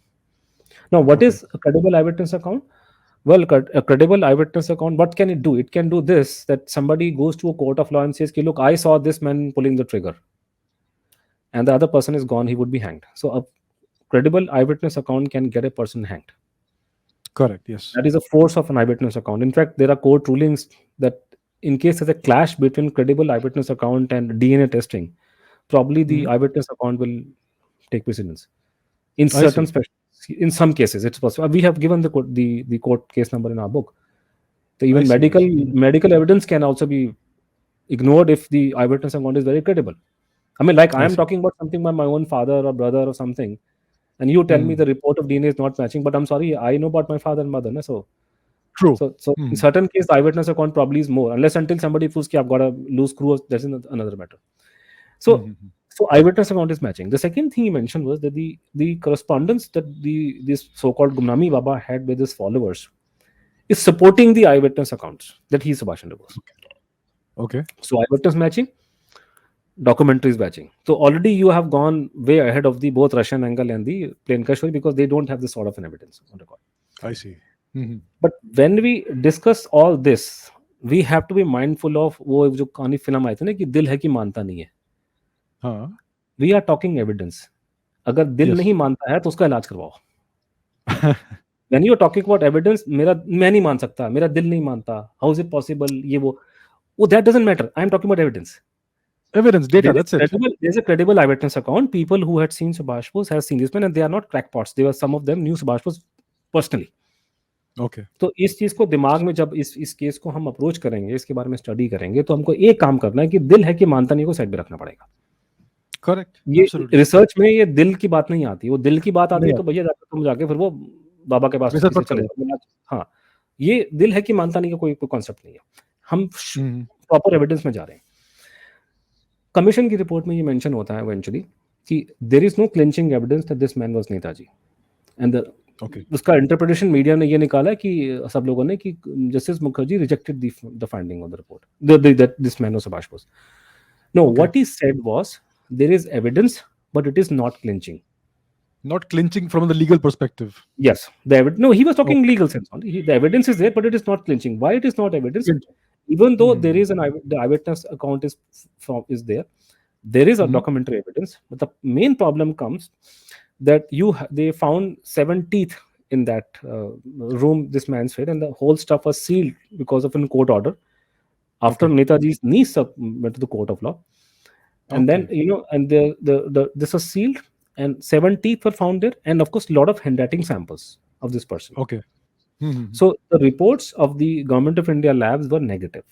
Now, what Okay. is a credible eyewitness account? Well, a credible eyewitness account, what can it do? It can do this, that somebody goes to a court of law and says, "Okay, look, I saw this man pulling the trigger," and the other person is gone, he would be hanged. So, a credible eyewitness account can get a person hanged. Correct. Yes. That is a force of an eyewitness account. In fact, there are court rulings that in case there's a clash between credible eyewitness account and DNA testing, probably the Mm-hmm. eyewitness account will take precedence. In I certain see. special, in some cases, it's possible. We have given the court case number in our book. So I even see. I medical see. medical evidence can also be ignored if the eyewitness account is very credible. I mean, like I I am see. talking about something by my own father or brother or something, and you tell me Mm. the report of DNA is not matching, but I'm sorry, I know about my father and mother, na? So True. so in Mm. certain case, the eyewitness account probably is more, unless until somebody proves that I've got a loose screw. That's another matter. So Mm-hmm. so eyewitness account is matching. The second thing he mentioned was that the correspondence that this so-called Gumnami Baba had with his followers is supporting the eyewitness accounts that he's Subhash Chandra Bose. Okay. So eyewitness matching, documentaries matching. So already you have gone way ahead of the both Russian angle and the plain Kashmir because they don't have this sort of an evidence on record. I see. Mm-hmm. But when we discuss all this, we have to be mindful of वो जो कहानी film आई थी ना कि दिल है कि मानता नहीं है. Huh. We are talking evidence. अगर दिल Yes. नहीं मानता है तो उसका इलाज करवाओ. When you are talking about evidence, मैं नहीं मान सकता, मेरा दिल नहीं मानता. How is it possible? ये वो that doesn't matter. I am talking about evidence. Evidence, data. That's it. There's a credible eyewitness account. People who had seen Subhash Bose have seen this man, and they are not crackpots. They were some of them knew Subhash Bose personally. Okay. तो इस चीज को दिमाग में जब इस case को हम अप्रोच करेंगे, इसके बारे में स्टडी करेंगे, तो हमको एक काम करना है कि दिल है कि मानता नहीं को साइड में रखना पड़ेगा. Correct. ये Absolutely. रिसर्च में ये दिल की बात नहीं आती. वो दिल की बात आती नहीं है तो भैया जाकर तुम जाके फिर वो बाबा के पास रिसर्च किसी मत से चले करो. जाओ. हाँ, ये दिल है कि मानता नहीं का कोई कॉन्सेप्ट नहीं है. हम Mm-hmm. प्रॉपर एविडेंस में जा रहे हैं. कमीशन की रिपोर्ट में ये मेंशन होता है इवेंचुअली कि there is no clinching evidence that this man was Netaji. And Okay. उसका इंटरप्रिटेशन मीडिया ने ये निकाला है कि सब लोगों ने कि justice Mukherjee rejected the finding of the report that this man was Subhash Bose. No, Okay. What he said was there is evidence but it is not clinching. Not clinching from the legal perspective. Yes, no, he was talking Okay. legal sense only. The evidence is there, but it is not clinching. Why it is not evidence? Clinching. Even though there Mm-hmm. is the eyewitness account is there, there is a Mm-hmm. documentary evidence. But the main problem comes that they found 7 teeth in that room this man said, and the whole stuff was sealed because of a court order after Okay. Netaji's niece went to the court of law. And then Okay. and this was sealed, and 7 teeth were found there, and of course, a lot of handwriting samples of this person. Okay. Mhm. So the reports of the Government of India labs were negative.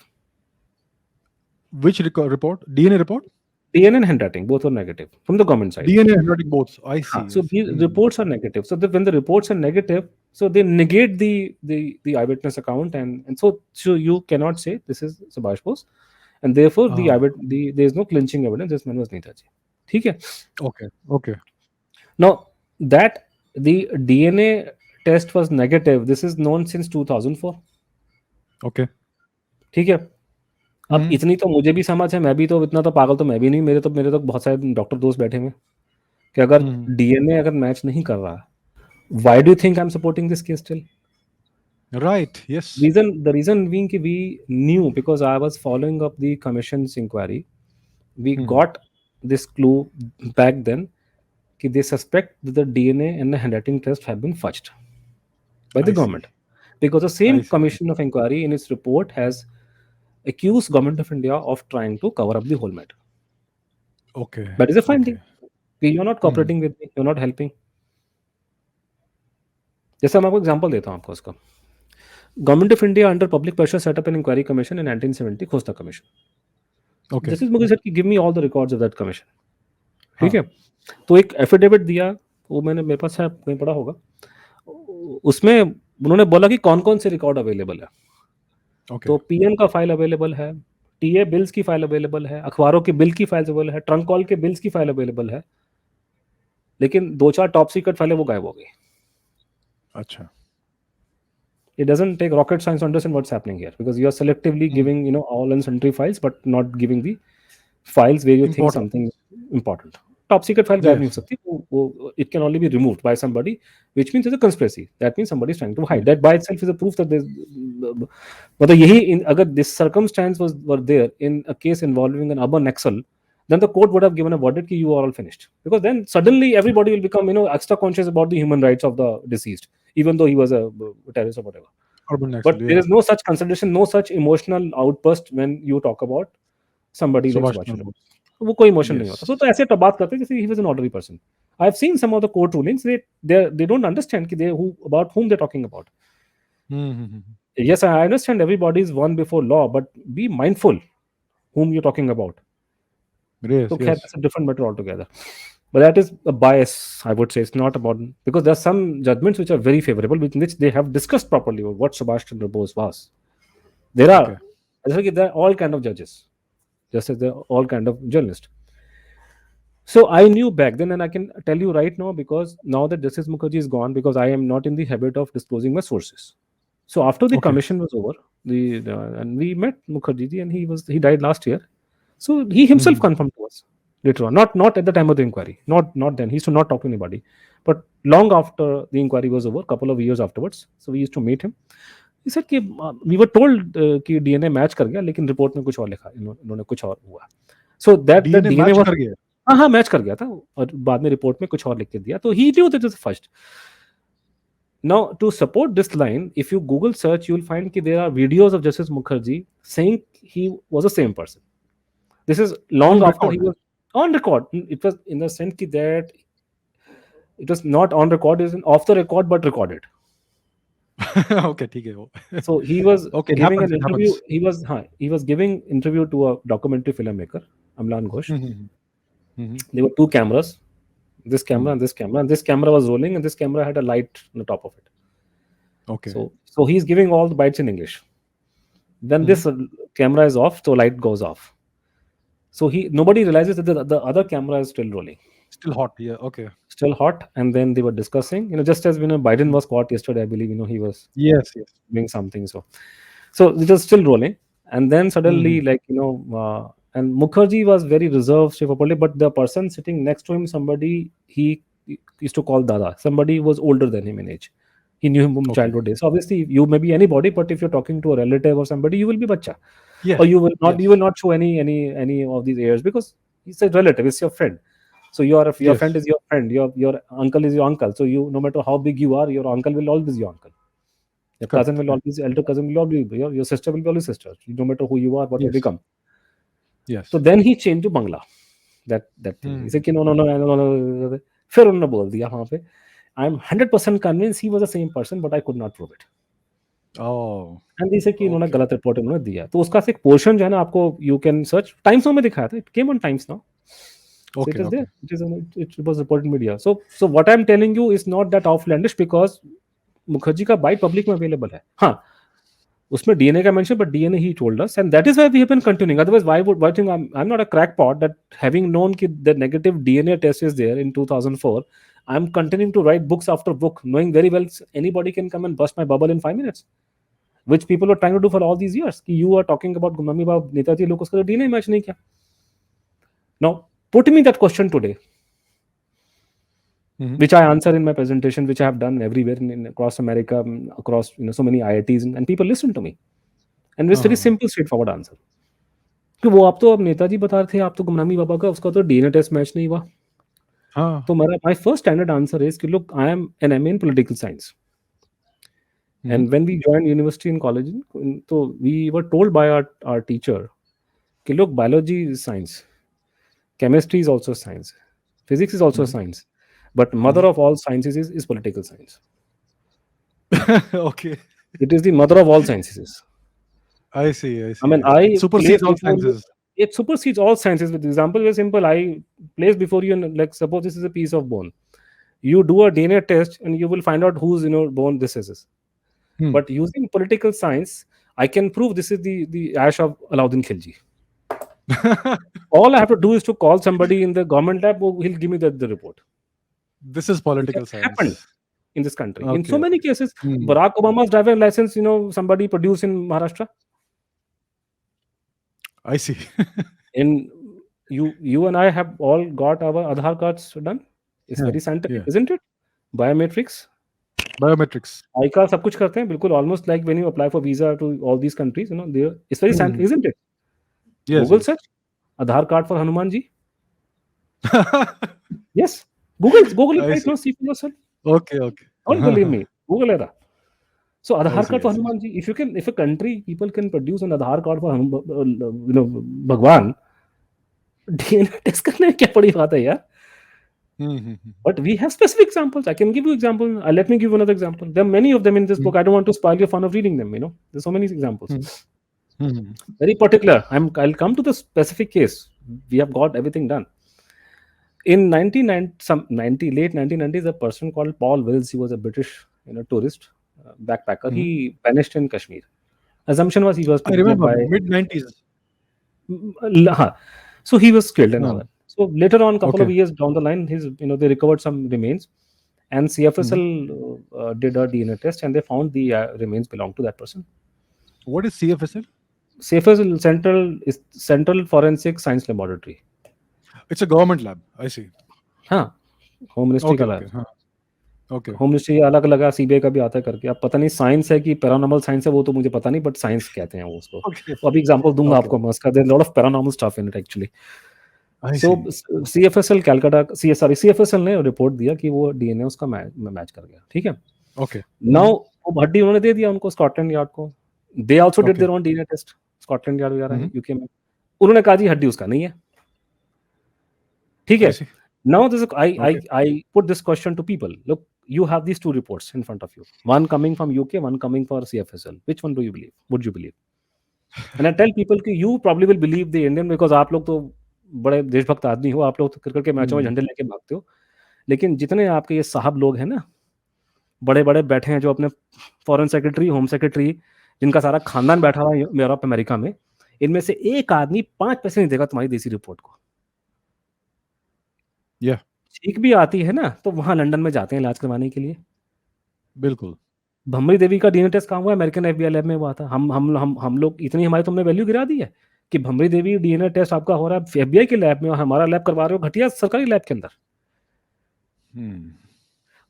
Which report? DNA report? DNA and handwriting both were negative from the government side. DNA and handwriting both. I see. I So see. these reports are negative. So when the reports are negative, so they negate the eyewitness account, and so you cannot say this is Subhash Bose, and therefore Ah, there is no clinching evidence. This man was Netaji. ठीक है. okay. Okay. Now that the DNA test was negative, this is known since 2004. Okay. ठीक है. अब Mhm. इतनी तो मुझे भी समझ है, मैं भी तो इतना तो पागल तो मैं भी नहीं, मेरे तो बहुत सारे डॉक्टर दोस्त बैठे हुए कि अगर Mhm. डीएनए अगर मैच नहीं कर रहा, why do you think I am supporting this case still? Right. Yes. The reason being कि we knew, because I was following up the commission's inquiry, we Mhm. got this clue back then कि they suspect that the DNA and the handwriting test have been fudged by the I see. government, because the I same see. commission of inquiry in its report has accused government of India of trying to cover up the whole matter. Okay. That is a Okay. finding. You're not Mhm. cooperating with me, you're not helping. जैसे मैं आपको example देता हूँ आपको उसका. Government of India under public pressure set up an inquiry commission in 1970, Khosla commission. Okay. Justice Mukherjee said कि give me all the records of that commission. ठीक हाँ. है. तो एक एफिडेविट दिया, वो मैंने मेरे पास है, कहीं पड़ा होगा. उसमें उन्होंने बोला कि कौन कौन से रिकॉर्ड अवेलेबल है. Okay. तो पीएम का फाइल अवेलेबल है, टीए बिल्स की फाइल अवेलेबल है, अखबारों के बिल की फाइल अवेलेबल है, ट्रंक कॉल के बिल्स की फाइल अवेलेबल है, लेकिन 2-4 टॉप सीक्रेट फाइलें वो गायब हो गई. अच्छा. It doesn't take rocket science to understand what's happening here, because you are selectively Mhm. giving all and sundry files but not giving the files where you think Important. something important. Top secret file गायब नहीं Yes. हो सकती, it can only be removed by somebody, which means there's a conspiracy. That means somebody is trying to hide. Mhm. That by itself is a proof that there's, मतलब यही अगर this circumstance were there in a case involving an urban Naxal, then the court would have given a verdict that you are all finished, because then suddenly everybody will become extra conscious about the human rights of the deceased, even though he was a terrorist or whatever. Urban But Naxal. there Yeah. is no such consideration, no such emotional outburst when you talk about somebody like Subhash Subhash Chandra Chandra Bose. Bose. वो कोई emotion नहीं होता. Yes. तो ऐसे तो बात करते हैं जैसे he was an ordinary person. I have seen some of the court rulings. They don't understand कि about whom they're talking about. Mhm. Yes, I understand everybody is one before law, but be mindful whom you're talking about. Yes. So खैर, Yes. that's a different matter altogether. But that is a bias, I would say. It's not about, because there are some judgments which are very favorable, with which they have discussed properly what Subhash Chandra Bose was. There are, Okay. there are all kind of judges, just as there are all kind of journalists. So I knew back then, and I can tell you right now, because now that Justice Mukherjee is gone, because I am not in the habit of disclosing my sources. So after the Okay. commission was over, and we met Mukherjee ji, and he died last year. So he himself Mhm. confirmed to us later on, not at the time of the inquiry, not then. He used to not talk to anybody, but long after the inquiry was over, couple of years afterwards. So we used to meet him. He said कि we were told कि DNA match कर गया, लेकिन report में कुछ और लिखा, इन्होंने कुछ और हुआ. So that the DNA DNA match was, कर गया. हाँ हाँ मैच कर गया था, और बाद में रिपोर्ट में कुछ और लिख के दिया. तो he knew that it was fudged. Now to support this line, if you Google search, you will find that there are videos of Justice Mukherjee saying he was the same person. This is long On after he record. was on record. It was in the sense that it was not on record, it was off the record but recorded. Okay. ठीक है वो. So he was Okay. It giving happens. an It interview. happens. He was giving interview to a documentary filmmaker, Amlan Ghosh. Mhm. Mhm. There were two cameras, this camera Mhm. and this camera, and this camera was rolling, and this camera had a light on the top of it. Okay. So he's giving all the bytes in English. Then Mhm. this camera is off, so light goes off. So nobody realizes that the other camera is still rolling, Still hot. Yeah. Okay. still hot. And then they were discussing, just as Biden Mhm. was caught yesterday, I believe, he was Yes. Yes. doing something. So it was still rolling, and then suddenly, Mhm. like and Mukherjee was very reserved, straightforward, but the person sitting next to him, somebody he used to call Dada, somebody who was older than him in age. He knew him from Okay. childhood days. So obviously, you may be anybody, but if you're talking to a relative or somebody, you will be bacha, Yes. or you will not Yes. show any of these airs, because he's a relative, it's your friend. So your Yes. friend is your friend, your uncle is your uncle. So no matter how big you are, your uncle will always be your uncle. Your cousin Correct. will Correct. always, elder cousin will always be your sister will be always sister. No matter who you are, what you Yes. become. So Yes. then he changed to Bangla. That thing. He Mhm. said, no, no, no, no, no, no. फिर उन्होंने बोल दिया वहां पे, I am 100% convince he was the same person but I could not prove it. Oh, and जैसे कि इन्होंने okay. गलत रिपोर्ट उन्होंने दिया, तो उसका एक पोर्शन जो है ना, आपको यू कैन सर्च, टाइम्स में दिखाया था, it came on times now, so it Okay, is there, okay. it was reported in media. So what I'm telling you is not that outlandish, because Mukherjee का bite public में available है। हाँ, उसमें DNA का mention, but DNA he told us, and that is why we have been continuing. Otherwise, why think I'm not a crackpot that having known कि the negative DNA test is there in 2004, I'm continuing to write books after book, knowing very well anybody can come and bust my bubble in 5 minutes, which people were trying to do for all these years. कि you are talking about Gumnami Baba, Netaji, लोग उसका DNA match नहीं किया। Now put me that question today, Mhm. which I answer in my presentation, which I have done everywhere in across America, across so many IITs, and people listen to me. And it's very Uh-huh. simple, straightforward answer. कि वो आप तो अब नेताजी बता रहे थे, आप तो गुमनामी बाबा का उसका तो डीएनए टेस्ट मैच नहीं हुआ। Huh. तो मेरा my first standard answer is कि look, I am an MA in political science, Mhm. And when we join university in college, तो we were told by our teacher कि look, biology is science, chemistry is also science, physics is also Mhm. science, but mother Mhm. of all sciences is political science. Okay. It is the mother of all sciences. I see. I I mean, see. It I place supersedes all before you, sciences. it supersedes all sciences. With example, very simple. I place before you, like suppose this is a piece of bone. You do a DNA test and you will find out whose bone this is. Hmm. But using political science, I can prove this is the ash of Alauddin Khilji. All I have to do is to call somebody in the government lab, he'll give me the report, This is which has political happened science. in this country. In so Okay. many cases, Hmm. Barack Obama's driving license, somebody produced in Maharashtra. I see. In you and I have all got our Aadhaar cards done. It's Yeah. very scientific, Yeah. isn't it? Biometrics, Biometrics. I card सब कुछ करते हैं बिल्कुल, almost like when you apply for visa to all these countries, there it's very Hmm. Scientific, isn't it? Yes. Google Yes. Search Aadhaar card for Hanuman ji, yes, Google it I right see. now, see for yourself. Okay. Okay. Don't believe me, Google it. So I Aadhaar see. card I for see. Hanuman ji, if a country people can produce an Aadhaar card for Bhagwan, DNA test करने में क्या बड़ी बात है यार? Hmm. Hmm. Hmm. But we have specific examples. I can give you example. Let me give you another example. There are many of them in this Hmm. book. I don't want to spoil your fun of reading them. There's so many examples. Hmm. Hmm. Very particular. I'll come to the specific case. We have got everything done. In 1990, late 1990s, a person called Paul Wills, he was a British, tourist, backpacker. Hmm. He vanished in Kashmir. Assumption was he was I picked up remember by, mid 90s. so he was killed and all Huh. that. So later on, couple of Okay. years down the line, they recovered some remains, and Hmm. CFSL did a DNA test, and they found the remains belong to that person. What is CFSL? CFSL Central Forensic Science Laboratory. It's a government lab. I see. हाँ, home ministry का Okay. Lab. Okay. Huh. Okay. Home ministry अलग अलग CBI का भी आता है करके, अब पता नहीं साइंस है कि पैरानॉर्मल साइंस है, वो तो मुझे पता नहीं, बट साइंस कहते हैं वो उसको। Okay. तो अभी एग्जांपल दूंगा Okay. आपको मैं उसका, there lot of paranormal stuff in it actually. I so see. CFSL Calcutta, CFSL ने रिपोर्ट दिया कि वो डीएनए उसका मैच कर गया, ठीक है। Okay. नाउ वो हड्डी उन्होंने दे दिया उनको, स्कॉटलैंड यार्ड को। They also did Okay. Their own DNA test, Scotland Yard वगैरह Mhm. यूके में। उन्होंने कहा जी हड्डी उसका नहीं है, ठीक I है। see. Now this Okay. I put this question to people. Look, you have these two reports in front of you. One coming from UK, one coming for CFSL. Which one do you believe? Would you believe? And I tell people कि you probably will believe the Indian because आप लोग तो बड़े देशभक्त आदमी हो, आप लोग तो क्रिकेट के मैचों में Hmm. झंडे लेके भागते हो। लेकिन जितने आपके ये साहब लोग हैं ना, बड़े-बड़े बैठे हैं जो अपने फॉरेन सेक्रेटरी, होम सेक्रेटरी, जिनका सारा खानदान बैठा हुआ है यूरोप, अमेरिका में, इनमें से एक आदमी 5 पैसे नहीं देगा तुम्हारी देसी रिपोर्ट को। Yeah. ठीक भी आती है ना, तो वहाँ लंदन में जाते हैं इलाज करवाने के लिए। बिल्कुल। भमरी देवी का डीएनए टेस्ट कहाँ हुआ? अमेरिकन एफबीआई लैब में हुआ था। हम लोग इतनी हमारी तुमने वैल्यू गिरा दी है कि भमरी देवी डीएनए टेस्ट आपका हो रहा है एफबीआई के लैब में और हमारा लैब करवा रहे हो घटिया सरकारी लैब के अंदर। Hmm.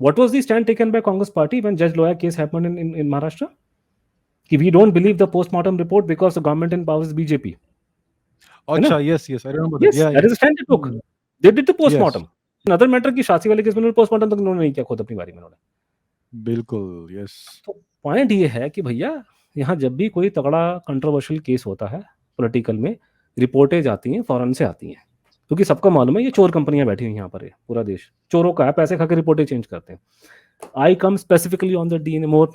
What was the stand taken by Congress party when जज Loya case happened in Maharashtra? कि we don't believe the postmortem report because the government in power is BJP, है ना? Acha, yes, yes, I remember that. Yes, Yeah, that yeah. Is the stand they took. Hmm. They did the Yes. Postmortem. Another matter की शासी वाले case में postmortem तक उन्होंने नहीं किया खुद अपनी बारी में उन्होंने। बिल्कुल, yes. तो पॉइंट ये है कि भैया यहाँ जब भी कोई तगड़ा कंट्रोवर्शियल केस होता है पॉलिटिकल में, रिपोर्टें जाती हैं, फॉरेन से आती हैं। क्योंकि सबको मालूम है ये चोर कंपनियां बैठी हुई यहाँ पर, है पूरा देश चोरों का है, पैसे खा के रिपोर्टें चेंज करते हैं. आई कम स्पेसिफिकली ऑन द डीएनए मोर.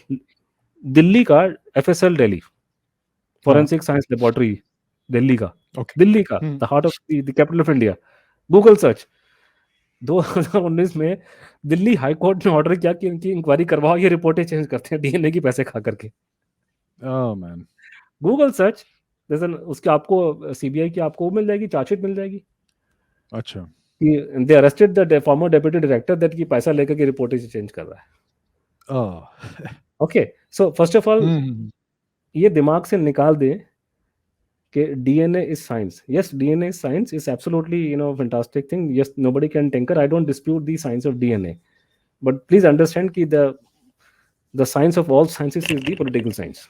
दिल्ली का FSL दिल्ली, हाँ. फोरेंसिक साइंस लेबोरेटरी दिल्ली का, Okay. दिल्ली का Hmm. The heart of the capital of India. Google search 2019 में दिल्ली हाई कोर्ट ने ऑर्डर किया कि इनकी इंक्वायरी करवाओ, ये रिपोर्टें चेंज करते हैं डीएनए की पैसे खा करके. Oh man. गूगल सर्च, जैसे उसके आपको सीबीआई की आपको वो मिल जाएगी, चार्जशीट मिल जाएगी अच्छा. कि they arrested the former deputy director that की पैसा लेकर के रिपोर्टें चेंज कर रहा है. Oh. Okay, so first of all Hmm. ये दिमाग से निकाल दें कि DNA is science. Yes, DNA is science, is absolutely fantastic thing. Yes, nobody can tinker, I don't dispute the science of DNA, but please understand कि the science of all sciences is the political science.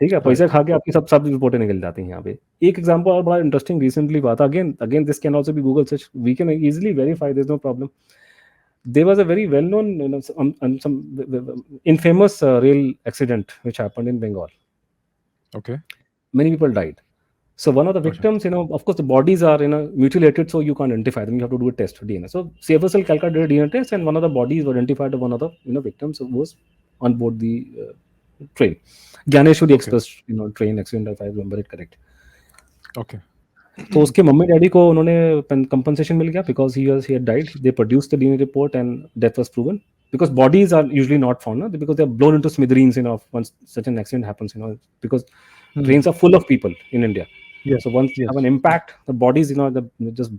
ठीक है, पैसे Right. खा के आपकी सब सब रिपोर्टें निकल जाती हैं यहाँ पे. एक एग्जांपल और बड़ा इंटरेस्टिंग रिसेंटली बात, again again this can also be Google search, we can easily verify, there is no problem. There was a very well known some infamous rail accident which happened in Bengal. Okay. Many people died. So one of the Acha. victims, of course the bodies are mutilated, so you can't identify them, you have to do a test for DNA. So CFSL Calcutta did a DNA test, and one of the bodies was identified, one of the victims who was on board the train, Gyaneshwari Okay. Express train accident, if I remember it correct. Okay. तो उसके mummy daddy को उन्होंने compensation मिल गया because he had died. They produced the DNA report and death was proven, because bodies are usually not found, no? Because they are blown into smithereens once such an accident happens, because Hmm. trains are full of people in India. Yes. So once you Yes. have an impact, the bodies they're just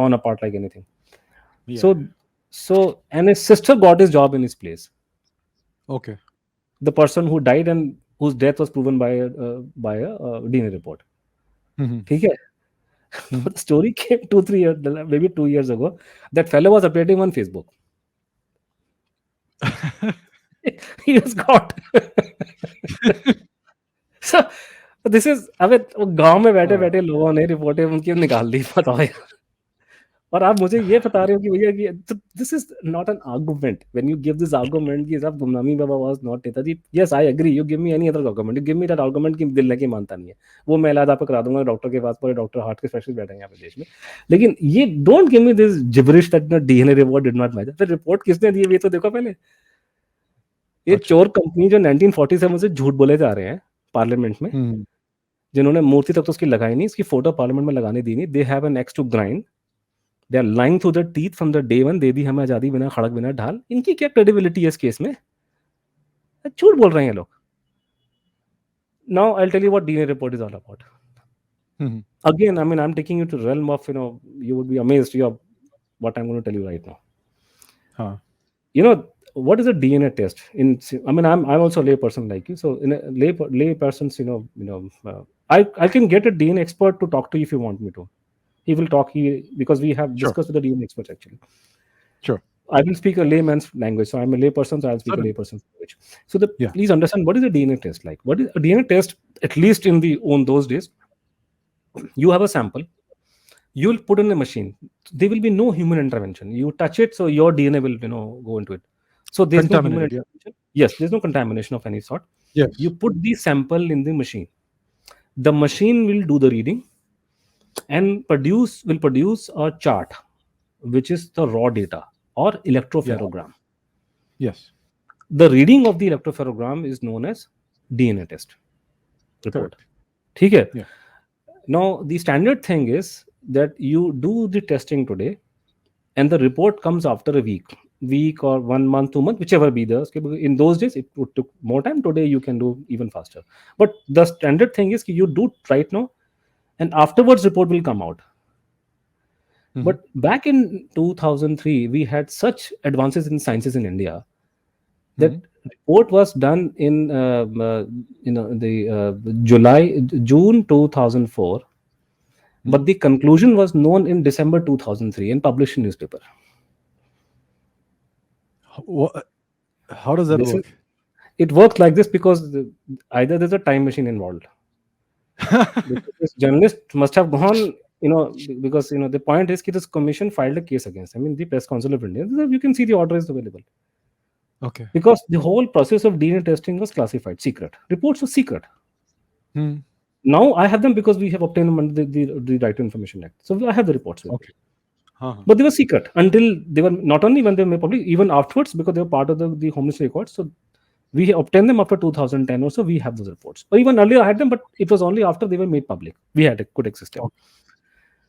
torn apart like anything. Yeah. So and his sister got his job in his place, Okay. the person who died and whose death was proven by a DNA report. Hmm. ठीक है. The story came 2-3 years, maybe 2 years ago. That fellow was updating on Facebook. He was caught. So this is, अब गांव में बैठे बैठे लोगों ने रिपोर्टें उनकी निकाल दी, बताओ यार. और आप मुझे ये बता रहे हो कि भैया कि this is not an argument. When you give this argument कि साहब Gumnami Baba was not Netaji, yes I agree, you give me any other argument, you give me that argument कि दिल लगे मानता नहीं है, वो मैं इलाज आपको करा दूंगा डॉक्टर के पास, पूरे डॉक्टर हार्ट के स्पेशलिस्ट बैठे हैं यहाँ पे देश में. लेकिन ये don't give me this जिबरिश that DNA report did not match. फिर रिपोर्ट किसने दी है ये तो देखो पहले. ये अच्छा. चोर कंपनी जो 1947 से झूठ बोले जा रहे हैं पार्लियामेंट में, Hmm. जिन्होंने मूर्ति तक तो उसकी लगाई नहीं, इसकी फोटो पार्लियामेंट में लगाने दी नहीं, they have an axe to grind, they are lying through the teeth from the day one, दे दी हमें आजादी बिना खड़क बिना ढाल. इनकी क्या क्रेडिबिलिटी है इस केस में? झूठ बोल रहे हैं ये लोग. Now I will tell you what DNA report is all about. Hmm. Again, I mean, I'm taking you to the realm of, you would be amazed of what I'm going to tell you right now. Huh. What is a DNA test? I mean, I'm also a lay person like you. So in a lay person's, I can get a DNA expert to talk to you if you want me to. He will talk, because we have Sure. discussed with the DNA experts actually. Sure. I will speak a layman's language. So I'm a lay person, so I'll speak a lay person's language. So Yeah. please understand, what is a DNA test like? What is a DNA test? At least on those days, you have a sample, you'll put in a machine. There will be no human intervention. You touch it, so your DNA will go into it. So there's no human Contaminated. Yeah. intervention. Yes, there's no contamination of any sort. Yes. You put the sample in the machine. The machine will do the reading and will produce a chart, which is the raw data or electropherogram. Yes. The reading of the electropherogram is known as DNA test report. Correct. ठीक है. Yeah. Now the standard thing is that you do the testing today, and the report comes after a week or 1 month, 2 months, whichever be the. In those days it took more time. Today you can do even faster. But the standard thing is you do right now, and afterwards report will come out. Mhm. But back in 2003, we had such advances in sciences in India that report was done in June 2004, but the conclusion was known in December 2003 and published in newspaper. How does that work? It works like this because either there's a time machine involved. This journalist must have gone, because the point is that this commission filed a case against. I mean, the press council of India. You can see the order is available. Okay. Because the whole process of DNA testing was classified, secret. Reports were secret. Hmm. Now I have them because we have obtained them under the Right to Information Act. So I have the reports with me. Okay. Uh-huh. But they were secret until they were, not only when they were made public, even afterwards, because they were part of the Home Ministry records. So we obtained them after 2010 or so. We have those reports. Or even earlier I had them, but it was only after they were made public. We had could access them. Okay.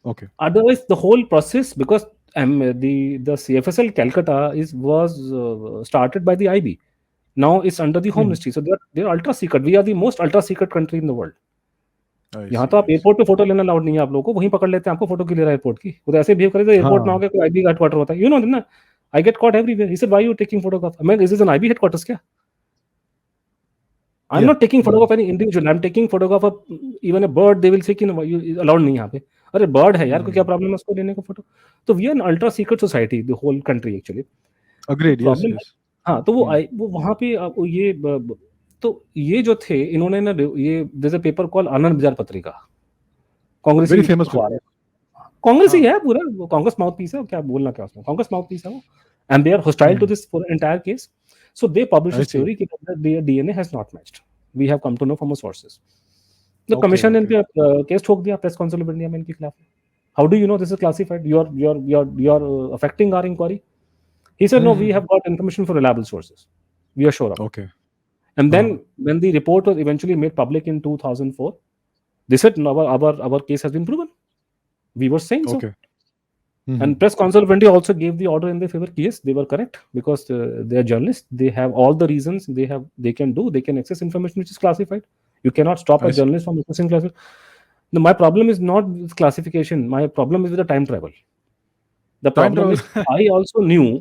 Okay. Otherwise, the whole process, because the CFSL Calcutta was started by the IB. Now it's under the Home Mhm. Ministry. So they're ultra secret. We are the most ultra secret country in the world. I यहाँ see. तो I आप see. Airport पे photo लेना allowed नहीं है आप लोगों को, वहीं पकड़ लेते हैं आपको, फोटो क्यों ले रहा है एयरपोर्ट की, वो तो ऐसे बिहेव करे तो एयरपोर्ट ना हो हाँ. गया कोई आईबी हेडक्वार्टर होता है, यू नो ना. I get caught everywhere, he said why you taking photograph, मैं is this an IB headquarters क्या? I am Yeah. Not taking Mhm. Photograph any individual, I am taking photograph of even a bird, they will say कि allowed नहीं यहाँ पे. अरे bird है यार, को क्या Mhm. प्रॉब्लम है उसको लेने को फोटो? तो we are an ultra secret society, the whole country actually. तो Agreed. Yes. Problem, Yes. हाँ, तो Mhm. वो वहाँ पे तो ये जो थे इन्होंने ना, ये there's a पेपर कॉल आनंद बाजार पत्रिका, कांग्रेसी Very famous अखबार paper. है, कांग्रेस ही हाँ. है पूरा, वो कांग्रेस माउथ पीस है, क्या बोलना क्या उसमें, कांग्रेस माउथ पीस है वो. And they are hostile to Mhm. This for entire case. So they publish I this see. Theory कि DNA has not matched. We have come to know from sources. The Okay. Commission ने इन Okay. पे case ठोक दिया press council of India में इनके खिलाफ. How do you know this is classified, you are affecting our inquiry? He said no, we have Mhm. Got information from reliable sources, we are sure of it. Okay. And then Uh-huh. when the report was eventually made public in 2004, they said no, our case has been proven. We were saying so. Okay. Mhm. And press council of India also gave the order in their favor. Yes, they were correct because they are journalists. They have all the reasons they can access information which is classified. You cannot stop a I see. journalist from accessing classified. No, my problem is not with classification. My problem is with the time travel. The Time problem travel. is I also knew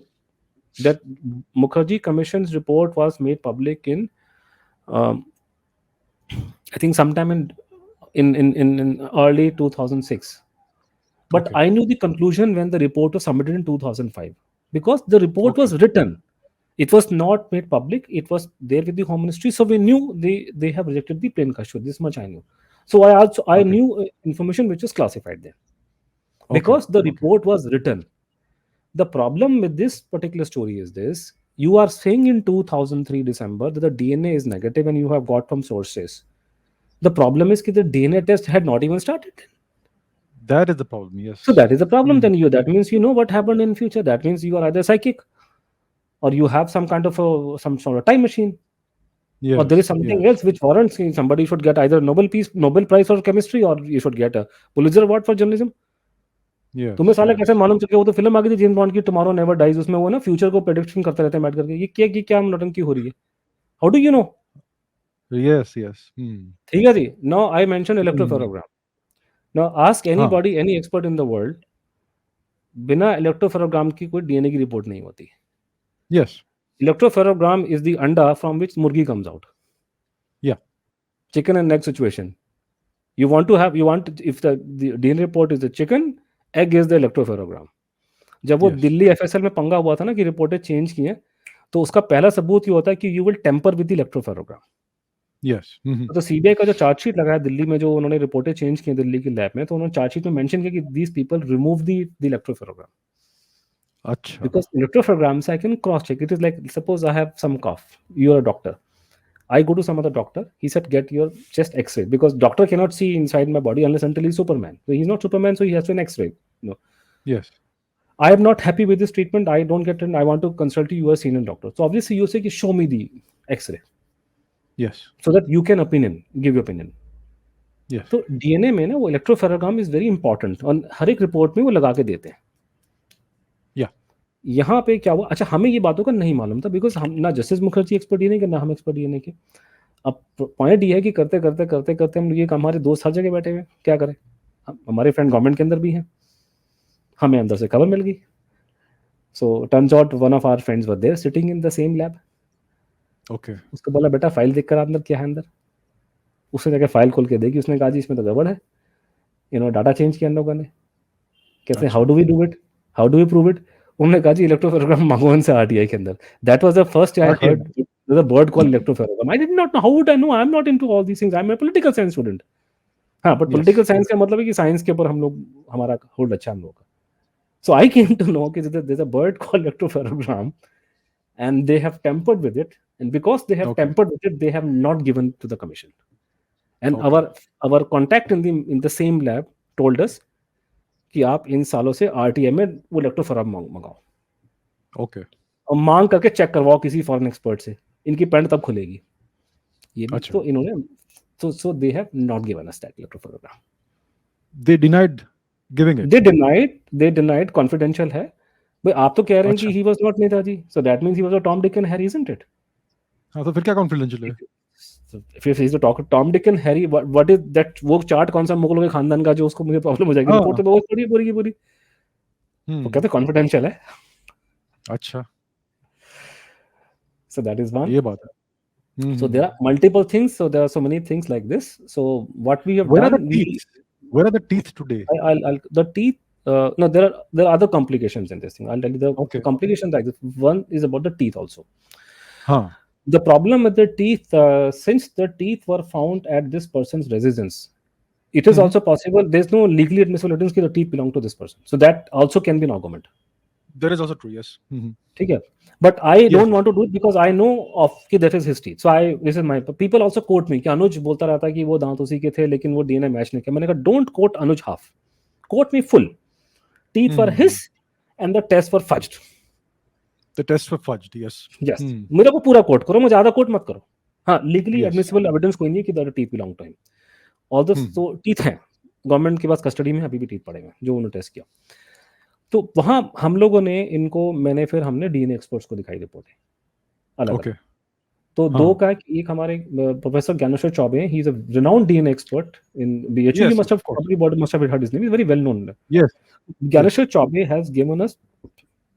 that Mukherjee Commission's report was made public in um, I think sometime in early 2006. But Okay. I knew the conclusion when the report was submitted in 2005 because the report Okay. was written. It was not made public. It was there with the Home Ministry, so we knew they have rejected the plain Kashmir. This much I knew. So I Okay. knew information which was classified there Okay. because the Okay. report was written. The problem with this particular story is this: you are saying in 2003 December that the DNA is negative and you have got from sources. The problem is that the DNA test had not even started. That is the problem. So Yes. that is the problem. Mhm. Then that means you know what happened in future. That means you are either psychic, or you have some kind of some sort of time machine, or there is Yes. something Yes. else which warrants somebody should get either Nobel Prize for chemistry, or you should get a Pulitzer Award for journalism. तुम्हें Yes. साले कैसे Yes. मालूम चल गया? वो तो film आ गई थी जेम्स बॉन्ड की, टुमारो नेवर डाइज, उसमें वो ना फ्यूचर को प्रेडिक्शन करते रहते हैं बैठ करके. ये क्या नौटंकी हो रही है? How do you know? Yes. Yes. Hmm. ठीक है जी. Now I mention Hmm. Electropherogram. Now ask Huh. Anybody, any expert in the world, बिना इलेक्ट्रोफेरोग्राम की कोई डीएनए की रिपोर्ट नहीं होती. Yes. Electropherogram is the anda from which murgi comes out. Yeah. Chicken and egg situation. If the DNA report is the chicken, egg is the electropherogram. जब वो Yes. Delhi FSL में पंगा हुआ था ना कि रिपोर्टें चेंज की हैं, तो उसका पहला सबूत ये होता है कि you will tamper with the electropherogram. Yes. Mhm. तो सीबीआई का जो चार्जशीट लगाया दिल्ली में, जो उन्होंने रिपोर्टें चेंज की दिल्ली की लैब में, तो उन्होंने चार्जशीट में मेंशन किया कि these people remove the electropherogram. Acha. Because electrophorograms I can cross check. It is like, suppose I have some cough, you're a doctor, I go to some other doctor, he said get your chest x-ray, because doctor cannot see inside my body unless until he's Superman. So he's not Superman, so he has to an x-ray. No, Yes. I am not happy with this treatment, I don't get it, I want to consult you, a senior doctor. So obviously you say show me the x-ray Yes. so that you can give your opinion. Yes. तो DNA में ना वो electropherogram is very important, और हर एक report में वो लगा के देते हैं. Yeah. यहाँ पे क्या हुआ, अच्छा हमें ये बातों का नहीं मालूम था, बिकॉज हम ना जस्टिस मुखर्जी एक्सपर्ट डीएनए के, ना हम एक्सपर्ट डीएनए के. अब पॉइंट ये है कि करते करते करते करते हम ये हमारे दोस्त हर जगह बैठे हुए, क्या करें. हमारे फ्रेंड गवर्नमेंट के अंदर भी हैं, हमें अंदर से खबर मिल गई. So turns out one of our friends were there sitting in the same lab. Okay. उसको बोला बेटा फाइल देख कर अंदर क्या है अंदर. उसने जाकर फाइल खोल के देखी, उसने कहा जी इसमें तो गड़बड़ है, डाटा चेंज किया इन लोगों ने. कैसे, how do we do it, how do we prove it. उन्होंने कहा जी इलेक्ट्रोफेरोग्राम मांगो उनसे आरटीआई के अंदर. That was the first I RTI. Heard the word called electropherogram. I did not know, how would I know, I am not into all these things, I am a political science student. हाँ, but Yes. Political science का मतलब है कि science के ऊपर हम लोग, हमारा होल्ड अच्छा हम लोग का. So I came to know कि there is a word called electropherogram and they have tampered with it, and because they have Okay. tampered with it, they have not given to the commission. And Okay. our contact in the same lab told us कि आप इन सालों से RTA में वो इलेक्ट्रोफोरम मंगाओ Okay. और मांग करके check करवाओ किसी फॉरेन एक्सपर्ट से, इनकी पैंट तब खुलेगी। ये भी अच्छा. तो इन्होंने, so they have not given us that electrophoregram. They denied giving it. They denied confidential है। भाई आप तो कह रहे हैं कि अच्छा. he was not Netaji, so that means he was a Tom, Dick and Harry, isn't it? हाँ, तो फिर क्या कॉन्फिडेंशियल है? if he's the Tom, Dick and Harry, what is that? वो चार्ट कौन सा मुगलों के खानदान का जो उसको मुझे प्रॉब्लम हो जाएगी, रिपोर्ट हाँ. तो बहुत पूरी पूरी की पूरी, वो कहते कॉन्फिडेंशियल है। अच्छा, So that is one. ये बात है. So there are multiple things. So there are so many things like this. So what we have Where are the done, teeth? Where are the teeth today? the teeth. No, there are other complications in this thing. I'll tell you the Okay. complications like this. One is about the teeth also. हाँ. The problem with the teeth, since the teeth were found at this person's residence, it is also possible there's no legally admissible evidence that the teeth belong to this person. So that also can be an argument. That is also true. Yes. ठीक है, but I Yes. don't want to do it because I know of कि that is his teeth. So this is my, people also quote me कि अनुज बोलता रहता है कि वो दांत उसी के थे लेकिन वो डीएनए मैच नहीं किया। मैंने कहा don't quote Anuj half, quote me full. Teeth were his and the tests were fudged. The tests were fudged. Yes. Yes. मेरे को पूरा quote करो, मुझे ज्यादा quote मत करो। हाँ, legally Yes. admissible evidence कोई नहीं है कि the teeth belong to him. All those तो teeth हैं, गवर्नमेंट के पास कस्टडी में अभी भी teeth पड़े हुए हैं जो उन्होंने टेस्ट किया। तो वहां हम लोगों ने इनको, हमने डीएनए एक्सपर्ट्स को दिखाई रिपोर्टें अलग Okay. तो दो का एक हमारे professor Dnyaneshwar Choubey, he is a renowned DNA expert in BHU, you Yes. Must have Of course. probably must have heard his name, is very well known. Yes. Gyaleshwar Chaube has given us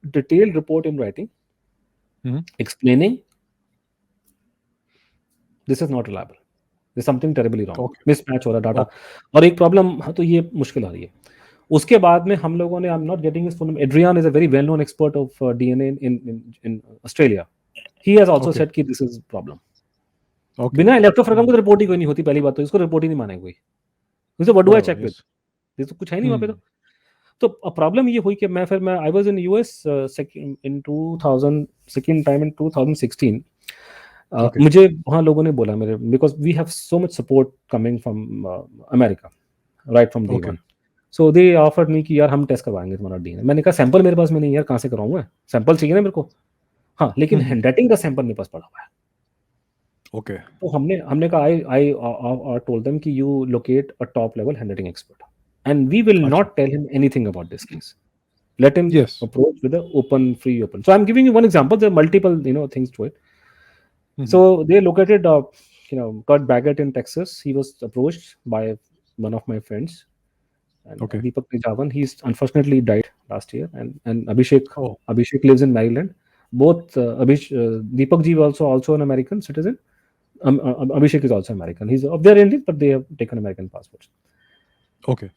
detailed report in writing explaining this is not reliable, there's something terribly wrong, Okay. mismatch हो रहा data और एक problem, तो ये मुश्किल आ रही है। उसके बाद में हम लोगों ने, आई am not getting his full name, Adrian is a very well known expert of DNA in Australia, he has also said कि दिस इज प्रॉब्लम। बिना इलेक्ट्रोफोरेग्राम को रिपोर्ट ही कोई नहीं होती, पहली बात तो इसको रिपोर्ट ही नहीं मानेगा कोई, what do I check with, ये तो कुछ है नहीं वहां पे। तो प्रॉब्लम ये हुई कि मैं I was in US in 2000 second time in 2016। मुझे वहाँ लोगों ने बोला मेरे, because we have so much support coming from America right from day one, so they offered me कि यार हम टेस्ट करवाएंगे तुम्हारा डीएनए। मैंने कहा सैंपल मेरे पास में नहीं यार, कहाँ से कराऊंगा, सैंपल चाहिए ना मेरे को। हाँ, लेकिन हैंडराइटिंग का सैंपल मेरे पास पड़ा हुआ है। Okay. तो हमने कहा आई टोल्ड देम कि you locate a top level handwriting expert and we will not tell him anything about this case, let him approach with an open. So I'm giving you one example, there are multiple things to it. So they located Kurt Baggett in Texas. He was approached by one of my friends, and Deepak Nijavan, he's unfortunately died last year, and Abhishek lives in Maryland. Both Deepak ji was also an American citizen, Abhishek is also American, he's of their Indian but they have taken American passports. Okay.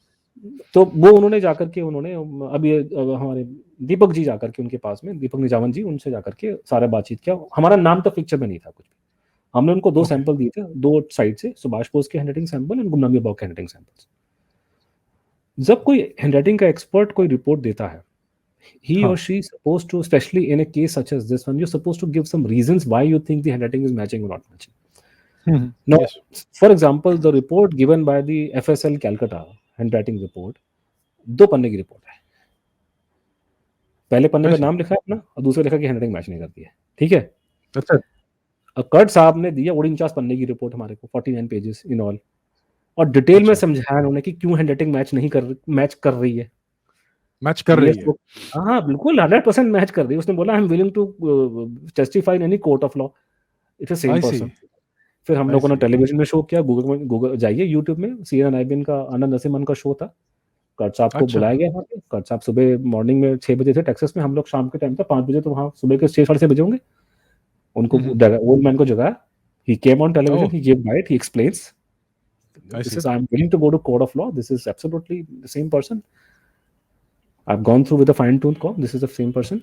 तो वो उन्होंने जाकर के अभी हमारे दीपक जी जाकर के उनके पास में, दीपक निजावन जी, उनसे जाकर के सारा बातचीत किया। हमारा नाम तो पिक्चर में नहीं था कुछ भी, हमने उनको 2 सैंपल दिए थे, 2 साइड से, सुभाष बोस के हैंडराइटिंग सैंपल और गुमनामी बाबा के हैंडराइटिंग सैंपल्स। जब कोई हैंडराइटिंग का एक्सपर्ट कोई रिपोर्ट देता है, he or she is supposed to, especially in a case such as this one, you're supposed to give some reasons why you think the handwriting is matching or not matching. Now, for example, the report given by the FSL Calcutta handwriting report 2 पन्ने की report है। पहले पन्ने पे नाम लिखा है अपना और दूसरे लिखा कि हैंडराइटिंग मैच नहीं करती है, ठीक है। अच्छा। कर्ट साहब ने दिया 49 पन्ने की रिपोर्ट हमारे को, 49 पेजेस इन ऑल, और डिटेल में समझाया उन्होंने कि क्यों हैंडराइटिंग मैच कर रही है। हाँ बिल्कुल 100% मैच कर रही है। उसने बोला I am willing to testify in any court of law, it's a same person. फिर हम लोगों ने टेलीविजन में शो किया, गूगल जाइए यूट्यूब में, CNN का आनंद नसीमन का शो था, कर्ट साहब को बुलाया गया वहाँ पे। कर्ट साहब सुबह मॉर्निंग में 6 बजे थे टेक्सास में, हम लोग शाम के टाइम था 5 बजे, तो वहाँ सुबह के 6 साढ़े 6 बजे होंगे। उनको ओल्ड मैन को जगाया, he came on television, he give bite, he explains this is I am willing to go to court of law, this is absolutely the same person, I've gone through with a fine-tooth comb, this is the same person.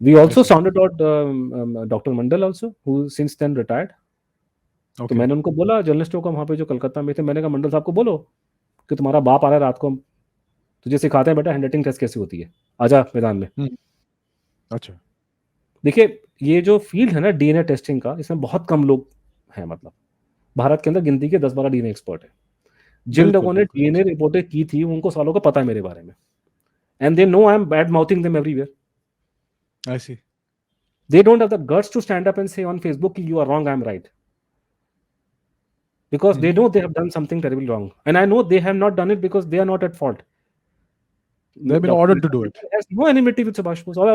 We also sounded out Dr. Mandal also, who since then retired. तो मैंने उनको बोला, जर्नलिस्टों को वहाँ पे जो कलकत्ता में थे, मैंने कहा मंडल साहब को बोलो कि तुम्हारा बाप आ रहा है रात को, तुझे सिखाते हैं बेटा हैंडराइटिंग टेस्ट कैसे होती है, आजा मैदान में। अच्छा, देखिए ये जो फील्ड है ना डीएनए टेस्टिंग का, इसमें बहुत कम लोग हैं, मतलब भारत के अंदर गिनती के 10-12 डीएनए एक्सपर्ट है। जिन बिल्कुल लोगों ने बिल्कुल। डीएनए रिपोर्टें की थी उनको सालों को पता है मेरे बारे में, and they know I am bad mouthing them everywhere. I see. They don't have the guts to stand up and say on Facebook, you are wrong, I'm right. Because they know they have done something terribly wrong. And I know they have not done it because they are not at fault. They have been Dr. Ordered to do it. Netaji has no enmity with Subhash Bose. और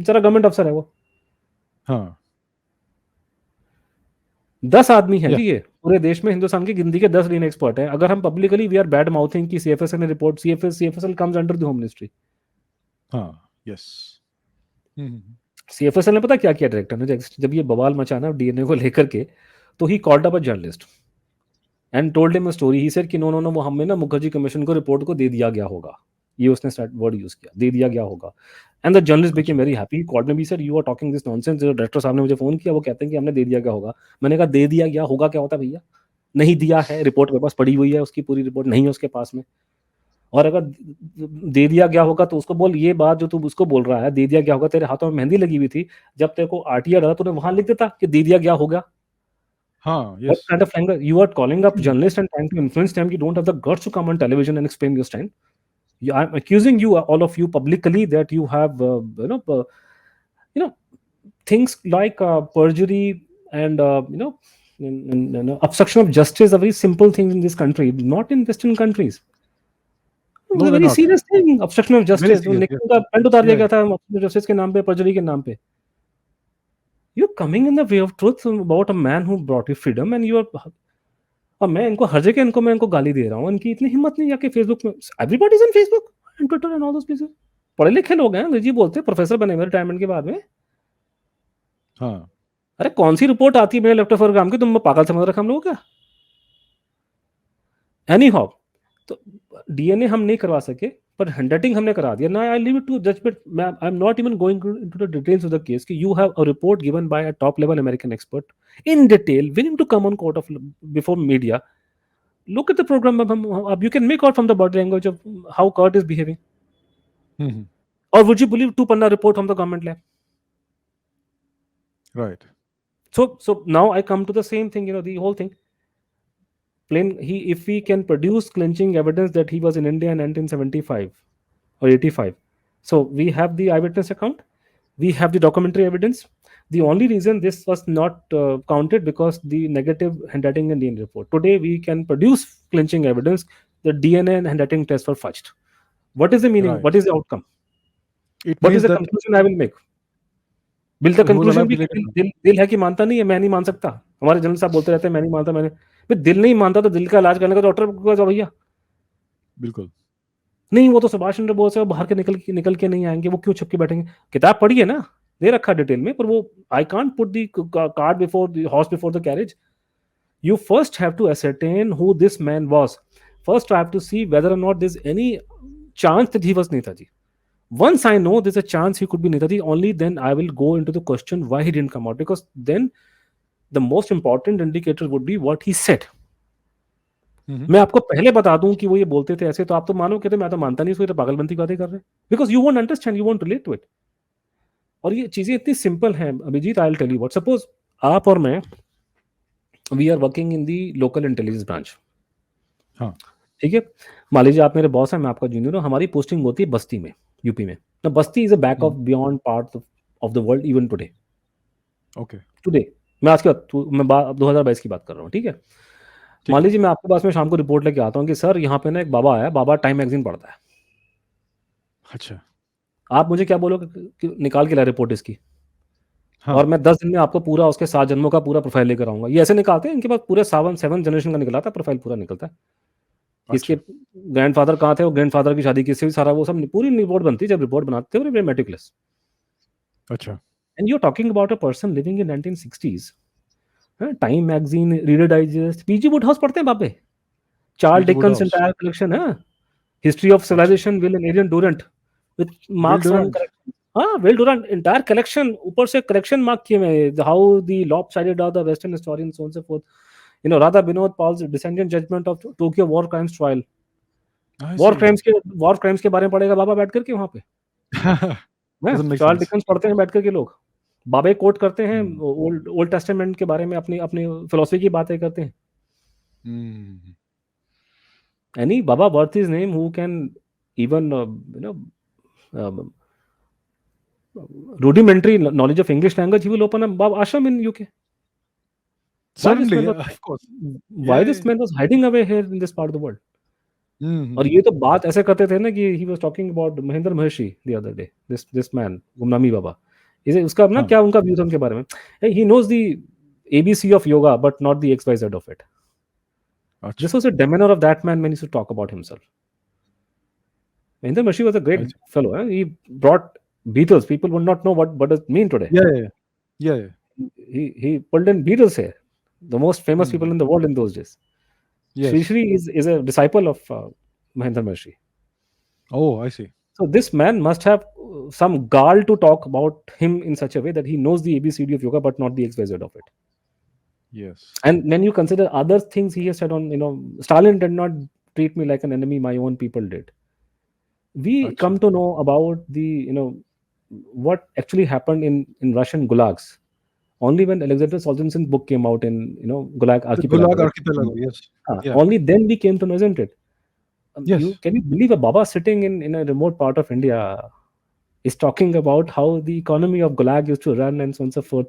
जरा government अफसर है वो। हाँ 10 आदमी है या जी, ये पूरे देश में हिंदुस्तान की गिनती के 10 लीन एक्सपर्ट हैं। अगर हम publicly we are bad mouthing की सीएफएसएल ने report, CFSL comes under the home ministry. हाँ यस। सीएफएसएल ने पता क्या किया डायरेक्टर ने, जब ये बवाल मचा ना डीएनए को लेकर के, तो he called up a journalist and told him a story. He said कि नो नो नो, वो हमें ना मुखर्जी कमीशन को रिपोर्ट को दे दिया गया होगा। ये उसने स्टार्ट वर्ड यूज किया, दे दिया गया होगा। And the journalist became very happy, called me, be sir you are talking this nonsense. Director साहब ने मुझे फोन किया, वो कहते हैं कि हमने दे दिया गया होगा। मैंने कहा दे दिया गया होगा क्या होता है भैया? नहीं दिया है, रिपोर्ट मेरे पास पड़ी हुई है, उसकी पूरी रिपोर्ट नहीं है उसके पास में। और अगर दे दिया गया होगा तो उसको बोल, ये बात जो तू उसको बोल रहा है दे दिया गया होगा, तेरे हाथों में मेहंदी लगी हुई थी, जब तेरे को आरटीआर डाला तूने वहां लिख देता कि दे दिया गया होगा। हाँ What yes. kind of language you are calling up journalists and trying to influence them? You don't have the guts to come on television and explain your stand. I'm accusing you, all of you, publicly that you have, you know, things like perjury and obstruction of justice are very simple things in this country, not in Western countries. It's no a they very not. serious thing. Obstruction of very justice. Serious निकल yes. का pant उतार दिया या गया था obstruction of justice के नाम पे, perjury के नाम पे. You're coming in the way of truth about a man who brought you freedom, and you are. अब मैं इनको हर जगह इनको गाली दे रहा हूँ, इनकी इतनी हिम्मत नहीं जाके फेसबुक में, everybody is on Facebook and Twitter and all those places. पढ़े लिखे लोग हैं, अंग्रेजी बोलते हैं, प्रोफेसर बने हुए रिटायरमेंट के बाद में। हाँ अरे कौन सी रिपोर्ट आती है मेरे लैपटॉप पर काम की, तुम पागल समझ रखा हम लोग क्या? एनी हाउ, तो डीएनए हम नहीं करवा सके, पर हैंडराइटिंग हमने करा दिया ना। I leave it to judgement, I am not even going into the details of the case कि you have a report given by a top level American expert in detail willing to come on court of before media. Look at the program. You can make out from the body language of how Kurt is behaving. Or would you believe 2 panna report from the government lab? Right. So now I come to the same thing. The whole thing. If he can produce clinching evidence that he was in India in 1975 or 85, so we have the eyewitness account, we have the documentary evidence. The only reason this was not counted because the negative handwriting and DNA report. Today we can produce clinching evidence. The DNA and handwriting tests were fudged. What is the meaning? Right. What is the outcome? It What is means the that conclusion I will make? Will the he was conclusion alive be कि deleted. दिल है कि मानता नहीं है, मैं नहीं मान सकता? हमारे जनरल साहब बोलते रहते हैं मैं नहीं मानता, मैंने भाई दिल नहीं मानता तो दिल का इलाज करने का डॉक्टर को जाओ भैया। बिल्कुल। नहीं वो तो सुभाष चंद्र बोस है, वो बाहर के निकल के नहीं आएंगे, वो क्यों छुप के बैठेंगे? किताब पढ़ी है ना, दे रखा डिटेल में, पर वो I can't put the card before the horse before the carriage. You first have to ascertain who this man was. First, I have to see whether or not there's any chance that he was Netaji. Once I know there's a chance he could be Netaji, only then I will go into the question why he didn't come out. Because then the most important indicator would be what he said. मैं आपको पहले बता दूं कि वो ये बोलते थे ऐसे, तो आप तो मानो कहते मैं तो मानता नहीं, इसको तो पागलबंती की बातें कर रहे हैं. Because you won't understand, you won't relate to it. और ये चीजें इतनी सिंपल हैं Abhijit. I will tell you what. Suppose आप और मैं, we are working in the local intelligence branch. हाँ ठीक है, मान लीजिए आप मेरे बॉस हैं, मैं आपका जूनियर हूँ, हमारी पोस्टिंग होती है बस्ती में, यूपी में. ना बस्ती is a back of beyond part of the world even today. Okay today मैं आज की बात, मैं 2022 की बात कर रहा हूँ. ठीक है, मान लीजिए मैं आपके पास में शाम को रिपोर्ट लेके आता हूँ कि सर यहाँ पे ना एक बाबा आया, बाबा टाइम मैगजीन पढ़ता है. अच्छा आप मुझे क्या बोलोगे कि निकाल के ला रिपोर्ट इसकी, हाँ और मैं 10 दिन में आपको पूरा उसके 7 जन्मों का पूरा प्रोफाइल लेकर आऊंगा. ये ऐसे निकालते हैं, इनके पास पूरे 7 जनरेशन का निकला था प्रोफाइल, पूरा निकलता है. इसके अच्छा ग्रैंडफादर कहाँ थे, वो ग्रैंडफादर की शादी किससे हुई, सारा वो सब पूरी रिपोर्ट बनती है. जब रिपोर्ट बनाते हो मेटिकुलस. अच्छा and you talking about a person living in 1960s. Time magazine, Reader Digest, PG Wodehouse पढ़ते हैं बापे, चार्ल्स पीटी डिकन्स वुडहाउस एंटायर कलेक्शन है, हिस्ट्री ऑफ अच्छा civilisation, Will and Ariel Durant with Will marks on Durant correction. हाँ, Will Durant entire collection, ऊपर से correction mark किए हुए, how the lopsided are the western historians, so on so forth. Radha Binod Pal's dissenting judgement of Tokyo war crimes trial. I war see crimes के war crimes के बारे में पढ़ेगा बाबा बैठ करके वहां पे. Doesn't make Charles sense Dickens पढ़ते हैं बैठ करके लोग. बाबे कोट करते हैं, Hmm. ओल्ड ओल्ड टेस्टामेंट के बारे में, अपनी अपनी फिलोसफी की बातें करते हैं. Hmm. Any Baba worth his name who can even um, rudimentary knowledge of English language, he will open a Baba ashram in UK. Why this Certainly, man yeah, was of course. why Yeah, yeah, this man was hiding away here in this part of the world? और Mhm. ये तो बात ऐसे करते थे ना कि he was talking about Mahendra Maharshi the other day, this man Gumnami Baba, इसे उसका ना हाँ, क्या उनका व्यू था उनके बारे में. He knows the ABC of yoga but not the XYZ of it. This अच्छा, was a demeanor of that man when he used to talk about himself. Mahendra Mashi was a great अच्छा. fellow. He brought Beatles. People would not know what does it mean today. Yeah, yeah, yeah, yeah. He pulled in Beatles here, the most famous people Mhm. in the world in those days. Sri Yes. Sri is a disciple of Mahendra Mashi. Oh, I see. So this man must have some gall to talk about him in such a way that he knows the ABCD of yoga but not the XYZ of it. Yes. And when you consider other things he has said on, Stalin did not treat me like an enemy, my own people did. We अच्छा. come to know about the, what actually happened in Russian gulags only when Alexander Solzhenitsyn's book came out in, Gulag The Gulag Archipelago. Archipelago, yes. Yeah. Only then we came to know, isn't it? You Yes. can you believe a Baba sitting in a remote part of India is talking about how the economy of Gulag used to run and so on and so forth.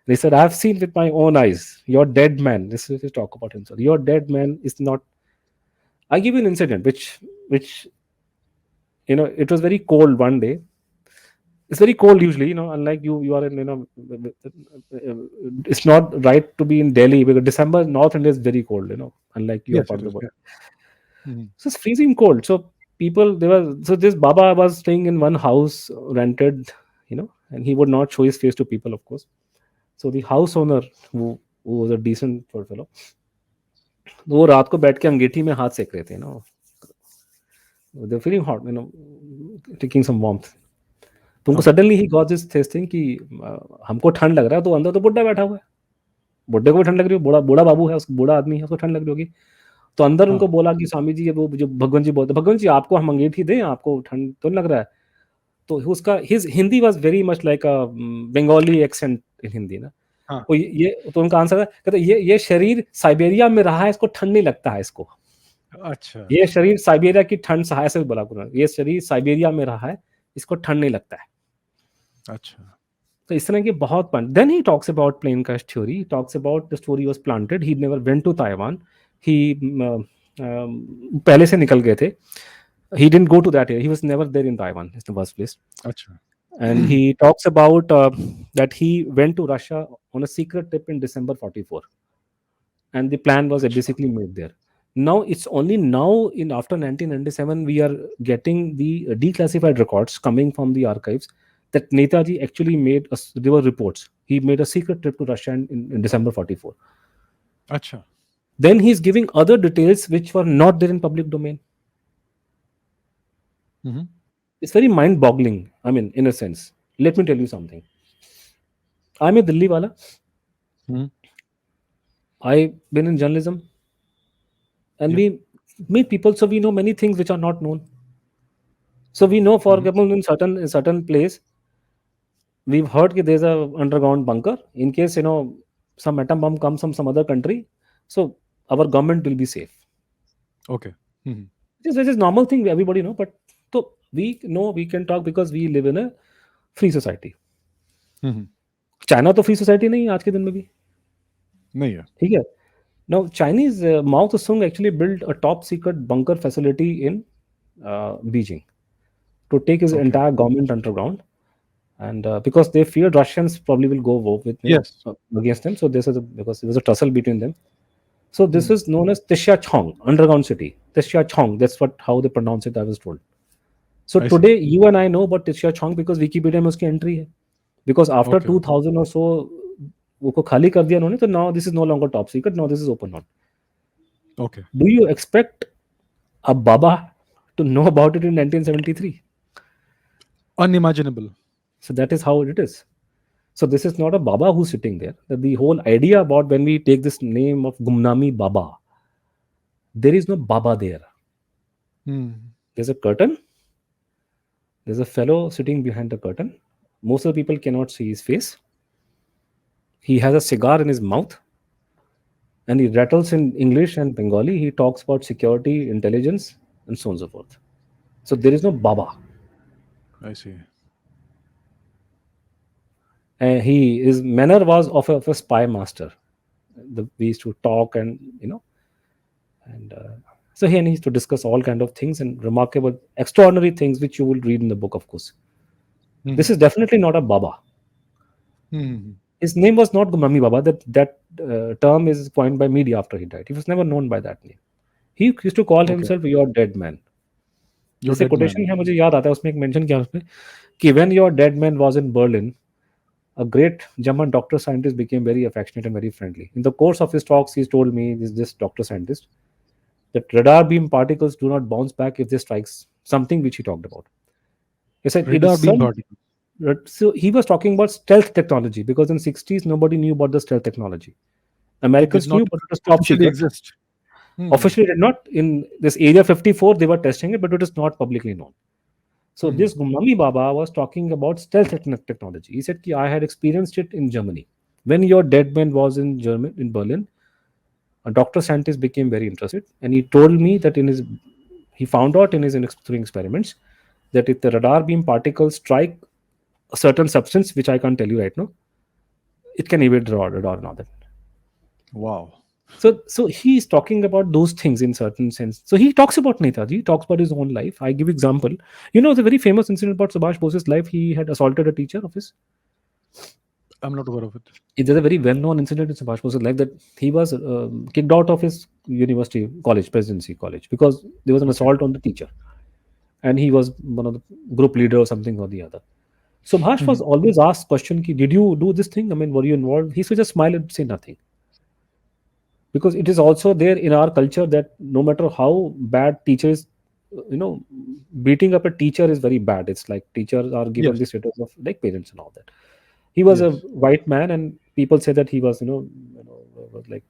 They said, I've seen with my own eyes. Your dead man. This is his talk about himself. Your dead man is not. I give you an incident which it was very cold one day. It's very cold usually, unlike you are in, it's not right to be in Delhi because December North India is very cold, unlike your Yes, part it of the is. world. Yeah. Mhm. So it's freezing cold. So this Baba was staying in one house rented, and he would not show his face to people, of course. So the house owner, who was a decent poor fellow, वो रात को बैठ के अंगीठी में हाथ सेक रहे थे, they're feeling hot, taking some warmth. तो उनको Okay. Suddenly he got this thing कि हमको ठंड लग रहा है, तो अंदर तो बुड्ढा बैठा हुआ है, बुड्ढे को भी ठंड लग रही है, बूढ़ा बूढ़ा बाबू है, उसको बूढ़ा आदमी है, उसको ठंड लग रही होगी. तो अंदर हाँ. उनको बोला कि स्वामी जी, वो जो भगवान जी बोलते, भगवान जी आपको हम अंगीठी दें, आपको ठंड तो नहीं लग रहा है. तो उसका his Hindi was very much like a Bengali accent in Hindi ना. हाँ. तो ये तो उनका आंसर है, कहते ये शरीर साइबेरिया में रहा है, इसको ठंड नहीं लगता है इसको. अच्छा. ये शरीर साइबेरिया की ठंड सहा, ऐसे बोला उन्होंने, ये शरीर साइबेरिया में रहा है, इसको ठंड नहीं लगता है. अच्छा. तो इस तरह के बहुत point. Then he talks about plane कास्ट theory, talks about the story was planted, he never went to Taiwan. ही पहले से निकल गए थे. He didn't go to that area. He was never there in Taiwan in the first place. अच्छा. And he talks about that he went to Russia on a secret trip in December 44. And the plan was अच्छा. basically made there. Now it's only now in after 1997 we are getting the declassified records coming from the archives that Netaji actually made there were reports. He made a secret trip to Russia in December 44. अच्छा. Then he's giving other details which were not there in public domain. Mhm. It's very mind-boggling. I mean, in a sense. Let me tell you something. I'm a Delhi wala. Mhm. I've been in journalism, and Yeah. we meet people, so we know many things which are not known. So we know, for Mhm. example, in certain place, we've heard that there's a underground bunker in case some atom bomb comes from some other country. So our government will be safe. Okay. Mhm. This is normal thing everybody know, but so we know we can talk because we live in a free society. Mhm. China तो free society नहीं है आज के दिन में भी. नहीं है. ठीक है. Now Chinese Mao Tse-tung actually built a top secret bunker facility in Beijing to take his Okay. entire government underground, and because they feared Russians probably will go war with Yes. against them. So because there was a tussle between them. So this Mhm. is known as Tishia Chong underground city. Tishia Chong, that's how they pronounce it, I was told. So I see. today you and I know about Tishia Chong because Wikipedia में उसकी entry है. Because after Okay. 2000 or so वो खाली कर दिया उन्होंने, तो now this is no longer top secret, now this is open on. Okay. Do you expect a Baba to know about it in 1973? Unimaginable. So that is how it is. So this is not a Baba who's sitting there. The whole idea about when we take this name of Gumnami Baba, there is no Baba there. Mhm. There's a curtain. There's a fellow sitting behind the curtain. Most of the people cannot see his face. He has a cigar in his mouth and he rattles in English and Bengali. He talks about security, intelligence, and so on and so forth. So there is no Baba. I see. And his manner was of a spy master. We used to talk and and so he needs to discuss all kind of things and remarkable, extraordinary things which you will read in the book. Of course, this Mhm. is definitely not a Baba. Mhm. His name was not Gumnami Baba. That term is coined by media after he died. He was never known by that name. He used to call Okay. himself "your dead man." You're जैसे dead quotation man. है मुझे याद आता है उसमें एक mention किया उसने कि when your dead man was in Berlin, a great German doctor scientist became very affectionate and very friendly. In the course of his talks, he told me, this doctor scientist, that radar beam particles do not bounce back if they strike something which he talked about. He said it Radar is beam particle. so he was talking about stealth technology because in 60s nobody knew about the stealth technology. It did Americans not knew, but it was top officially secret. exist. Hmm. Officially did not. In this Area 54, they were testing it, but it is not publicly known. So Hmm. this Gumnami Baba was talking about stealth technology. He said, I had experienced it in Germany. When your dead man was in Berlin, a doctor scientist became very interested, and he told me that he found out in his doing experiments that if the radar beam particles strike a certain substance, which I can't tell you right now, it can evade the radar and all that. Wow. So he's talking about those things in certain sense. So he talks about Netaji, he talks about his own life. I give example. The very famous incident about Subhash Bose's life. He had assaulted a teacher of his. I'm not aware of it. There's a very well-known incident in Subhash Bose's life that he was kicked out of his university college, presidency college, because there was an Okay. assault on the teacher, and he was one of the group leader or something or the other. Subhash was Mhm. always asked question, did you do this thing? I mean, were you involved? He would just smile and say nothing. Because it is also there in our culture that no matter how bad teachers, you know beating up a teacher is very bad. It's like teachers are given Yes. the status of like parents and all that. He was a Yes. white man and people say that he was was like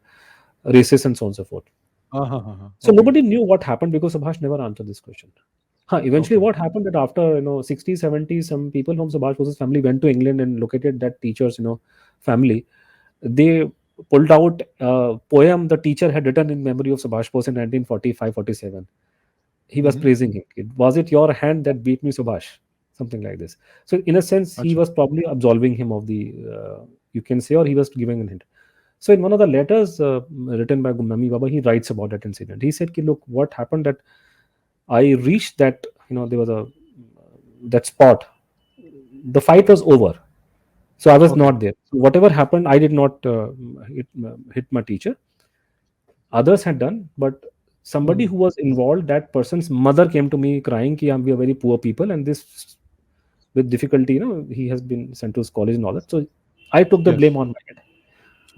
racist and so on and so forth. So Okay. nobody knew what happened because Subhash never answered this question. Eventually Okay. what happened that after 60s 70s, some people from Subhash Bose's family went to England and located that teacher's family. They pulled out a poem the teacher had written in memory of Subhash Bose in 1945-47. He was Mhm. praising him. Was it your hand that beat me, Subhash? Something like this. So in a sense, he Acha. was probably absolving him of the, you can say, or he was giving a hint. So in one of the letters written by Gumnami Baba, he writes about that incident. He said, look, what happened that I reached that, there was a that spot. The fight was over. So I was Okay. not there. So whatever happened, I did not hit my teacher. Others had done, but somebody Mhm. who was involved, that person's mother came to me crying ki we are very poor people and this with difficulty, he has been sent to his college and all that. So I took the Yes. blame on my head.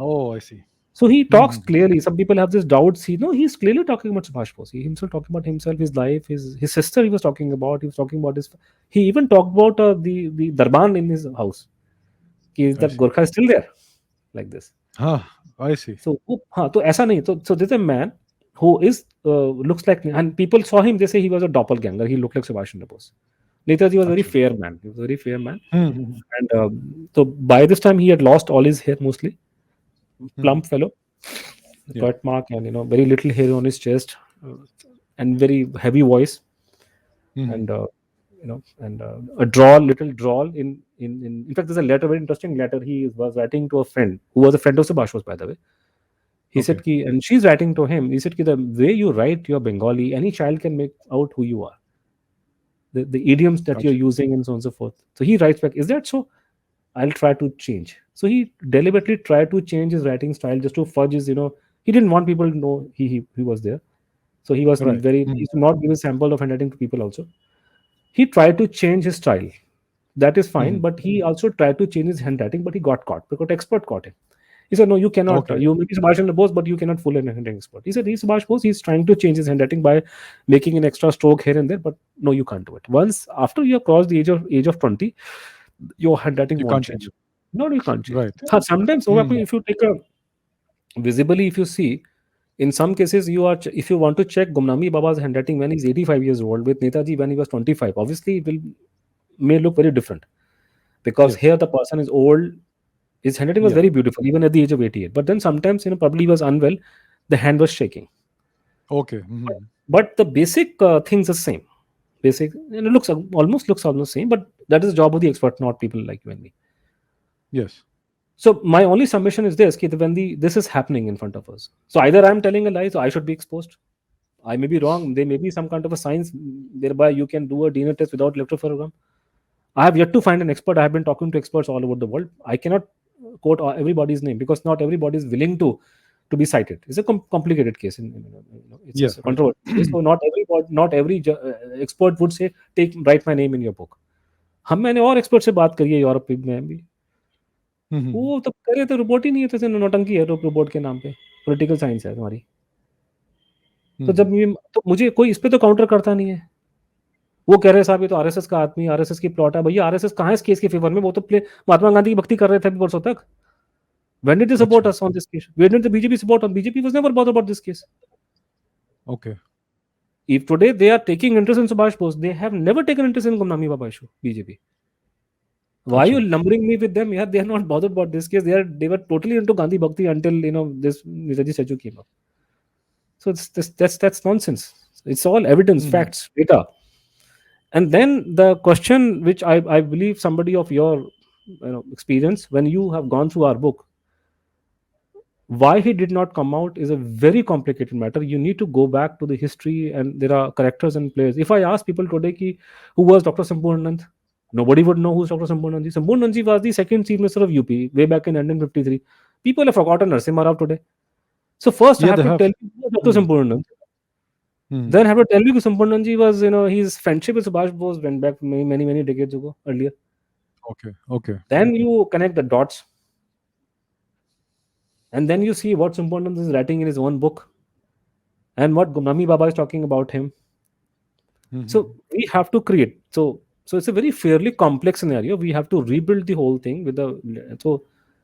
Oh, I see. So he talks Mhm. clearly. Some people have this doubts. He's clearly talking about Subhash Bose. He himself talking about himself, his life, his sister. He was talking about. He was talking about his. He even talked about the darban in his house. Ki I that see. Gorkha is still there, like this. I see. So तो ऐसा नहीं तो there's a man who is looks like, and people saw him, they say he was a doppelganger. He looked like Subhash Chandra Bose. Netaji was a very Acha. fair man. He was a very fair man, Mhm. and so by this time he had lost all his hair mostly. Mhm. Plump fellow, Yeah. cut mark, and very little hair on his chest, and very heavy voice, Mhm. and a drawl, little drawl in fact, there's a letter, very interesting letter he was writing to a friend who was a friend of Subhash Bose, by the way. He said, Okay. ki, and she's writing to him. He said, ki, the way you write your Bengali, any child can make out who you are. The idioms that you're Acha. using and so on and so forth. So he writes back, is that so? I'll try to change. So he deliberately tried to change his writing style just to fudge his, he didn't want people to know he was there. So he was Right. he Mhm. used to not give a sample of handwriting to people also. He tried to change his style. That is fine, Mhm. but he also tried to change his handwriting, but he got caught because expert caught him. He said, no, you cannot. Okay. You may be Subhash Chandra Bose, but you cannot fool an handwriting expert. He said, he's Subhash Bose. He's trying to change his handwriting by making an extra stroke here and there, but no, you can't do it. Once after you have crossed the age of 20, your handwriting You won't can't change change. it. No, you can't change. Right. Sometimes, Mhm. if you take a visibly, if you see, in some cases, if you want to check Gumnami Baba's handwriting when he's 85 years old with Netaji when he was 25, obviously it will may look very different because Yes. here the person is old, His handwriting was Yeah. very beautiful, even at the age of 88. But then sometimes, probably he was unwell, the hand was shaking. Okay. But the basic things are same. Basic, it looks almost same. But that is the job of the expert, not people like you and me. Yes. So my only submission is this: कि when this is happening in front of us, so either I'm telling a lie, so I should be exposed. I may be wrong. There may be some kind of a science whereby you can do a DNA test without electrophoregram. I have yet to find an expert. I have been talking to experts all over the world. I cannot quote everybody's name because not everybody is willing to be cited. It's a complicated case. Yeah. It's a Right. controversial case. So not every expert would say write my name in your book. हम मैंने और expert से बात करी है Europe में भी, वो तो करे तो रिपोर्ट ही नहीं है, तो नौटंकी है रिपोर्ट के नाम पे, पॉलिटिकल साइंस है तुम्हारी। तो जब तो मुझे कोई इस पे तो काउंटर करता नहीं है। वो कह रहे साहब ये तो आरएसएस का आदमी, आरएसएस की प्लॉट है। भैया आरएसएस कहाँ है इस केस के फेवर में? वो तो महात्मा गांधी की भक्ति कर रहे थे अभी परसों तक। When did they support अच्छा. us on this case? When did the BJP support us? BJP was never bothered about this case. Okay. If today they are taking interest in Subhash Bose, they have never taken interest in Gumnami Baba issue, BJP. Why are you अच्छा. lumbering me with them? Yeah, they are not bothered about this case. They were totally into Gandhi Bhakti until this Netaji statue came up. So that's nonsense. It's all evidence, facts, data. And then the question which I believe somebody of your experience, when you have gone through our book, why he did not come out is a very complicated matter. You need to go back to the history, and there are characters and players. If I ask people today who was Dr. Sampurnanand, nobody would know who's Dr. Sampurnanand. Sampurnanand was the second chief minister of UP way back in 1953. People have forgotten Narasimha Rao today. So first I Yeah, have they to have. tell you who was Dr. Sampurnanand. Then I have to tell you that Sampurnanand was, his friendship with Subhash Bose went back many decades ago, earlier. Okay. Okay. Then you connect the dots. And then you see what Sampurnanand is writing in his own book and what Gumnami Baba is talking about him. So we have to create. So it's a very fairly complex scenario. We have to rebuild the whole thing with the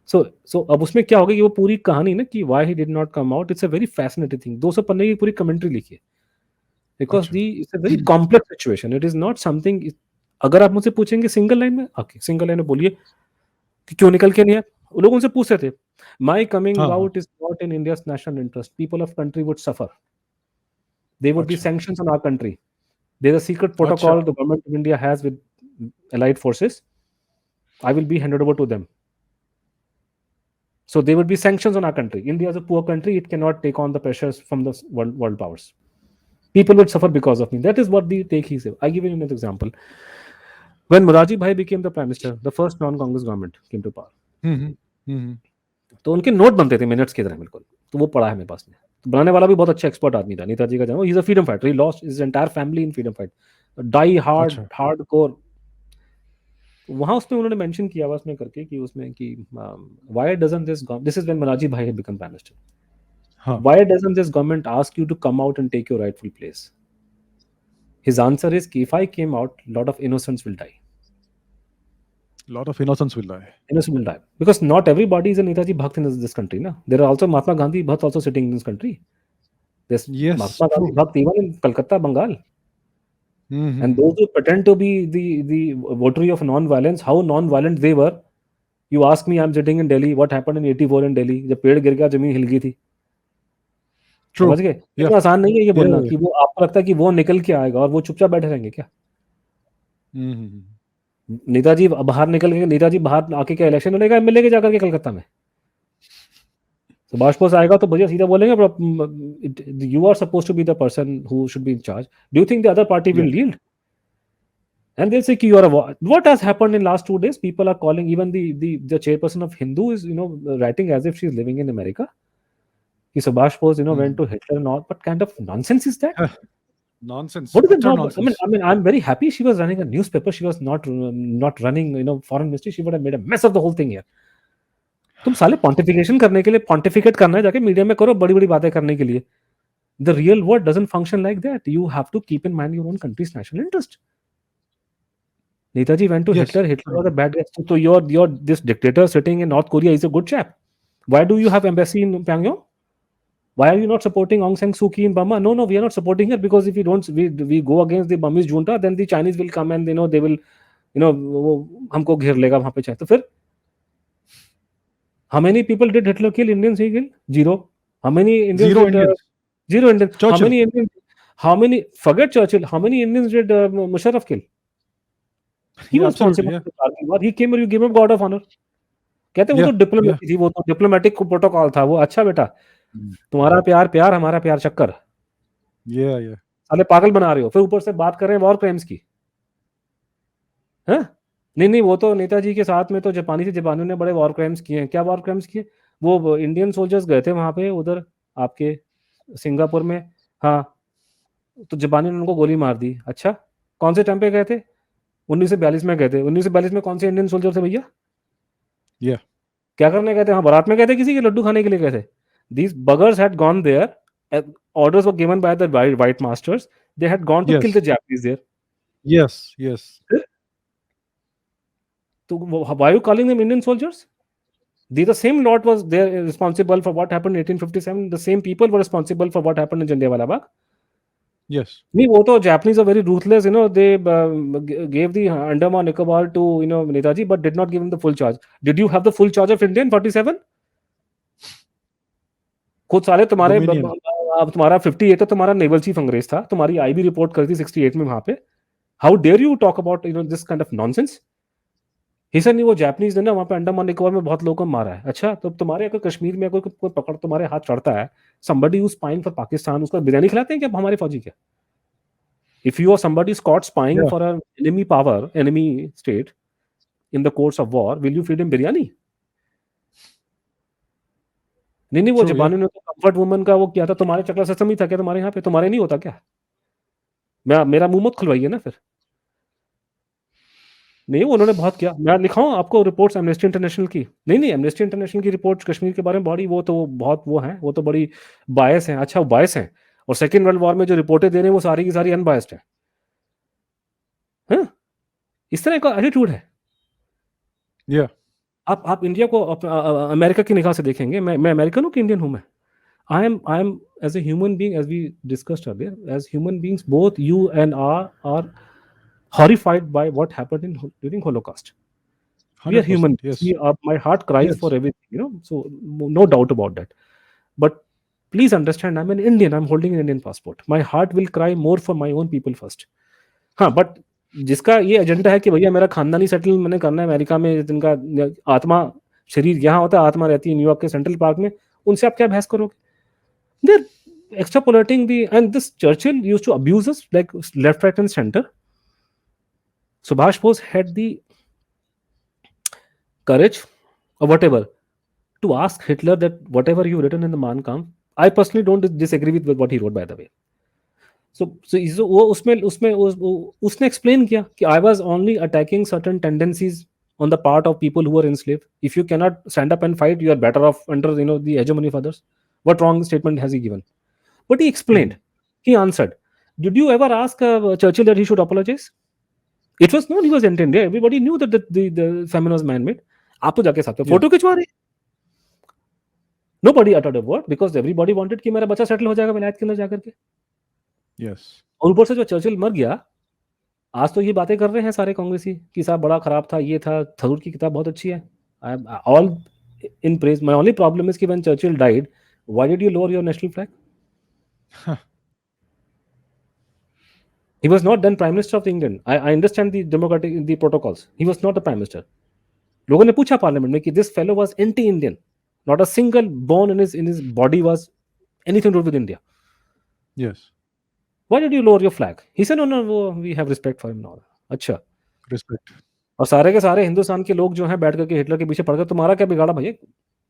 so अब उसमें क्या होगा कि वो पूरी कहानी ना कि why he did not come out. It's a very fascinating thing. 200 पन्ने की पूरी commentary लिखी है. Because अच्छा. it's a very complex situation. It is not something. अगर आप मुझसे पूछेंगे सिंगल लाइन में, ओके सिंगल लाइन में बोलिए कि क्यों निकल के नहीं है, लोग उनसे पूछते थे. My coming हाँ, हाँ. out is not in India's national interest. People of country would suffer. There would be अच्छा. sanctions on our country. There's a secret अच्छा. protocol the government of India has with allied forces. I will be handed over to them. So there would be sanctions on our country. India is a poor country. It cannot take on the pressures from the world powers. People would suffer because of me. That is what the take he said. I give you another example. When Morarji Bhai became the prime minister, the first non-Congress government came to power. तो उनके note बनते थे minutes की तरह बिल्कुल. तो वो पढ़ा है मेरे पास में. तो बनाने वाला भी बहुत अच्छा एक्सपर्ट आदमी था. नेताजी का जन्म. He is a freedom fighter. He lost his entire family in freedom fight. Die अच्छा. Hard core. वहां उसमें उन्होंने मेंशन किया हुआ उसमें करके कि उसमें कि why doesn't this is when Morarji bhai had become prime minister. हाँ. Why doesn't this government ask you to come out and take your rightful place? His answer is कि if I came out, lot of innocents will die. Lot of innocents will die. Innocent will die. Because not everybody is a Netaji Bhakt in this country. Na? There are also Mahatma Gandhi Bhakt also sitting in this country. There's Yes, Mahatma Gandhi true. Bhakt even in Calcutta, Bengal. And those who pretend to be the votary of non-violence, how non-violent they were. You ask me, I'm sitting in Delhi. What happened in 84 in Delhi? जब पेड़ गिर गया, जमीन हिल गई थी. समझ True. गए? Yeah. इतना आसान नहीं है ये Yeah. बोलना कि वो आपको लगता है कि वो निकल के आएगा और वो चुपचाप बैठे रहेंगे क्या? नेताजी बाहर निकल के नेताजी बाहर आके क्या इलेक्शन लड़ेगा एमएलए के जाकर के कलकत्ता में? सुभाष बोस आएगा तो भैया सीधा बोलेंगे you are suppose to be the person who should be in charge. Do you think the other party will yield? And they'll say you are what has happened in last 2 days? People are calling even the chairperson of Hindu is writing as if she's living in America. Ki Subhash Bose went to Hitler and all. What kind of nonsense is that? Nonsense. What is the Utter problem? nonsense. I mean, I'm very happy she was running a newspaper. She was not running foreign ministry. She would have made a mess of the whole thing here. तुम साले pontification करने के लिए pontificate करना है जाके media में करो बड़ी बड़ी बातें करने के लिए. The real world doesn't function like that. You have to keep in mind your own country's national interest. Netaji went to Yes. Hitler. Hitler was a bad guy. So you're this dictator sitting in North Korea is a good chap. Why do you have embassy in Pyongyang? Why are you not supporting Aung San Suu Kyi in Burma? No, we are not supporting her because if we go against the Burmese junta, then the Chinese will come and, they will, हमको घेर लेगा वहां पे चाहे. तो फिर, How many people did Hitler kill? Indians he kill? Zero. How many Indians Zero did Indians. zero Indian? How Churchill. many Indians? How many? Forget Churchill. How many Indians did Musharraf kill? He Yeah, was absolutely. responsible Yeah. for the Kargil war. He came and you gave him God of Honor. कहते वो तो Yeah. Yeah. Diplomacy थी, वो तो diplomatic protocol था वो. अच्छा बेटा, Mm. तुम्हारा प्यार प्यार, हमारा प्यार चक्कर. Yeah. Yeah. साले पागल बना रहे हो, फिर ऊपर से बात कर रहे हैं वॉर क्राइम्स की. हाँ, नहीं नहीं, वो तो नेताजी के साथ में तो जापानी से जापानियों ने बड़े वॉर क्राइम्स किए हैं. क्या वॉर क्राइम्स किए? वो इंडियन सोल्जर्स गए थे वहां पे उधर आपके सिंगापुर में. हाँ, तो जापानियों ने उनको गोली मार दी. अच्छा, कौन से टाइम पे गए थे? 1942 में गए थे. 1942 में कौन से इंडियन सोल्जर थे भैया? Yeah. क्या करने गए थे? हाँ, बारात में गए थे, किसी के लड्डू खाने के लिए गए थे. These buggers had gone there. Orders were given by the white masters. They had gone to kill Yes. the Japanese there. Yes. Yes. So why are you calling them Indian soldiers? The same lot was there responsible for what happened in 1857. The same people were responsible for what happened in Jallianwala Bagh. Yes. नहीं, वो तो Japanese are very ruthless. They gave the Andaman Nicobar to Netaji, but did not give him the full charge. Did you have the full charge of India in 47? खुद साले तुम्हारे Dominion. अब तुम्हारा 58 तो तुम्हारा नेवल चीफ अंग्रेज था. तुम्हारी आईबी रिपोर्ट करी थी 68 में वहां पे. How dare you talk about this kind of nonsense? He sir नहीं, वो जापानीज ने ना वहां पे अंडमान निकोबार में बहुत लोगों को मारा है. अच्छा, तो तुम्हारे अगर कश्मीर में कोई पकड़ तुम्हारे हाथ चढ़ता है, somebody who's spying for Pakistan, उसको बिरयानी खिलाते हैं क्या हमारे फौजी? क्या if you or somebody is caught spying Yeah. for an enemy power, enemy state in the course of war, will you feed him biryani? नहीं नहीं, वो True. Yeah. जापानियों ने तो कंफर्ट वुमन का वो किया था. तुम्हारे चकला सिस्टम ही था क्या तुम्हारे यहाँ पे? तुम्हारे नहीं होता क्या? मेरा मुंह मत खुलवाइए ना फिर. नहीं, उन्होंने बहुत किया. मैं लिखाऊं आपको रिपोर्ट्स एमनेस्टी इंटरनेशनल की? नहीं नहीं, एमनेस्टी इंटरनेशनल की रिपोर्ट्स कश्मीर के बारे में बड़ी वो तो बहुत वो है, वो तो बड़ी बायस है. अच्छा, वो बायस है, और सेकेंड वर्ल्ड वॉर में जो रिपोर्टें दे रहे हैं वो सारी की सारी अनबायस्ड है. हाँ? इस तरह का एटीट्यूड है. Yeah. आप इंडिया को अमेरिका की निगाह से देखेंगे. मैं अमेरिकन हूँ कि इंडियन हूँ? मैं I am as a human being, as we discussed earlier, as human beings both you and are horrified by what happened during Holocaust. We are human 100%. beings. Yes. My heart cries for Yes. everything. So no doubt about that. But please understand, I'm an Indian. I'm holding an Indian passport. My heart will cry more for my own people first. हाँ, but जिसका ये agenda है कि भैया मेरा खानदानी settle मैंने करना है अमेरिका में, जिनका आत्मा शरीर यहाँ होता है, आत्मा रहती है न्यूयॉर्क के सेंट्रल पार्क में, उनसे आप क्या बहस करोगे? They're extrapolating and this Churchill used to abuse us like left, right, and center. Subhash Bose had the courage or whatever to ask Hitler that whatever you've written in the Mein Kampf, I personally don't disagree with what he wrote, by the way. So वो उसने explain किया कि I was only attacking certain tendencies on the part of people who were enslaved. If you cannot stand up and fight, you are better off under the hegemony of others. What wrong statement has he given? But he explained. He answered. Did you ever ask Churchill that he should apologize? It was known he was intended. Everybody knew that the famine was man-made. आप तो जाके साथ में photo खिंचवा रहे. Nobody uttered a word because everybody wanted कि मेरा बच्चा सेटल हो जाएगा विलायत के अंदर जाकर के. Yes. और ऊपर से जो चर्चिल मर गया, आज तो ये बातें कर रहे हैं सारे कांग्रेसी कि साहब बड़ा खराब था, ये था. थरूर की किताब बहुत अच्छी है. I am all in praise. My only problem is कि when Churchill died, why did you lower your national flag? He was not then Prime Minister of England. I understand the protocols. He was not the Prime Minister. लोगों ने पूछा parliament में कि this fellow was anti-Indian. Not a single bone in his body was anything to do with India. Yes. Why did you lower your flag? He said, no, we have respect for him now. अच्छा. Respect. और सारे के सारे हिंदुस्तान के लोग जो हैं बैठ करके हिटलर के पीछे पड़ गए. तुम्हारा क्या बिगाड़ा भैया?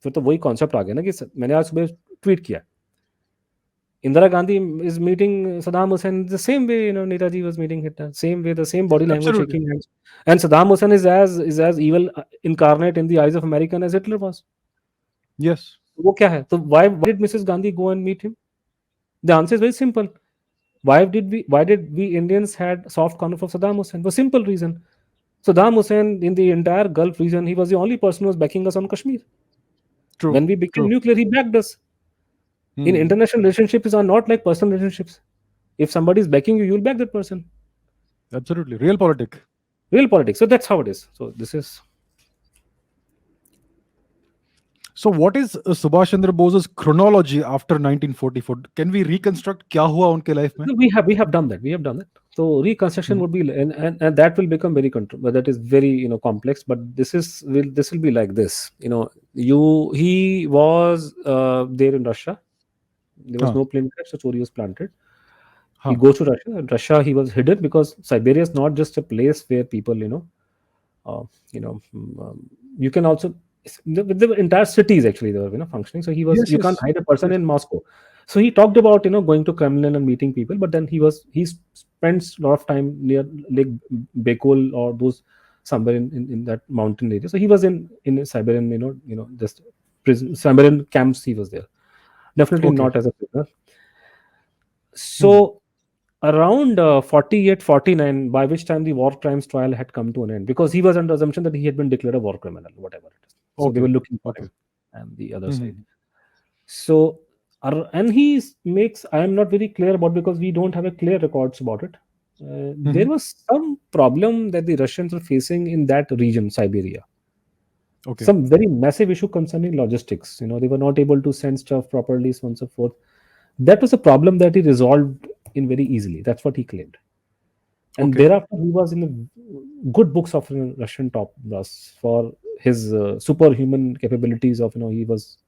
फिर तो वही कॉन्सेप्ट आ गया ना कि मैंने आज सुबह ट्वीट किया. Indira Gandhi is meeting Saddam Hussein the same way Netaji was meeting Hitler. Same way, the same body language, Absolutely. shaking hands. And Saddam Hussein is as evil incarnate in the eyes of American as Hitler was. Yes. वो क्या है? तो why did Mrs. Gandhi go and meet him? The answer is very simple. Why did we Indians had soft corner for Saddam Hussein? For simple reason. Saddam Hussein in the entire Gulf region, he was the only person who was backing us on Kashmir. True. When we became nuclear, he backed us. In international relationships are not like personal relationships. If somebody is backing you, you'll back that person. Absolutely. Realpolitik. Realpolitik. So that's how it is. So this is. So, what is Subhash Chandra Bose's chronology after 1944? Can we reconstruct क्या हुआ उनके life में? No, we have done that. We have done it. So reconstruction Mhm. would be, and that will become very that is very complex. But this will be like this. He was there in Russia. There was हाँ, no plane crash, so story was planted. He हाँ. goes to Russia. And Russia, he was hidden because Siberia is not just a place where people, uh, you know, mm, um, you can also the entire cities actually they were functioning. So Yes, you can't yes, hide a person yes. in Moscow. So he talked about going to Kremlin and meeting people, but then he spends a lot of time near Lake Baikal or those somewhere in that mountain area. So he was in Siberian, just prison Siberian camps. He was there. Definitely Okay. not as a prisoner. Mhm. So around 48, 49, by which time the war crimes trial had come to an end, because he was under assumption that he had been declared a war criminal, whatever it is. So they Okay. were looking for Okay. him and the other side. Mhm. So, and makes, I am not very clear about, because we don't have a clear records about it. There Mhm. was some problem that the Russians were facing in that region, Siberia. Okay. Some very massive issue concerning logistics. They were not able to send stuff properly, so on and so forth. That was a problem that he resolved in very easily. That's what he claimed. And Okay. thereafter, he was in the good books of Russian top brass for his superhuman capabilities. He was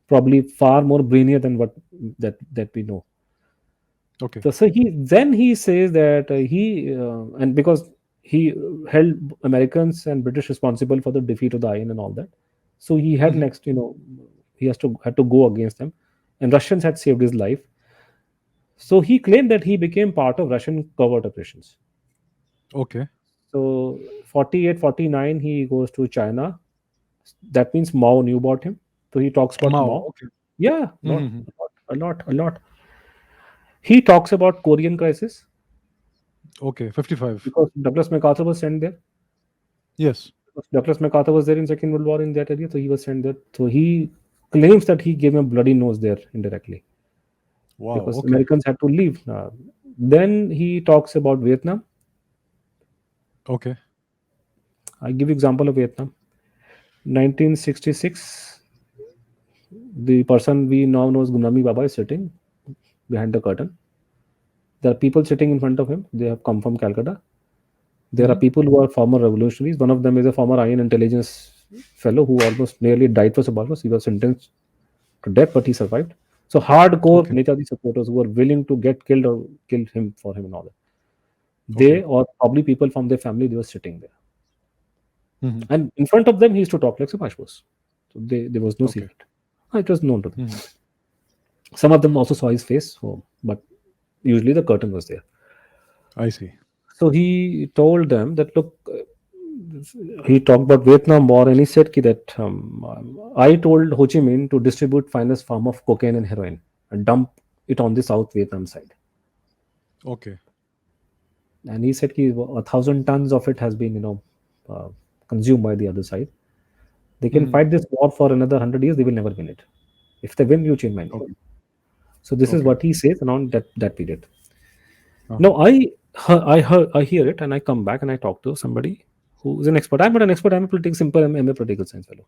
probably far more brainier than what that we know. Okay. So he says that and because he held Americans and British responsible for the defeat of the Iron and all that, so he had Mhm. next, he had to go against them, and Russians had saved his life. So he claimed that he became part of Russian covert operations. Okay. So 48, 49, he goes to China. That means Mao knew about him. So he talks about Mao. Mao. Okay. Yeah, Mhm. a lot. He talks about Korean crisis Okay. 55. because Douglas MacArthur was sent there. Yes. Because Douglas MacArthur was there in Second World War in that area, so he was sent there. So he claims that he gave him a bloody nose there indirectly Wow. because Okay. Americans had to leave. Then he talks about Vietnam. Okay. I give you example of Vietnam. 1966, the person we now know as Gumnami Baba is sitting behind the curtain. There are people sitting in front of him. They have come from Calcutta. There are Mhm. people who are former revolutionaries. One of them is a former Iron intelligence fellow who almost nearly died for Subarros. He was sentenced to death, but he survived. So hardcore Okay. Netaji supporters who were willing to get killed or kill him for him and all that. Okay. They or probably people from their family, they were sitting there. Mhm. And in front of them, he used to talk like Subhash Bose. So there was no Okay. secret. It was known to them. Mhm. Some of them also saw his face, but usually the curtain was there. I see. So he told them that, look, he talked about Vietnam War and he said that I told Ho Chi Minh to distribute finest form of cocaine and heroin and dump it on the South Vietnam side. Okay. And he said 1,000 tons of it has been uh, consumed by the other side. They can Mhm. fight this war for another 100 years. They will never win it. If they win, you change my name. Okay. So this is Okay. what he says around that period. Uh-huh. Now I hear it and I come back and I talk to somebody who is an expert. I'm not an expert. I'm a political simple. I'm a political science fellow.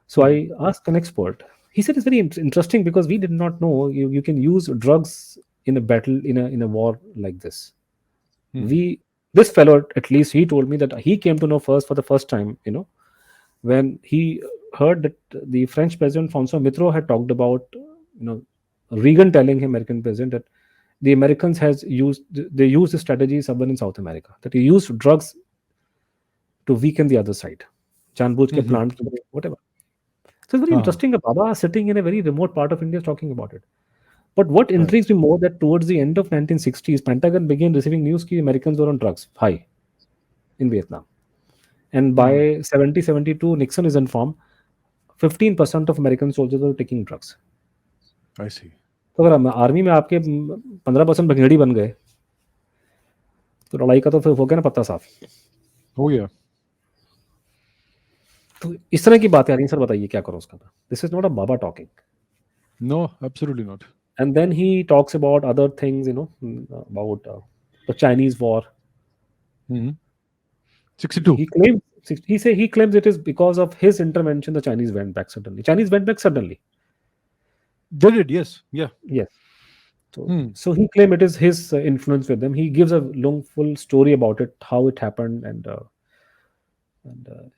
So Mhm. I asked an expert. He said it's very interesting because we did not know you can use drugs in a battle in a war like this. Mhm. We This fellow, at least he told me that he came to know first for the first time, when he heard that the French president François Mitterrand had talked about Reagan telling him, American president, that the Americans has used they used the strategy somewhere in South America, that he used drugs to weaken the other side. Janbuj ke Mhm. plant, whatever. So it's very Uh-huh. interesting that Baba sitting in a very remote part of India is talking about it. But what Right. intrigues me more that towards the end of 1960s, Pentagon began receiving news that Americans were on drugs high in Vietnam. And Mhm. by 70-72, Nixon is informed 15% of American soldiers were taking drugs. I see. तो अगर army में आपके 15% भगेड़ी बन गए तो लड़ाई का तो फिर हो गया ना पत्ता साफ. Oh yeah. तो इस तरह की बातें आ रही हैं. सर बताइए क्या करो उसका. This is not a Baba talking. No, absolutely not. And then he talks about other things, about the Chinese war. Mhm. 62. He claims he claims it is because of his intervention the Chinese went back suddenly. Chinese went back suddenly. They did, yes. Yeah. Yes. So, Hmm. so he claimed it is his influence with them. He gives a long, full story about it, how it happened, and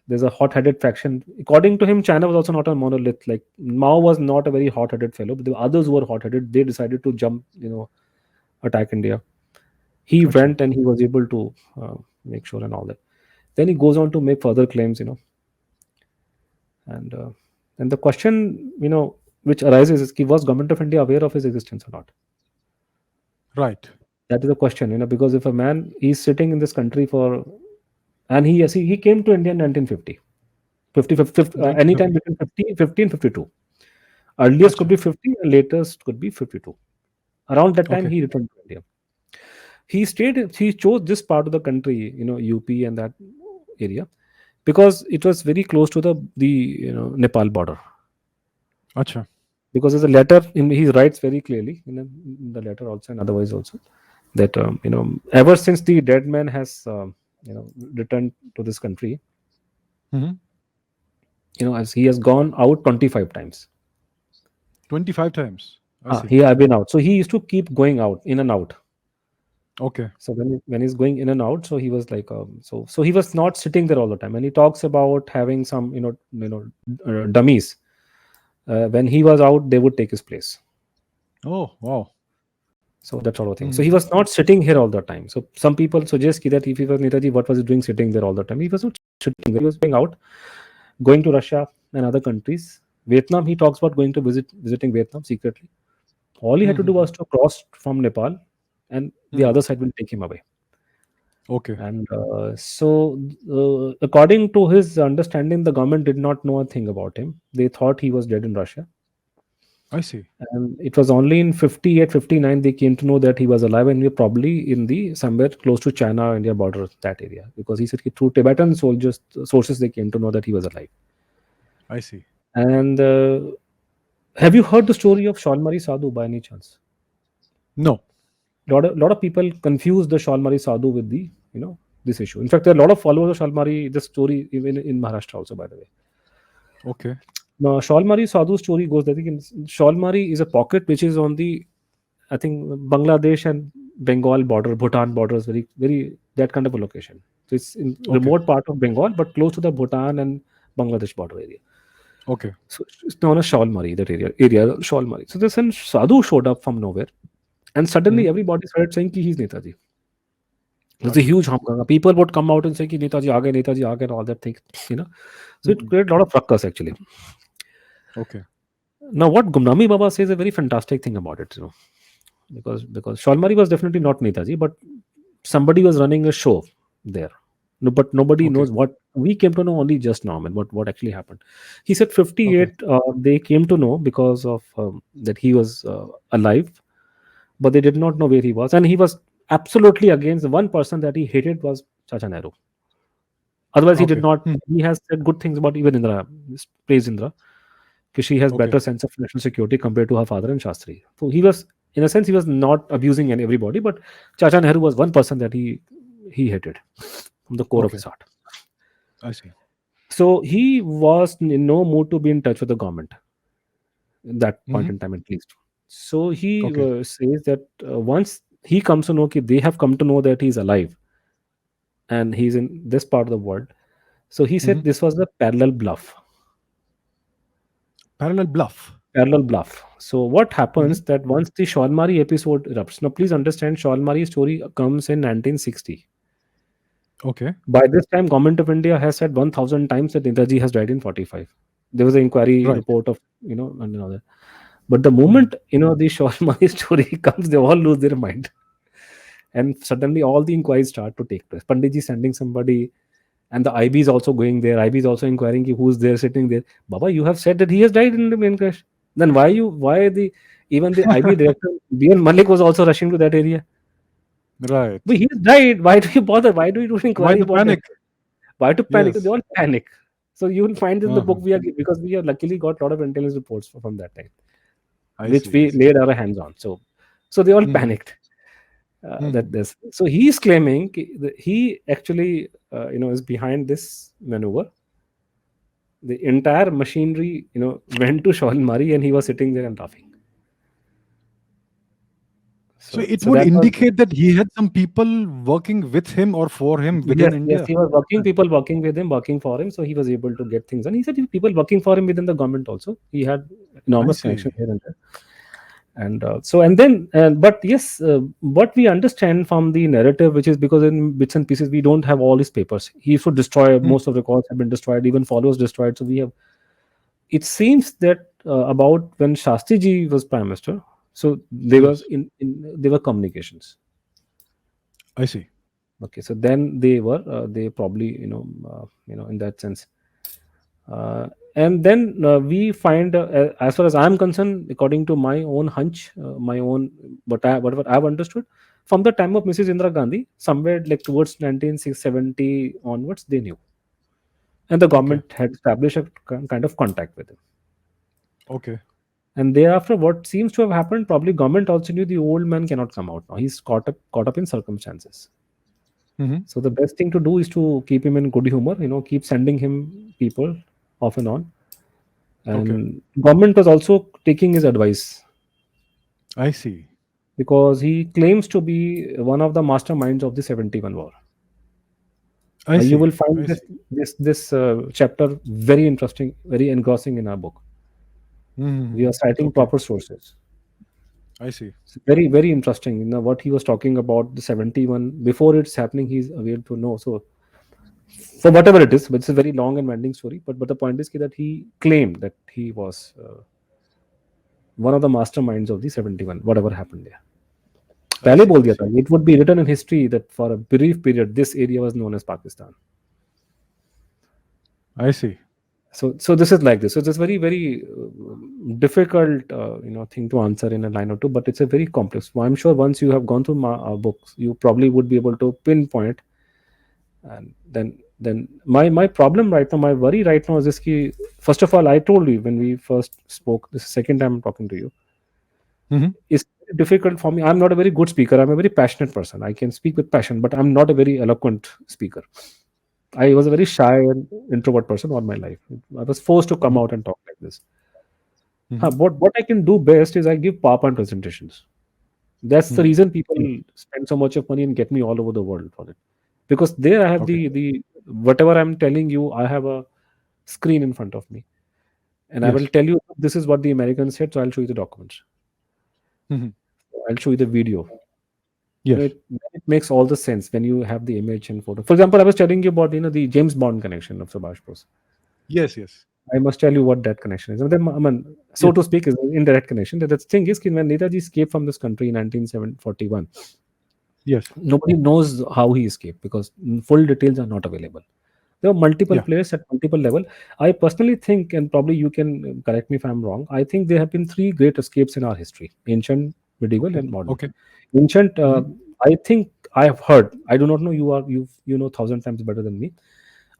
there's a hot-headed faction. According to him, China was also not a monolith. Like Mao was not a very hot-headed fellow, but the others who were hot-headed. They decided to jump, attack India. He Acha. went and he was able to make sure and all that. Then he goes on to make further claims, and uh, and the question, which arises is, was government of India aware of his existence or not? Right. That is the question, because if a man is sitting in this country and he came to India in 1950, 50, anytime 1950. between 50 and 52. Earliest could Acha. be 50 and latest could be 52. Around that time, Okay. he returned to India. He chose this part of the country, UP and that area, because it was very close to the Nepal border. Acha. Because there's a letter, he writes very clearly in the letter also and otherwise also, that ever since the dead man has returned to this country, Hmm. as he has gone out 25 times. 25 times. I see. He have been out, so he used to keep going out, in and out. Okay. So when he's going in and out, so he was like, so he was not sitting there all the time. And he talks about having some dummies. When he was out, they would take his place. Oh, wow. So that sort of thing. So Hmm. he was not sitting here all the time. So some people suggest that if he was Netaji, what was he doing sitting there all the time? He was not sitting there. He was going out, going to Russia and other countries. Vietnam, he talks about going to visiting Vietnam secretly. All he had to do Hmm. was to cross from Nepal, and the Hmm. other side will take him away. Okay. And according to his understanding, the government did not know a thing about him. They thought he was dead in Russia. I see. And it was only in 58, 59 they came to know that he was alive, and we were probably in the somewhere close to China India border, that area, because he said through Tibetan soldiers sources they came to know that he was alive. I see. And have you heard the story of Shalmari Sadhu by any chance? No. Lot of people confuse the Shalmari Sadhu with this issue. In fact, there are a lot of followers of Shalmari. The story even in Maharashtra also, by the way. Okay. Now, Shalmari Sadhu story goes that Shalmari is a pocket which is on the, I think, Bangladesh and Bengal border, Bhutan border is very, very that kind of a location. So it's in Okay. remote part of Bengal, but close to the Bhutan and Bangladesh border area. Okay. So it's known as Shalmari, that area Shalmari. So this Sadhu showed up from nowhere, and suddenly Hmm. everybody started saying कि he's Netaji. There's a Acha. huge humganga. People would come out and say कि Netaji aa gaye, and all that thing, So it Hmm. created a lot of ruckus actually. Okay. Now, what Gumnami Baba says is a very fantastic thing about it, because Shalmari was definitely not Netaji, but somebody was running a show there. No, but nobody Okay. knows what we came to know only just now, and what actually happened. He said Okay. 58. They came to know because of that he was alive, but they did not know where he was, and he was absolutely against the one person that he hated was Chacha Nehru. Otherwise, he did Okay. not. Hmm. He has said good things about even Indira, praise Indira, because she has Okay. better sense of national security compared to her father and Shastri. So he was, in a sense, he was not abusing everybody, but Chacha Nehru was one person that he hated from the core of Okay. his heart. I see. So he was in no mood to be in touch with the government in that point Hmm. in time, at least. So he Okay. says that once he comes to know that they have come to know that he's alive and he's in this part of the world. So he Hmm. said this was a parallel bluff. Parallel bluff. Parallel bluff. So what Hmm. happens that once the Shalmari episode erupts, now please understand Shalmari story comes in 1960. Okay. By this time, Government of India has said 1,000 times that Netaji has died in 45. There was an inquiry Right. report of, and all that. But the Hmm. moment, the Shalmari story comes, they all lose their mind. And suddenly all the inquiries start to take place. Panditji sending somebody, and the IB is also going there. IB is also inquiring who's there sitting there. Baba, you have said that he has died in the plane crash. Then why even the IB director BN Malik was also rushing to that area. But Right. he has died. Why do you bother? Why do you do Why inquiry the about that? panic? Why to panic? They Yes. all panic. So you will find in the book Uh-huh. because we have luckily got a lot of intelligence reports from that time, I which see. I we see. laid our hands on. So they all Hmm. panicked. Hmm. That this. So he is claiming that he actually, is behind this maneuver. The entire machinery, went to Shaulmari, and he was sitting there and laughing. So So, it so would that was. indicate that he had some people working with him or for him within Yes, yes, India. he was working, people working with him, working for him, so he was able to get things. And he said people working for him within the government also. He had I enormous connection see. here and there. And so, and then, but yes, what we understand from the narrative, which is because in bits and pieces we don't have all his papers. He used to destroy, Hmm. most of the records have been destroyed, even followers destroyed. So we have. It seems that about when Shastri ji was prime minister, so there was Yes, there were communications. I see. Okay, so then they probably, in that sense. And then we find, as far as I'm concerned, according to my own hunch, my own, whatever I've understood, from the time of Mrs. Indira Gandhi, somewhere like towards 1970 onwards, they knew, and the Okay. government had established a kind of contact with him. Okay. And thereafter, what seems to have happened, probably government also knew the old man cannot come out now. He's caught up in circumstances. Hmm. So the best thing to do is to keep him in good humor. Keep sending him people off and on. Okay. And government was also taking his advice I see. because he claims to be one of the masterminds of the 71 war. I You will see. find I see. this chapter very interesting, very engrossing in our book. We Hmm. are citing Okay. proper sources. I see. It's very, very interesting. What he was talking about the 71 before it's happening. He's aware to know. So for whatever it is, but it's a very long and winding story. But the point is that he claimed that he was one of the masterminds of the 71. Whatever happened there. I पहले see. बोल I दिया था see. it would be written in history that for a brief period this area was known as Pakistan. I see. So this is like this. So it's very, very difficult thing to answer in a line or two, but it's a very complex. Well, I'm sure once you have gone through my books, you probably would be able to pinpoint. And then my problem right now, my worry right now is this: ki, first of all, I told you when we first spoke. This is the second time I'm talking to you. Hmm. It's difficult for me. I'm not a very good speaker. I'm a very passionate person. I can speak with passion, but I'm not a very eloquent speaker. I was a very shy and introvert person all my life. I was forced to come Hmm. out and talk like this. Hmm. What I can do best is I give PowerPoint presentations. That's the Hmm. reason people spend so much of money and get me all over the world for it. Because there I have Okay. the whatever I'm telling you, I have a screen in front of me. And I will Yes. tell you this is what the Americans said, so I'll show you the documents. Hmm. I'll show you the video. Yes. It makes all the sense when you have the image and photo. For example, I was telling you about the James Bond connection of Subhash Bose. Yes. Yes. I must tell you what that connection is. I mean, so Yes. to speak, is an indirect connection. The thing is, when Netaji escaped from this country in 1941, Yes. nobody knows how he escaped because full details are not available. There were multiple Yeah. players at multiple level. I personally think, and probably you can correct me if I'm wrong. I think there have been three great escapes in our history: ancient, medieval, Okay. and modern. Okay. Ancient, Hmm. I think I have heard. I do not know. You know thousand times better than me.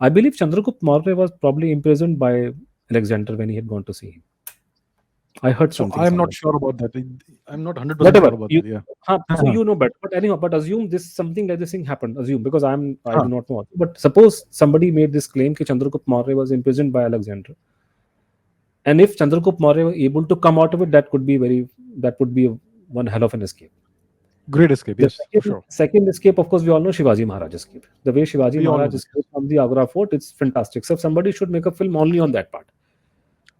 I believe Chandragupta Maurya was probably imprisoned by Alexander when he had gone to see him. I heard So something I'm not somewhere. sure about that. I'm not 100% Whatever sure about you, that. Yeah. so Uh-huh. you know better. But anyhow, but assume this something like this thing happened. Assume because I Huh. do not know. But suppose somebody made this claim that Chandragupta Maurya was imprisoned by Alexander, and if Chandragupta Maurya were able to come out of it, that would be one hell of an escape. Great escape. The Yes, for sure. second escape, of course, we all know Shivaji Maharaj escape. The way Shivaji We all know Maharaj that. escaped from the Agra fort, it's fantastic. So somebody should make a film only on that part.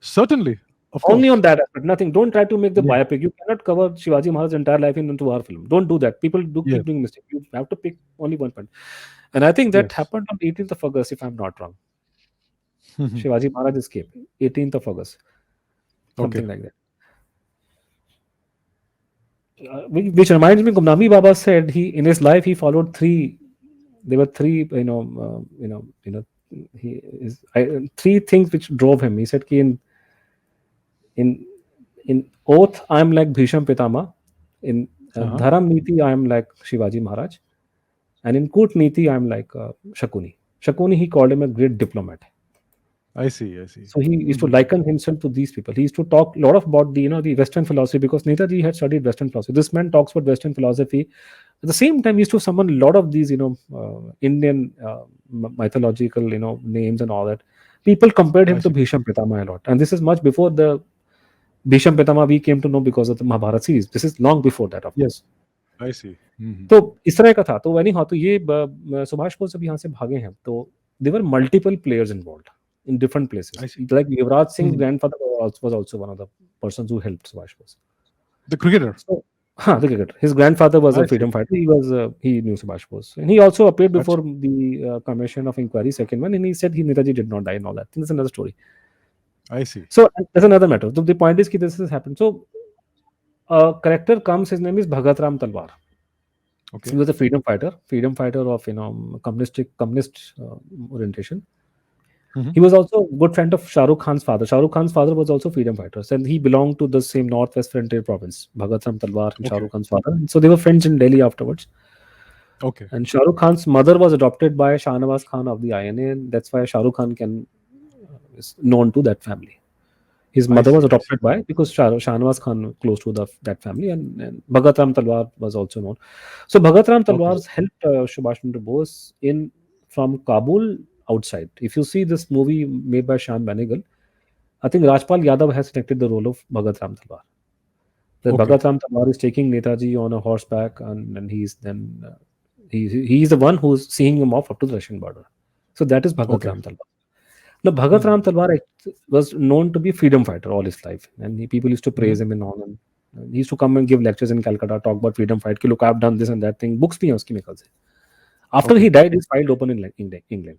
Certainly. Of Only on course. that aspect, nothing. Don't try to make the Yeah. biopic. You cannot cover Shivaji Maharaj's entire life into our film. Don't do that. People do Yes. keep doing mistakes. You have to pick only one point. And I think that Yes. happened on 18th of August, if I'm not wrong. Mhm. Shivaji Maharaj escaped 18th of August, Okay. something like that. Which reminds me, Gumnami Baba said he in his life he followed three. There were three, he three things which drove him. He said, "Ki in in oath I am like Bhisham Pitama, in Uh-huh. Dharam Niti I am like Shivaji Maharaj, and in Kutniti I am like Shakuni. Shakuni he called him a great diplomat. I see. I see. So he used to Hmm. liken himself to these people. He used to talk a lot about the Western philosophy because Netaji had studied Western philosophy. This man talks about Western philosophy At the same time, he used to summon a lot of these, Indian mythological, names and all that. People compared I him to see. Bhisham Pitama a lot, and this is much before the Bhisham Pitama we came to know because of the Mahabharata series. This is long before that, of Yes, course. I see. Mhm. तो इस तरह का था। तो any हाँ, तो ये सुभाष बोस जब यहाँ से भागे हैं तो there were multiple players involve in different I places, see. Like Yuvraj Singh Mhm. Grandfather was also one of the persons who helped Subhash Bose. The cricketer. So, huh, the cricketer. His grandfather was a I see. freedom fighter. He knew Subhash Bose, and he also appeared before Achha. the commission of inquiry, second one, and he said Netaji did not die and all that. That's another story. I see. So that's another matter. So the point is, that this has happened. So a character comes. His name is Bhagat Ram Talwar. He Okay. was a freedom fighter of communist orientation. Mhm. He was also a good friend of Shah Rukh Khan's father. Shah Rukh Khan's father was also freedom fighters, and he belonged to the same Northwest Frontier province. Bhagat Ram Talwar and Shah Okay. Rukh Khan's father. And so they were friends in Delhi afterwards. Okay. And Shah Rukh Khan's mother was adopted by Shahnawaz Khan of the INA, and that's why Shah Rukh Khan is known to that family. His I mother was see. I see. adopted by because Shahnawaz Khan close to that family, and Bhagat Ram Talwar was also known. So Bhagat Ram Okay. Talwar helped Subhash Chandra Bose in from Kabul outside. If you see this movie made by Shyam Benegal, I think Rajpal Yadav has selected the role of Bhagat Ram Talwar. That Okay. Bhagat Ram Talwar is taking Netaji on a horseback, and he's then he's the one who's seeing him off up to the Russian border. So that is Bhagat Okay. Ram Talwar. Now, Bhagat Mhm. Ram Talwar was known to be a freedom fighter all his life, and people used to praise Mhm. him and all. And he used to come and give lectures in Calcutta, talk about freedom fight. Ki, look, I've done this and that thing. Books bhi hain uski मेरे ख्याल से. After he Okay. died, his filed open in England.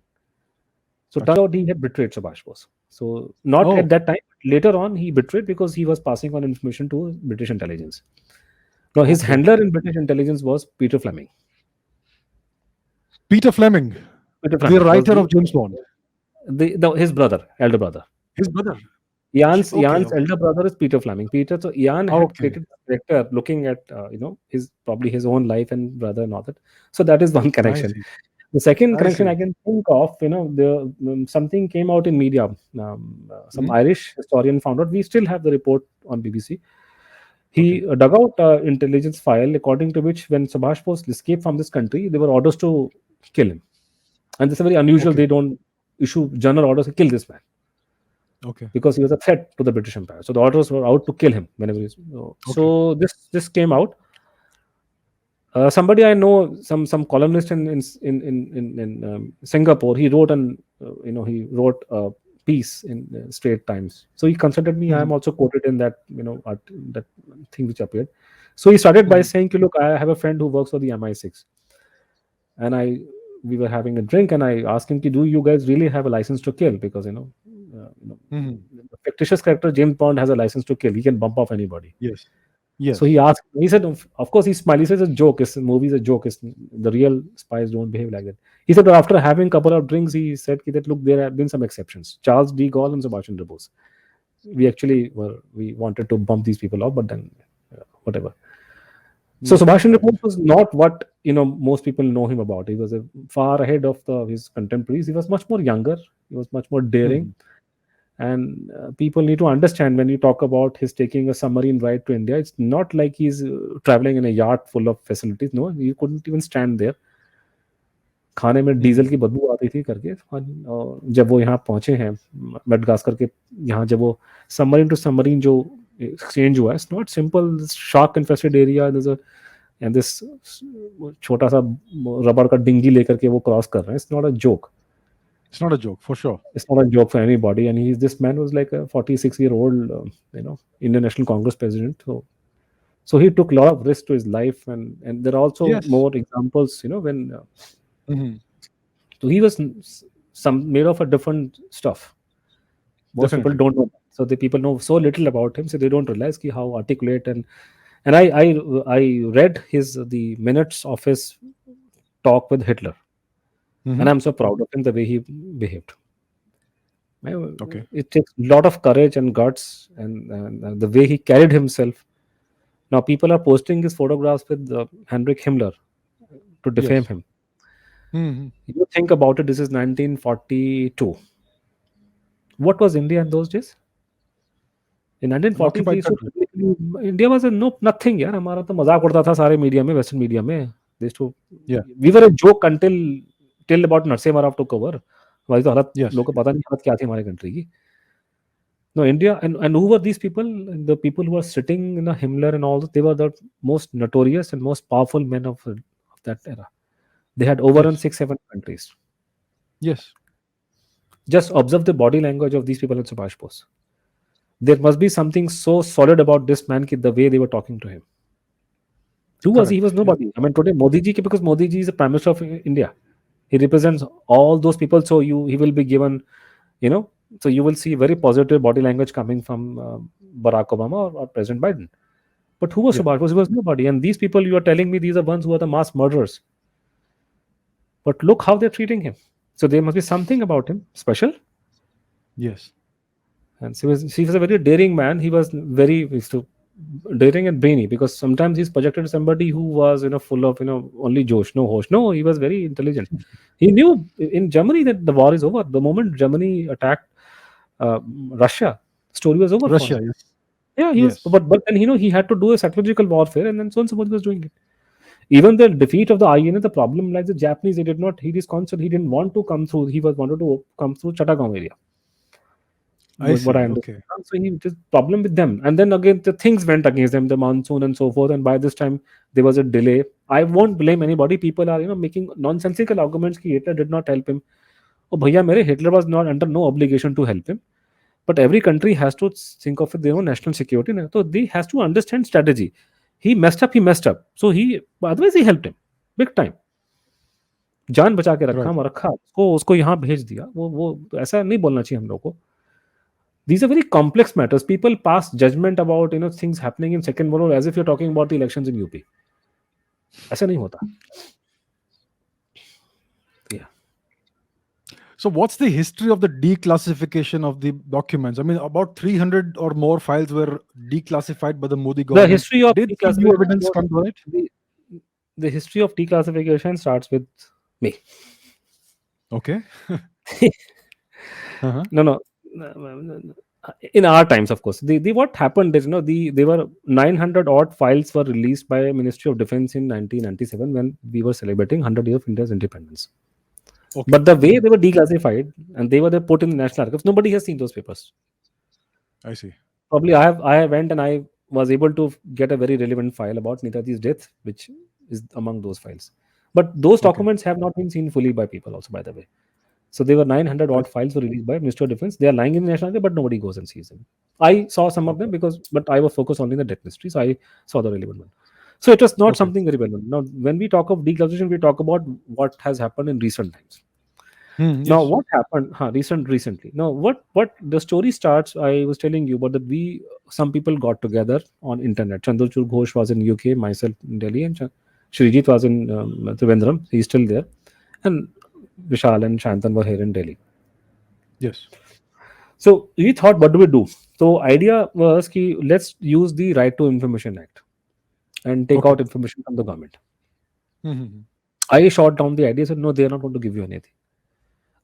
So turns Achha. out he had betrayed Subhash Bose. So not at Oh, that time. Later on, he betrayed because he was passing on information to British intelligence. Now his okay. handler in British intelligence was Peter Fleming. Peter Fleming, Peter the Fleming was writer of James Bond. his brother, elder brother. His brother. Okay. Ian's Okay. elder brother is Peter Fleming. So Ian had Okay. created a character looking at his probably his own life and brother and all that. So that is one I connection. see. The second I connection see. I can think of, the something came out in media. Some Mhm. Irish historian found out. We still have the report on BBC. Okay. He dug out intelligence file according to which when Subhash Bose escaped from this country, there were orders to kill him. And this is very unusual. Okay. They don't issue general orders to kill this man Okay. because he was a threat to the British Empire. So the orders were out to kill him whenever he. Okay. So this came out. Somebody I know, some columnist in Singapore, he wrote he wrote a piece in Straight Times. So he consulted me. I am Mhm. also quoted in that that thing which appeared. So he started by Mhm. saying, "Look, I have a friend who works for the MI6, and we were having a drink, and I asked him, do you guys really have a license to kill? Because Mhm. the fictitious character James Bond has a license to kill. He can bump off anybody." Yes. So Yes. he asked, he said, of course, he smiled. He says, it's a joke. It's a movie is a joke. The real spies don't behave like that. He said, after having a couple of drinks, he said that, look, there have been some exceptions. Charles de Gaulle and Subhash Chandra Bose. We wanted to bump these people off, but then whatever. So Not Subhash Chandra right. Bose was not what most people know him about. He was far ahead of his contemporaries. He was much more younger. He was much more daring. Mhm. And people need to understand when you talk about his taking a submarine ride to India, it's not like he's traveling in a yacht full of facilities. No, he couldn't even stand there. खाने में diesel Mhm. की बदबू आती थी करके, और जब वो यहाँ पहुंचे हैं मेडगास्कर के, यहाँ जब वो सबमरीन टू सबमरीन जो एक्सचेंज हुआ है, it's not simple shark infested area, and this छोटा सा रबर का डिंगी लेकर के वो क्रॉस कर रहे हैं. It's not a joke. It's not a joke, for sure. It's not a joke for anybody. And this man was like a 46-year-old, Indian National Congress president. So he took a lot of risk to his life, and there are also Yes. more examples. When Mhm. so he was some made of a different stuff. Most people Definitely. don't know. So the people know so little about him, so they don't realize how articulate and I read the minutes of his talk with Hitler, and Mhm. I'm so proud of him the way he behaved. Okay. It takes a lot of courage and guts, and the way he carried himself. Now people are posting his photographs with Heinrich Himmler to defame Yes. him. Mhm. You think about it. This is 1942. What was India in those days? In An occupied 1943, so country. technically India was a nothing. यार हमारा तो मजाक उड़ता था सारे media में, western media में. They used to, Yeah. we were a joke until till about Narasimha Rao took over. हमारी तो हालत Yes. लोगों को पता नहीं हालत क्या थी हमारे कंट्री की. No, India, and who were these people? The people who were sitting in a Himmler and all, they were the most notorious and most powerful men of that era. They had overrun Yes. 6, 7 countries. Yes. Just observe the body language of these people in Subhash Bose. There must be something so solid about this man, the way they were talking to him. Who was he? He Correct. was Yeah. nobody. I mean, today Modi ji, because Modi ji is the Prime Minister of India. He represents all those people. So he will be given, you know, so you will see very positive body language coming from Barack Obama or President Biden. But who was Yeah. Subhash Bose? He was nobody. And these people you are telling me, these are ones who are the mass murderers. But look how they're treating him. So there must be something about him special. Yes. And he was a very daring man. He was very used to daring and brainy, because sometimes he's projected as somebody who was, full of, only Josh, no hosh. No, he was very intelligent. He knew in Germany that the war is over. The moment Germany attacked Russia, story was over for Russia. him. Yes. Yeah, he was, Yes. but then he had to do a psychological warfare, and then so and so was doing it. Even the defeat of the INA, the problem like the Japanese, they did not. He is constant. He didn't want to come through. He was wanted to come through Chattagong area. I What I see. understand. Okay. So he just problem with them, and then again the things went against them, the monsoon and so forth. And by this time there was a delay. I won't blame anybody. People are making nonsensical arguments. Ki Hitler did not help him. Oh, bhaiya, mere Hitler was not under no obligation to help him. But every country has to think of their own national security. So they has to understand strategy. He messed up. He messed up. So he otherwise he helped him big time. जान बचा के रखा Right. रखा उसको उसको यहाँ भेज दिया. वो ऐसा नहीं बोलना चाहिए हम लोग को. These are very complex matters. People pass judgment about things happening in Second World War as if you're talking about the elections in UP. ऐसा नहीं होता. Yeah. So, what's the history of the declassification of the documents? I mean, about 300 or more files were declassified by the Modi The government. history of Did some new declassification. evidence come to it? The history of declassification starts with me. Okay. Uh-huh. No. In our times, of course, the what happened is there were 900 odd files were released by Ministry of Defense in 1997 when we were celebrating 100 years of India's independence. Okay. But the way they were declassified and they were put in the National Archives, nobody has seen those papers. I see. Probably I went and I was able to get a very relevant file about Netaji's death, which is among those files. But those Okay. documents have not been seen fully by people also, by the way. So there were 900 I odd files were released by Ministry of Defense. They are lying in the National Archive, but nobody goes and sees them. I saw some of them Okay. but I was focused only on the death mystery, so I saw the relevant one. So it was not Okay. something very relevant. Now, when we talk of declassification, we talk about what has happened in recent times. Now, Yes. what happened recently? Now, what the story starts, I was telling you about that some people got together on internet. Chandrachur Ghose was in UK, myself in Delhi, and Shrijit was in Trivandrum. He's still there. And Vishal and Shantan were here in Delhi. Yes. So we thought, what do we do? So idea was ki let's use the Right to Information Act and take Okay. out information from the government. Mhm. I shot down the idea, said no, they are not going to give you anything.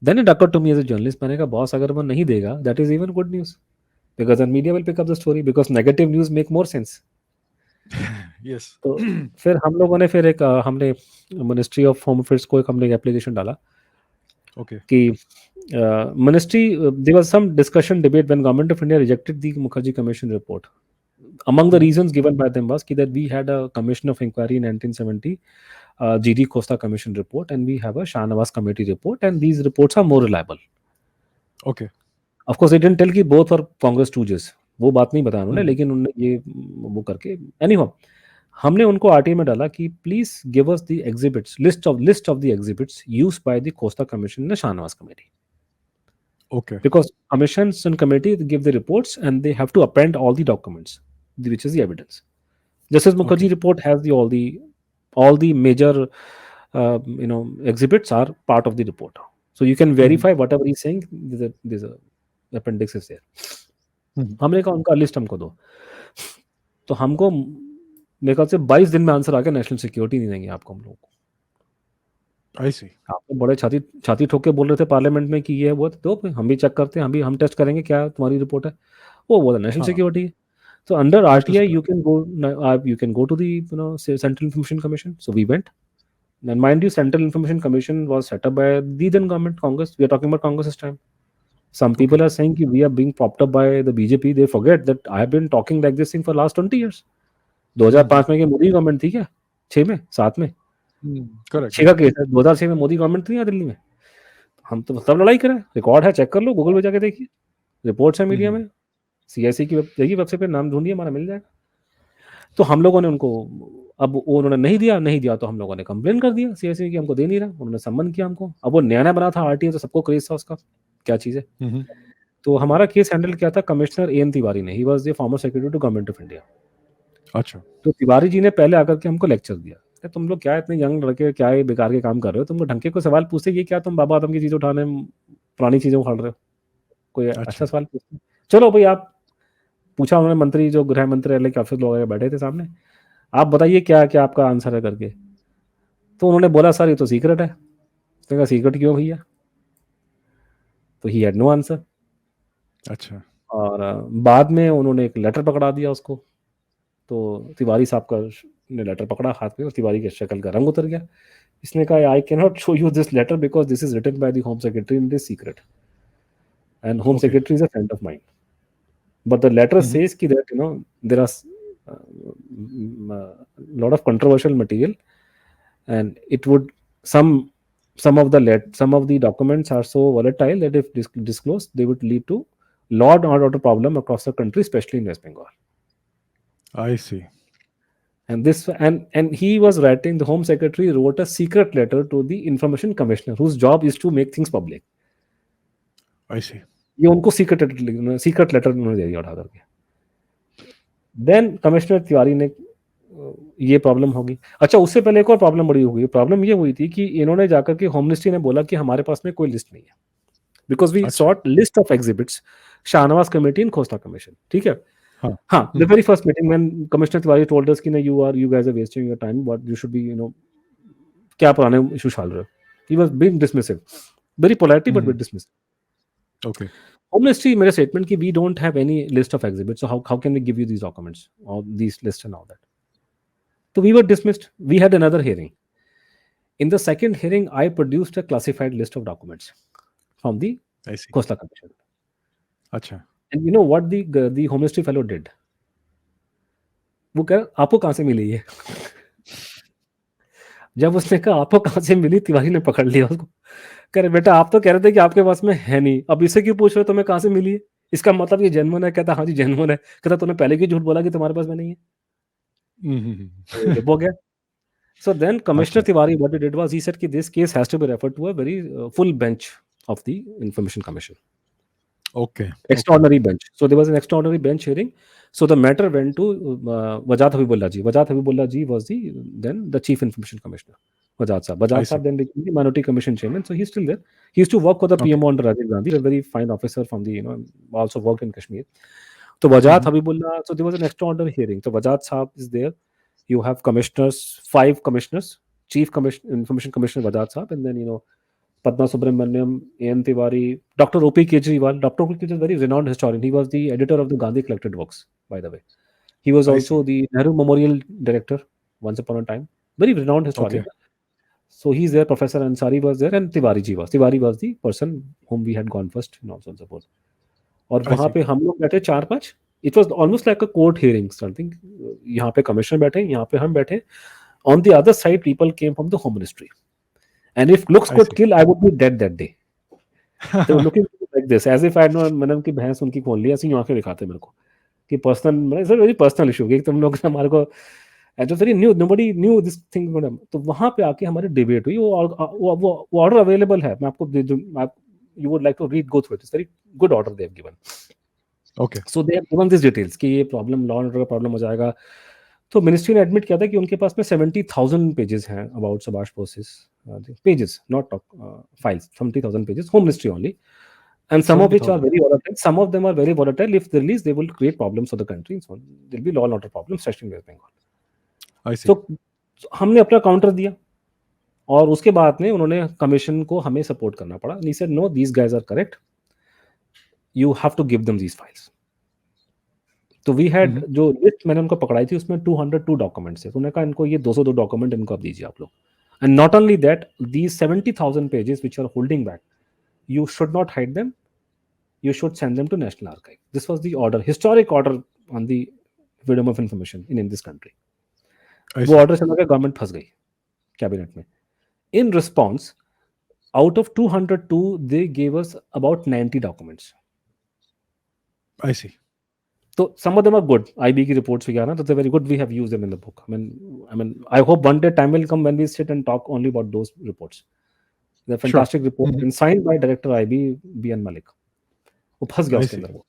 Then it occurred to me as a journalist, मैंने कहा boss अगर वो नहीं देगा, that is even good news, because then media will pick up the story because negative news make more sense. Yes. तो फिर हम लोगों ने फिर हमने मिनिस्ट्री ऑफ होम अफेयर्स को हमने एक एप्लीकेशन डाला Okay. कि ministry there was some discussion debate when government of India rejected the Mukherjee Commission report. Among the reasons given by them was that we had a commission of inquiry in 1970, GD Costa Commission report, and we have a Shah Nawaz committee report, and these reports are more reliable. Okay. Of course, they didn't tell कि both are Congress stooges. वो बात नहीं बताया उन्होंने, Mhm. लेकिन उन्होंने ये वो करके anyhow हमने उनको आरटीआई में डाला कि please give us the exhibits list of the exhibits used by the Costa commission and Shahnawaz committee. Okay. Because commissions and committee they give the reports and they have to append all the documents, which is the evidence. Justice Mukherjee Okay. report has all the major exhibits are part of the report, so you can verify whatever he's saying. There's a appendix is there. Mhm. हमने कहा उनका list हमको दो, तो हमको मेरे ख्याल से 22 दिन में आंसर आ गया, नेशनल सिक्योरिटी नहीं देंगे आपको हम लोग को. I see. आप तो बड़े छाती छाती ठोक के बोल रहे थे पार्लियामेंट में कि ये वो तो हम भी चेक करते हैं, हम टेस्ट करेंगे क्या तुम्हारी रिपोर्ट है. वो बोला नेशनल हाँ. Security. So under National RTI security. you can go to the Central Information Commission. So we went. And mind you, Central Information Commission was set up by the then government, Congress. We are talking about Congress this time. Some Okay. people are saying कि we are being propped up by the BJP. They forget that I have been talking like this thing for last 20 years. 2005 में क्या Modi government थी क्या? 6 में, 7 में? Correct. 6 का case है, 2006 में मोदी गवर्नमेंट थी यहाँ दिल्ली में. हम तो तब लड़ाई करें, रिकॉर्ड है, चेक कर लो, गूगल पे जाके देखिए, रिपोर्ट्स है मीडिया में, सीआईसी की देखिए वेबसाइट पे, नाम ढूंढिए, हमारा मिल जाएगा. तो हम लोगों ने उनको, अब उन्होंने नहीं दिया तो हम लोगों ने कंप्लेन कर दिया सीआईसी की, हमको दे नहीं रहा. उन्होंने सम्मन किया हमको. अब वो नया बना था आरटीए, तो सबको क्रेज था उसका, क्या चीज़ है. तो हमारा केस हैंडल किया था कमिश्नर एन तिवारी ने. He was the former secretary to government of India. अच्छा. तो तिवारी जी ने पहले आकर के हमको लेक्चर दिया कि तुम लोग क्या इतने यंग लड़के, क्या ये बेकार के काम कर रहे हो, तुमको ढंग के कोई सवाल पूछते, ये क्या तुम बाबा आदम की चीज़ उठाने, पुरानी चीज़ें उखाड़ रहे हो, कोई अच्छा सवाल पूछते. चलो भाई, आप पूछा उन्होंने, मंत्री जो गृह मंत्री वाले काफी लोग बैठे थे सामने, आप बताइए क्या क्या आपका आंसर है करके. तो उन्होंने बोला सर ये तो सीक्रेट है. उसने कहा सीक्रेट क्यों भैया? तो ही हैड नो आंसर. अच्छा. और बाद में उन्होंने एक लेटर पकड़ा दिया उसको. तो तिवारी साहब का ने लेटर पकड़ा हाथ में, और तिवारी के शक्ल का रंग उतर गया. इसने कहा I can not show you this letter because this is written by the home secretary in this secret, and home secretary is a friend of mine. But the letter says ki that there are lot of controversial material, and it would some of the documents are so volatile that if disclosed, they would lead to law and order problem across the country, especially in West Bengal. I see. And he was writing, the Home Secretary wrote a secret letter to the Information Commissioner, whose job is to make things public. I see. ये उनको secret letter उन्होंने दे दिया उठा करके. Then commissioner Tiwari ने, ये problem होगी. अच्छा, उससे पहले एक और प्रॉब्लम बड़ी हो गई. प्रॉब्लम ये हुई थी कि इन्होंने जाकर के होम मिनिस्ट्री ने बोला कि हमारे पास में कोई लिस्ट नहीं है, because we sought list of exhibits, Shahnawaz committee and Khosla commission. ठीक है. हाँ, the very first meeting when commissioner Tiwari told us कि you guys are wasting your time, what you should be, क्या पुराने इशू डाल रहे हो. He was being dismissive, very politely but with dismissive. Okay. Home Ministry made a statement that we don't have any list of exhibits, so how can we give you these documents or these lists and all that? So we were dismissed. We had another hearing. In the second hearing, I produced a classified list of documents from the Khosla Commission. Acha. And you know what the Home Ministry fellow did? वो कह, आपको कहाँ से मिली ये? जब उसने कहा आपको कहाँ से मिली, तिवारी ने पकड़ लिया उसको. कह रहे बेटा आप तो कह रहे थे कि आपके पास में है नहीं, अब इसे क्यों पूछ रहे हो तुम्हें कहाँ से मिली है? इसका मतलब ये जेन्युइन है? कहता हाँ जी जेन्युइन है. कहता तूने पहले क्यों झूठ बोला कि तुम्हारे पास में नहीं है? हो गया. So then Commissioner Tiwari, what he did was he said that this case has to be referred to a very full bench of the Information Commission. Okay. Extraordinary bench. So there was an extraordinary bench hearing. So the matter went to Wajat Habibullah ji. Wajat Habibullah ji was then the Chief Information Commissioner. Wajat Sahab then became the Minority Commission Chairman. So he's still there. He used to work for the PMO under Rajiv Gandhi, a very fine officer from the, also worked in Kashmir. So Wajat Habibullah, so there was an extraordinary hearing. So Wajat Sahab is there. You have commissioners, 5 commissioners, Chief Information Commissioner Wajat Sahab, and then, Padma Subramaniam, A.N. Tiwari, Dr. O.P. Kejriwal. Dr. O.P. Kejriwal is a very renowned historian. He was the editor of the Gandhi Collected Works, by the way. He was also the Nehru Memorial Director once upon a time. Very renowned historian. Okay. So he's there, Professor Ansari was there, and Tiwari was the person whom we had gone first, and also suppose. और वहाँ पे हम लोग बैठे 4-5. It was almost like a court hearing, something. यहाँ पे commissioner बैठे, यहाँ पे हम बैठे. On the other side, people came from the Home Ministry. And if looks could kill, I would be dead that day. They were looking like this, as if I had known मैंने उनकी भैंस उनकी खोल ली, ऐसी आंखें दिखाते मेरे को कि personal, it's a very personal issue कि तुम लोग हमारे को, at very knew, nobody knew this thing. तो वहाँ पे आके हमारी डिबेट हुई. वो ऑर्डर अवेलेबल है, मैं आपको दे दूं. You would like to go through it. It's very good order they have given. Okay. So they have given these details कि ये प्रॉब्लम, लॉ एंड ऑर्डर का प्रॉब्लम हो जाएगा. तो मिनिस्ट्री ने एडमिट किया था कि उनके पास में 70,000 पेजेस हैं about Subhash bosses, pages not files, 70,000 pages, home ministry only, and some of which are very volatile. Some of them are very volatile. If they release, they will create problems for the country. So there will be law and order problems, especially in West Bengal. I see. So हमने अपना counter दिया, और उसके बाद में उन्होंने commission को हमें सपोर्ट करना पड़ा. And he said, no, these guys are correct. You have to give them these files. तो वी हैड जो लिस्ट मैंने उनको पकड़ाई थी उसमें 202 डॉक्यूमेंट्स है. तो उन्होंने कहा इनको ये 202 डॉक्यूमेंट इनको आप दीजिए आप लोग, And not only that, these 70,000 pages which are holding back, you should not hide them. You should send them to National Archive. This was the order, historic order on the freedom of information in this country. I वो see. Order चला गया, government फंस गई cabinet में. In response, out of 202, they gave us about 90 documents. I see. So some of them are good. IB ki reports वगैरह ना, तो they're very good. We have used them in the book. I hope one day time will come when we sit and talk only about those reports. They're Sure. fantastic reports Mhm. and signed by director IB B.N. Malik. वो फंस गया I उसके see. अंदर वो.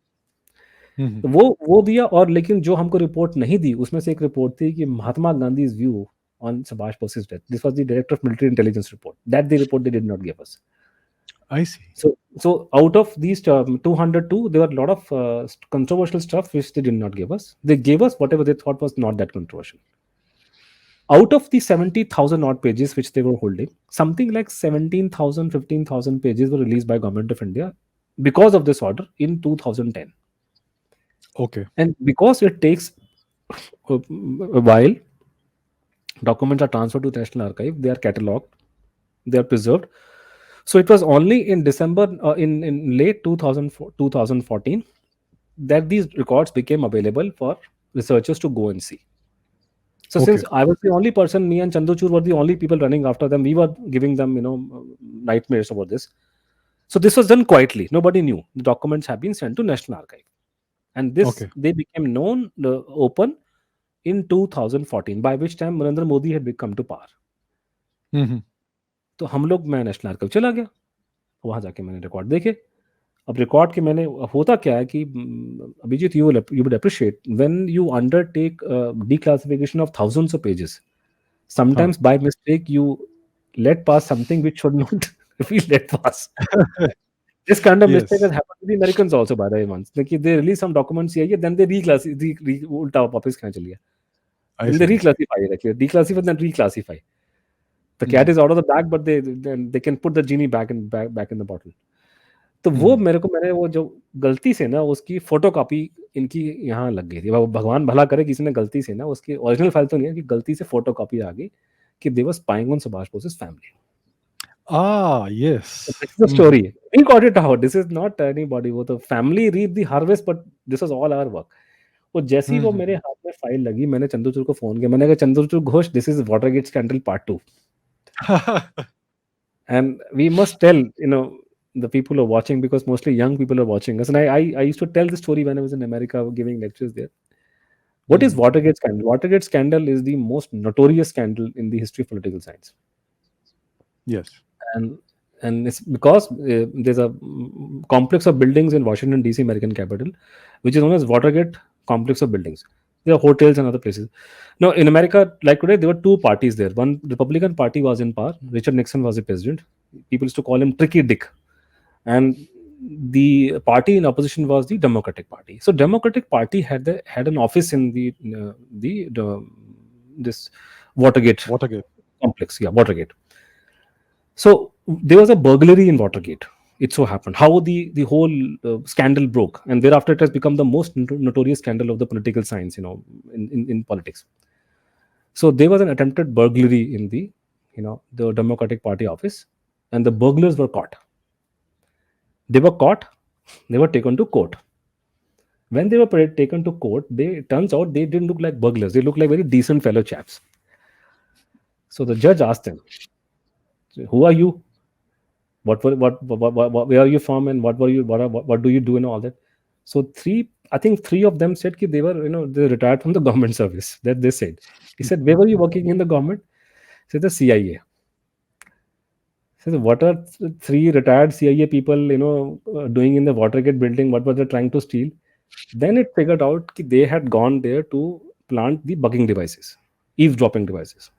Mhm. तो वो दिया. और लेकिन जो हमको रिपोर्ट नहीं दी उसमें से एक रिपोर्ट थी कि Mahatma Gandhi view on Subhash Bose's death. This was the director of military intelligence report. That the report they did not give us. I see. So out of these 202, there were a lot of controversial stuff which they did not give us. They gave us whatever they thought was not that controversial. Out of the 70,000 odd pages which they were holding, something like 17,000, 15,000 pages were released by Government of India because of this order in 2010. Okay. And because it takes a while, documents are transferred to the National Archive, they are catalogued, they are preserved. So it was only in December, in late 2014, that these records became available for researchers to go and see. So Okay. since I was the only person, me and Chandrachur were the only people running after them, we were giving them, nightmares about this. So this was done quietly. Nobody knew. The documents have been sent to National Archive. And this, Okay. they became known, open in 2014, by which time Narendra Modi had become to power. Mhm. तो हम लोग मैं national archive चला गया. वहाँ जाके मैंने record देखे. अब रिकॉर्ड के मैंने होता क्या है कि Abhijit you would appreciate when you undertake declassification of thousands of pages, Huh. sometimes by mistake you let pass something which should not be let pass. This kind of mistake has Yes. happened to the Americans also, by the way. Once like they release some documents here, then they ulta वापस खींच लिया. I Then they see. reclassify it, actually declassify then reclassify. The cat Mhm. is out of the bag, but they can put the genie back in the bottle. तो वो Mhm. मैंने वो जो गलती से ना उसकी फोटोकॉपी इनकी यहाँ लग गई थी. भगवान भला करे किसी ने गलती से ना उसकी ओरिजिनल फाइल तो नहीं है कि गलती से फोटोकॉपी आ गई कि they was spying on Subhash Bose's family. Ah, this yes. Is the Mhm. Story. We got it out. This is not anybody. वो तो family read the harvest but this was all our work. वो जैसी वो मेरे Mhm. हाथ में file लगी मैंने चंद्रचूड़ को फोन किया. मैंने कहा Chandrachud Ghosh this is Watergate scandal part 2. And we must tell the people who are watching, because mostly young people are watching us, and I used to tell the story when I was in America giving lectures there. What is Mhm. Watergate scandal? Watergate scandal is the most notorious scandal in the history of political science. Yes. And it's because there's a complex of buildings in Washington DC, American capital, which is known as Watergate complex of buildings. There are hotels and other places. Now in America, like today, there were two parties there. One Republican Party was in power. Richard Nixon was the president. People used to call him Tricky Dick. And the party in opposition was the Democratic Party. So Democratic Party had an office in the this Watergate Watergate. complex. Yeah, Watergate. So there was a burglary in Watergate. It so happened. How the whole scandal broke, and thereafter it has become the most notorious scandal of the political science, in politics. So there was an attempted burglary in the Democratic Party office, and the burglars were caught. They were caught. They were taken to court. When they were taken to court, it turns out they didn't look like burglars. They looked like very decent fellow chaps. So the judge asked them, "Who are you? Where are you from, and what were you? What do you do, and all that?" So I think three of them said that they retired from the government service. That they said. He said, "Where were you working in the government?" He said, "The CIA." So what are three retired CIA people, doing in the Watergate building? What were they trying to steal? Then it figured out that they had gone there to plant the bugging devices, eavesdropping devices,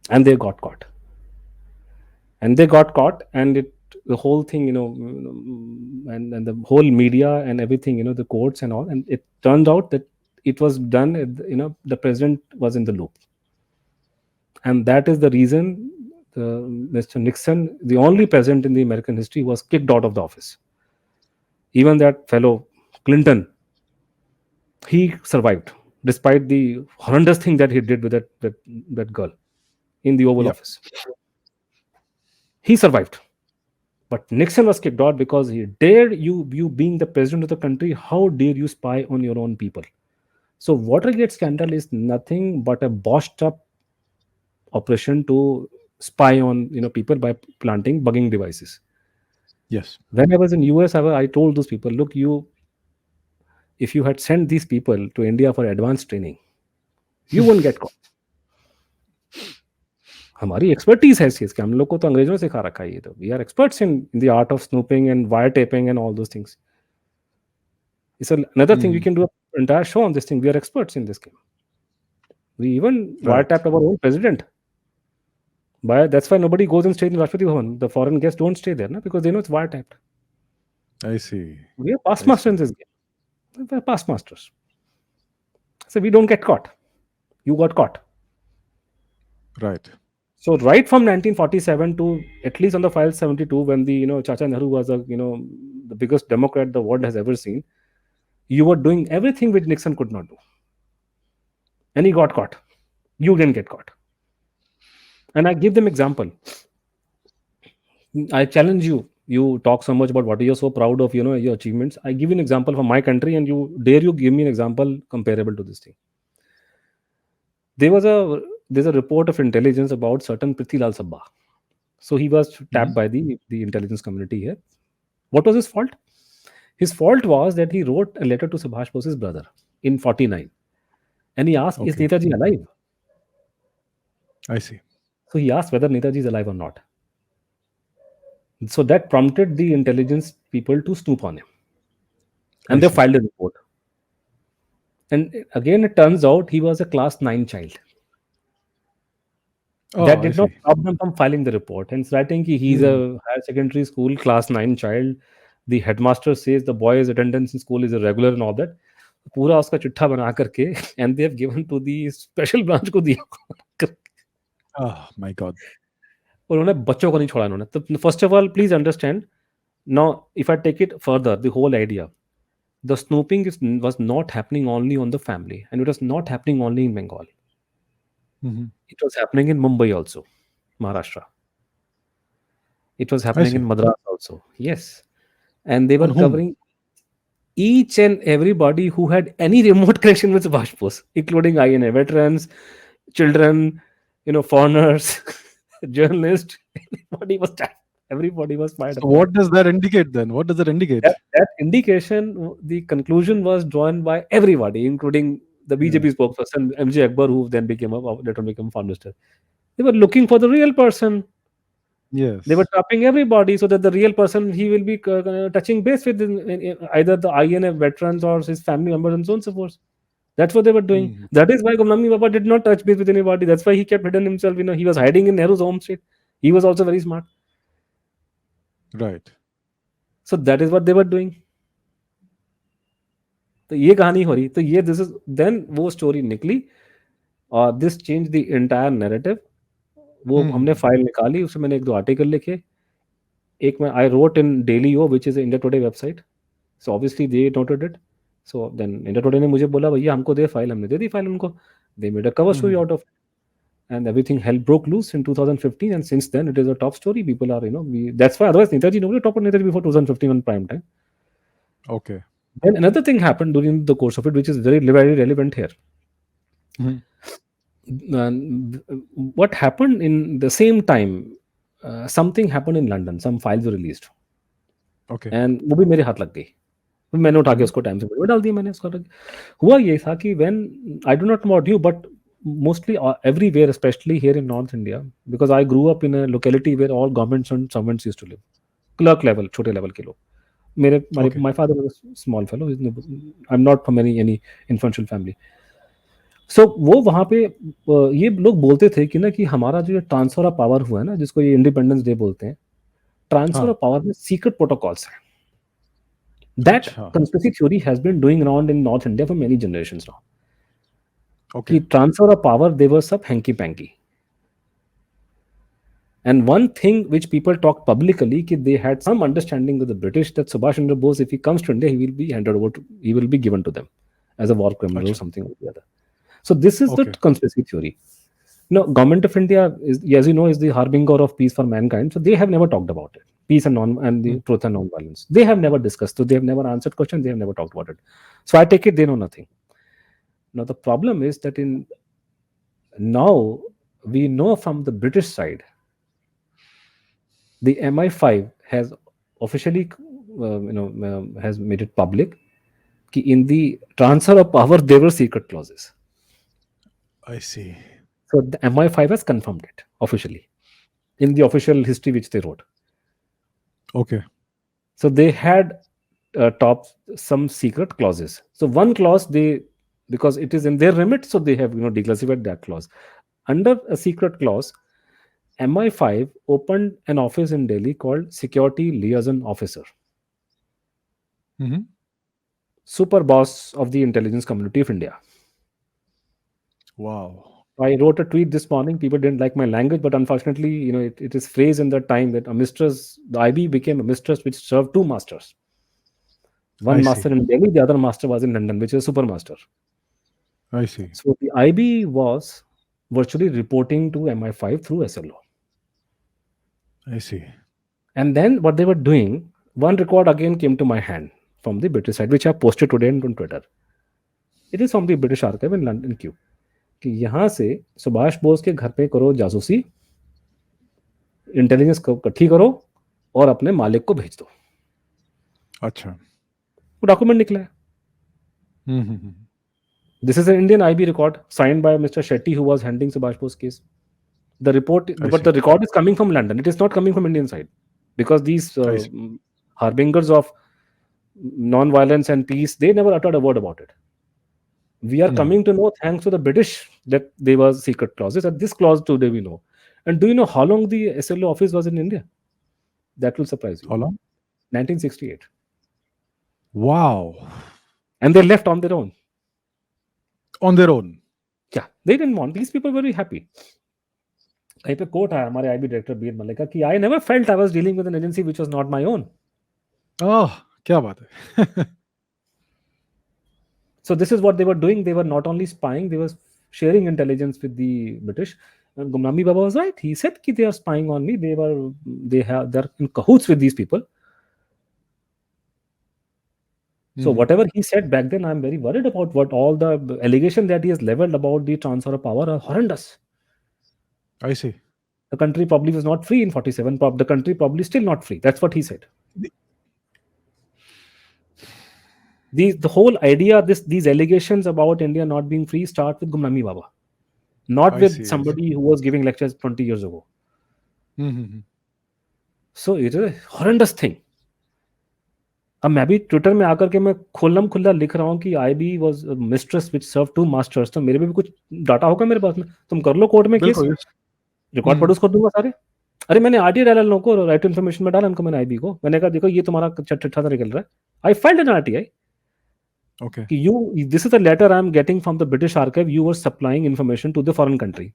and they got caught. And they got caught, and the whole thing, and the whole media and everything, the courts and all, and it turned out that it was done. The president was in the loop, and that is the reason Mr. Nixon, the only president in the American history, was kicked out of the office. Even that fellow Clinton, he survived despite the horrendous thing that he did with that girl. in the Oval Yeah. Office. He survived. But Nixon was kicked out because he dared you being the president of the country, how dare you spy on your own people? So Watergate scandal is nothing but a botched up operation to spy on people by planting bugging devices. Yes. When I was in US, I told those people, look, if you had sent these people to India for advanced training, you won't get caught. हमारी expertise है इस चीज की, हम लोग को तो अंग्रेजों ने सिखा रखा है ये, तो we are experts in the art of snooping and wire tapping and all those things. It's another thing we Mm. can do an entire show on this thing. We are experts in this game. We even Right. wiretapped our own president. That's why nobody goes and stays in Rashtrapati Bhavan. The foreign guests don't stay there, because they know it's wiretapped. I see. We are past I masters in see. this game. We're past masters. So we don't get caught. You got caught. Right. So right from 1947 to at least on the file 72, when the Chacha Nehru was the biggest Democrat the world has ever seen, you were doing everything which Nixon could not do, and he got caught. You didn't get caught. And I give them example. I challenge you. You talk so much about what you're so proud of, your achievements. I give you an example from my country, and you give me an example comparable to this thing. There's a report of intelligence about certain Prithilal Sabha. So he was tapped Mhm. by the intelligence community here. What was his fault? His fault was that he wrote a letter to Subhash Bose's brother in 49, and he asked, "Is Okay. Netaji alive?" I see. So he asked whether Netaji is alive or not. So that prompted the intelligence people to snoop on him, I and they see. filed a report. And again, it turns out he was a class 9 child. Oh, That I did not see. stop them from filing the report. And writing he's Mhm. a higher secondary school class 9 child. The headmaster says the boy's attendance in school is irregular and all that. पूरा उसका चिट्ठा बना करके and they have given to the special branch को दिया. Oh my God. और उन्होंने बच्चों को नहीं छोड़ा उन्होंने. तो first of all, please understand. Now, if I take it further, the whole idea, the snooping was not happening only on the family, and it was not happening only in Bengal. Mhm. It was happening in Mumbai also, Maharashtra. It was I happening see. in Madras also. Yes. And they On were whom? covering each and everybody who had any remote connection with Subhash Bose, including INA veterans, children, foreigners, journalists. Everybody was tapped. Everybody was fired So upon. what does that indicate then? What does that indicate? That indication, the conclusion was drawn by everybody, including the Yeah. BJP spokesperson MJ Akbar, who then later became Prime Minister. They were looking for the real person. They were Yes. tapping everybody so that the real person he will be touching base with either the INF veterans or his family members and so on and so forth. That's what they were doing. Mhm. That is why Gumnami Baba did not touch base with anybody. That's why he kept hidden himself. He was hiding in Nehru's home state. He was also very smart. Right. So that is what they were doing. तो ये कहानी हो रही, तो ये this is then वो story निकली और this change the entire narrative. वो हमने Mhm. फाइल निकाली, उसमें मैंने एक दो आर्टिकल लिखे. एक मैं I wrote in Daily O which is India Today website. So obviously they noted it. So then India Today ने मुझे बोला भैया हमको दे फाइल, हमने दे दी फाइल उनको. They made a cover story Mhm. Out of, and everything hell broke loose in 2015, and since then it is a top story. People are that's why otherwise Netaji, nobody talked about Netaji before 2015 on prime time. Okay. Then another thing happened during the course of it which is very relevant here. Mhm. And what happened in the same time, something happened in London, some files were released, Okay. and वो भी मेरे हाथ लग गई. मैंने उठा के Mhm. उसको टाइम से वीडियो डाल दी मैंने उसका. हुआ ये था कि when I do not know about you, but mostly everywhere, especially here in North India, because I grew up in a locality where all government servants used to live, clerk level, छोटे level के लोग. मेरे Okay. my father was a small fellow. I'm not from any influential family. सो वो वहाँ पे ये लोग बोलते थे कि कि हमारा जो ये ट्रांसफर ऑफ पावर हुआ है ना, जिसको ये इंडिपेंडेंस डे बोलते हैं, ट्रांसफर हाँ. ऑफ पावर में सीक्रेट प्रोटोकॉल्स हैं. दैट अच्छा. Conspiracy theory has been doing around in North India for many generations now. कि Okay. Transfer of power they were सब hanky panky. And one thing which people talked publicly, कि they had some understanding with the British that Subhash Chandra Bose, if he comes to India, he will be given to them as a war criminal or अच्छा. something like the other. So this is the Okay. conspiracy theory. No, government of India is, as you know, is the harbinger of peace for mankind. So they have never talked about it. Peace and non and Hmm. the truth and non-violence. They have never discussed. So they have never answered questions. They have never talked about it. So I take it they know nothing. Now the problem is that in now we know from the British side, the MI5 has officially, has made it public. Ki in the transfer of power, there were secret clauses. I see. So the MI5 has confirmed it officially in the official history which they wrote. Okay. So they had top some secret clauses. So one clause they, because it is in their remit, so they have declassified that clause. Under a secret clause, MI5 opened an office in Delhi called Security Liaison Officer, Hmm. super boss of the intelligence community of India. Wow. I wrote a tweet this morning. People didn't like my language, but unfortunately, it is phrased in that time that a mistress, the IB became a mistress which served two masters. I One see. master in Delhi, the other master was in London, which is a super master. I see. So the IB was virtually reporting to MI5 through SLO. I see. And then what they were doing, one record again came to my hand from the British side, which I posted today on Twitter. It is from the British archive in London Q. कि यहाँ से सुभाष बोस के घर पे करो जासूसी, intelligence इकट्ठी करो और अपने मालिक को भेज दो. अच्छा. वो डॉक्यूमेंट निकला है. Hmm. This is an Indian IB record signed by Mr. Shetty, who was handling Subhash Bose case. The report, I but see. the record is coming from London. It is not coming from Indian side, because these I see. harbingers of non-violence and peace, they never uttered a word about it. We are Hmm. coming to know thanks to the British that there was secret clauses, and this clause today we know. And do you know how long the SLO office was in India? That will surprise you. How long? 1968. Wow. And they left on their own. On their own. Yeah, they didn't want. These people were very happy. कहीं पे coat है हमारे IB director बीर मलिक का कि I never felt I was dealing with an agency which was not my own. Oh, क्या बात है. So this is what they were doing. They were not only spying, they were sharing intelligence with the British. And Gumnami Baba was right. He said that they are spying on me. They're in cahoots with these people. So Mhm. whatever he said back then, I'm very worried about what all the allegation that he has leveled about the transfer of power are horrendous. I see. The country probably was not free in 47. The country probably still not free. That's what he said. The- The whole idea, these allegations about India not being free start with Gumnami Baba, not I with see. I see. somebody who was giving lectures 20 years ago. Mhm. So it is a horrendous thing. अब मैं भी Twitter में आकर के मैं खुल्लम खुल्ला लिख रहा हूँ कि IB was a mistress which served two masters. तो मेरे पे भी कुछ डाटा होगा मेरे पास में. तुम कर लो कोर्ट में केस, बिल्कुल. रिकॉर्ड हम्म. प्रोड्यूस कर दूंगा सारे. अरे मैंने RT डाला लोगों को, राइट टू इन्फॉर्मेशन में डाला उनको, मैंने IB को. मैंने कहा देखो ये तुम्हारा छठा सा निकल रहा है. आई फाइल्ड एन RTI Okay. कि this is a letter I am getting from the British archive. You were supplying information to the foreign country.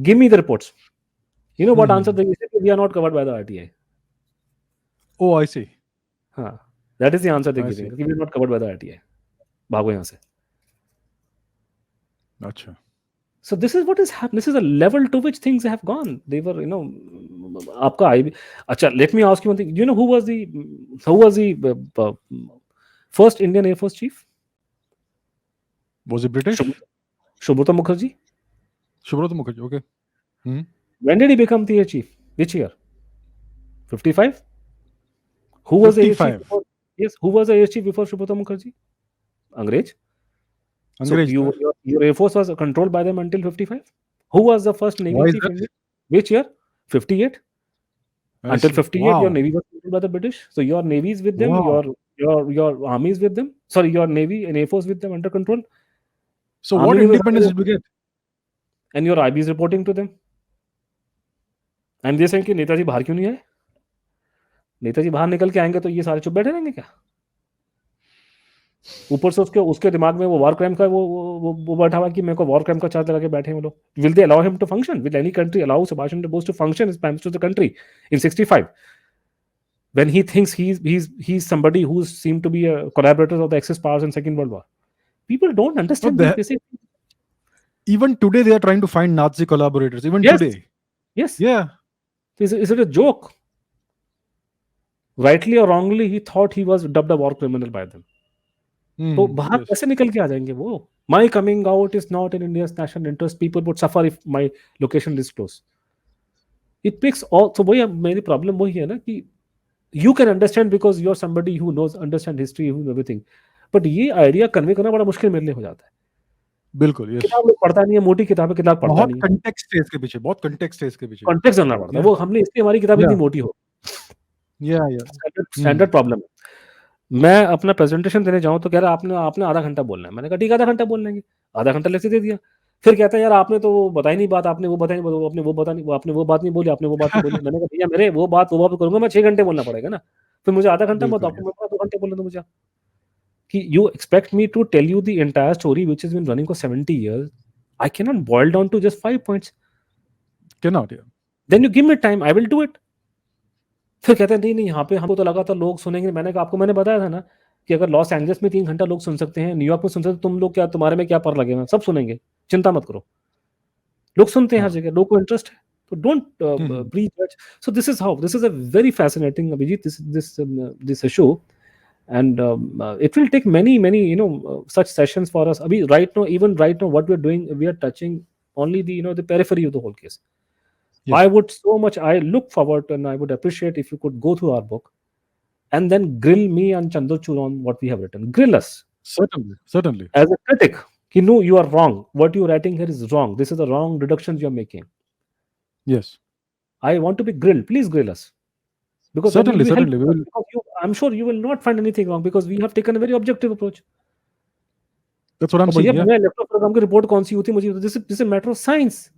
Give me the reports. You know what answer they said? We are not covered by the RTI. Oh, I see. हाँ, that is the answer they're I giving. see. We are not covered by the RTI. भागो यहाँ से. अच्छा. So this is what is happening. This is a level to which things have gone. They were, आपका IB. अच्छा, let me ask you one thing. You know who was the first Indian Air Force chief? Was it British? Subrata Mukherjee. Subrata Mukherjee. Okay. Hmm. When did he become the air chief? Which year? 55. Who was the air chief 55. before? Yes, who was the air chief before Subrata Mukherjee? Angrez. So Angrez. your Air Force was controlled by them until 55. Who was the first Navy Why is chief that? in India? Which year? 58. I Until see. 58, your Wow. Navy was controlled by the British. So your Navy is with them. Wow. Your Army is with them. Sorry, your Navy and Air Force with them under control. So Army what भी with independence them, did we get? and your IB is reporting to them. And they saying कि नेताजी बाहर क्यों नहीं आए? नेताजी बाहर निकल के आएंगे तो ये सारे चुप बैठे रहेंगे क्या? ऊपर से उसके दिमाग में वो वॉर क्राइम का वो बैठा हुआ कि मेरे को वॉर क्राइम का चार्ज लगा के बैठे हैं वो लोग. Will they allow him to function? Will any country allow Subhash Chandra Bose to function as prime minister of the country in 65 when he thinks he's somebody who seemed to be a collaborator of the Axis powers in Second World War? People don't No, understand these basic things. Even today, they are trying to find Nazi collaborators. Even Yes, today. yes. Yeah. Is it a joke? Rightly or wrongly, he thought he was dubbed a war criminal by them. तो बाहर Yes. कैसे निकल के आ जाएंगे वो? My coming out is not in India's national interest. People would suffer if my location is close. It makes all. So वही मेरी problem वही है ना कि you can understand because you're somebody who knows understand history, who knows everything. But ये idea convey करना बड़ा मुश्किल मेरे लिए हो जाता है. बिल्कुल, यस। किताब लोग पढ़ता नहीं है, मोटी किताबें किताब पढ़ता बहुत नहीं है. कंटेक्स्ट है इसके पीछे, बहुत कंटेक्स्ट है इसके पीछे। कॉन्टेक्स्ट जानना पड़ता है. या वो हमने इसलिए हमारी किताब इतनी या मोटी हो. या स्टैंडर्ड प्रॉब्लम है. मैं अपना प्रेजेंटेशन देने जाऊं तो कह रहा आपने आपने आधा घंटा बोलना है. मैंने कहा ठीक है, आधा घंटा बोल लेंगे. आधा घंटा लेक्चर दे दिया. फिर कहता है यार आपने तो वो बताई नहीं बात, आपने वो बताई नहीं, आपने वो बता नहीं, आपने वो बात नहीं बोली, आपने वो बात नहीं बोली. मैंने कहा भैया मेरे वो बात करूंगा मैं 6 घंटे बोलना पड़ेगा ना. फिर मुझे आधा घंटा मत, बिल्कुल, आपको यस। मैं 2 घंटे बोलने दो मुझे. कि you expect me to tell you the entire story which has been running for 70 years. I cannot boil down to just 5 points. Cannot, या Then you give me time, I will do it. फिर कहते हैं नहीं नहीं यहाँ पे हमको तो लगा था लोग सुनेंगे. मैंने कहा आपको मैंने बताया था ना कि अगर लॉस एंजल्स में 3 घंटा लोग सुन सकते हैं, न्यूयॉर्क में सुन सकते हैं, तुम लोग क्या, तुम्हारे में क्या पर लगेगा, सब सुनेंगे, चिंता मत करो. लोग सुनते हैं हर हाँ। जगह, लोग को इंटरेस्ट है. तो डोंट हम्म, प्री जज. सो this is a very fascinating, Abhijit, this issue. And it will take many such sessions for us. Abhi, right now what we're doing, we are touching only the periphery of the whole case. Yes, I look forward and I would appreciate if you could go through our book and then grill me and Chandrachur on what we have written. Grill us certainly, certainly, as a critic. No, you are wrong. What you're writing here is wrong. This is the wrong deductions you're making. Yes, I want to be grilled. Please grill us. Because then certainly, we help. Certainly, we will. Because I'm sure you will not find anything wrong because we have taken a very objective approach. That's what I am और भैया saying, या मैं इलेक्ट्रोप्रोग्राम की report कौन सी होती है मुझे, this is matter of science.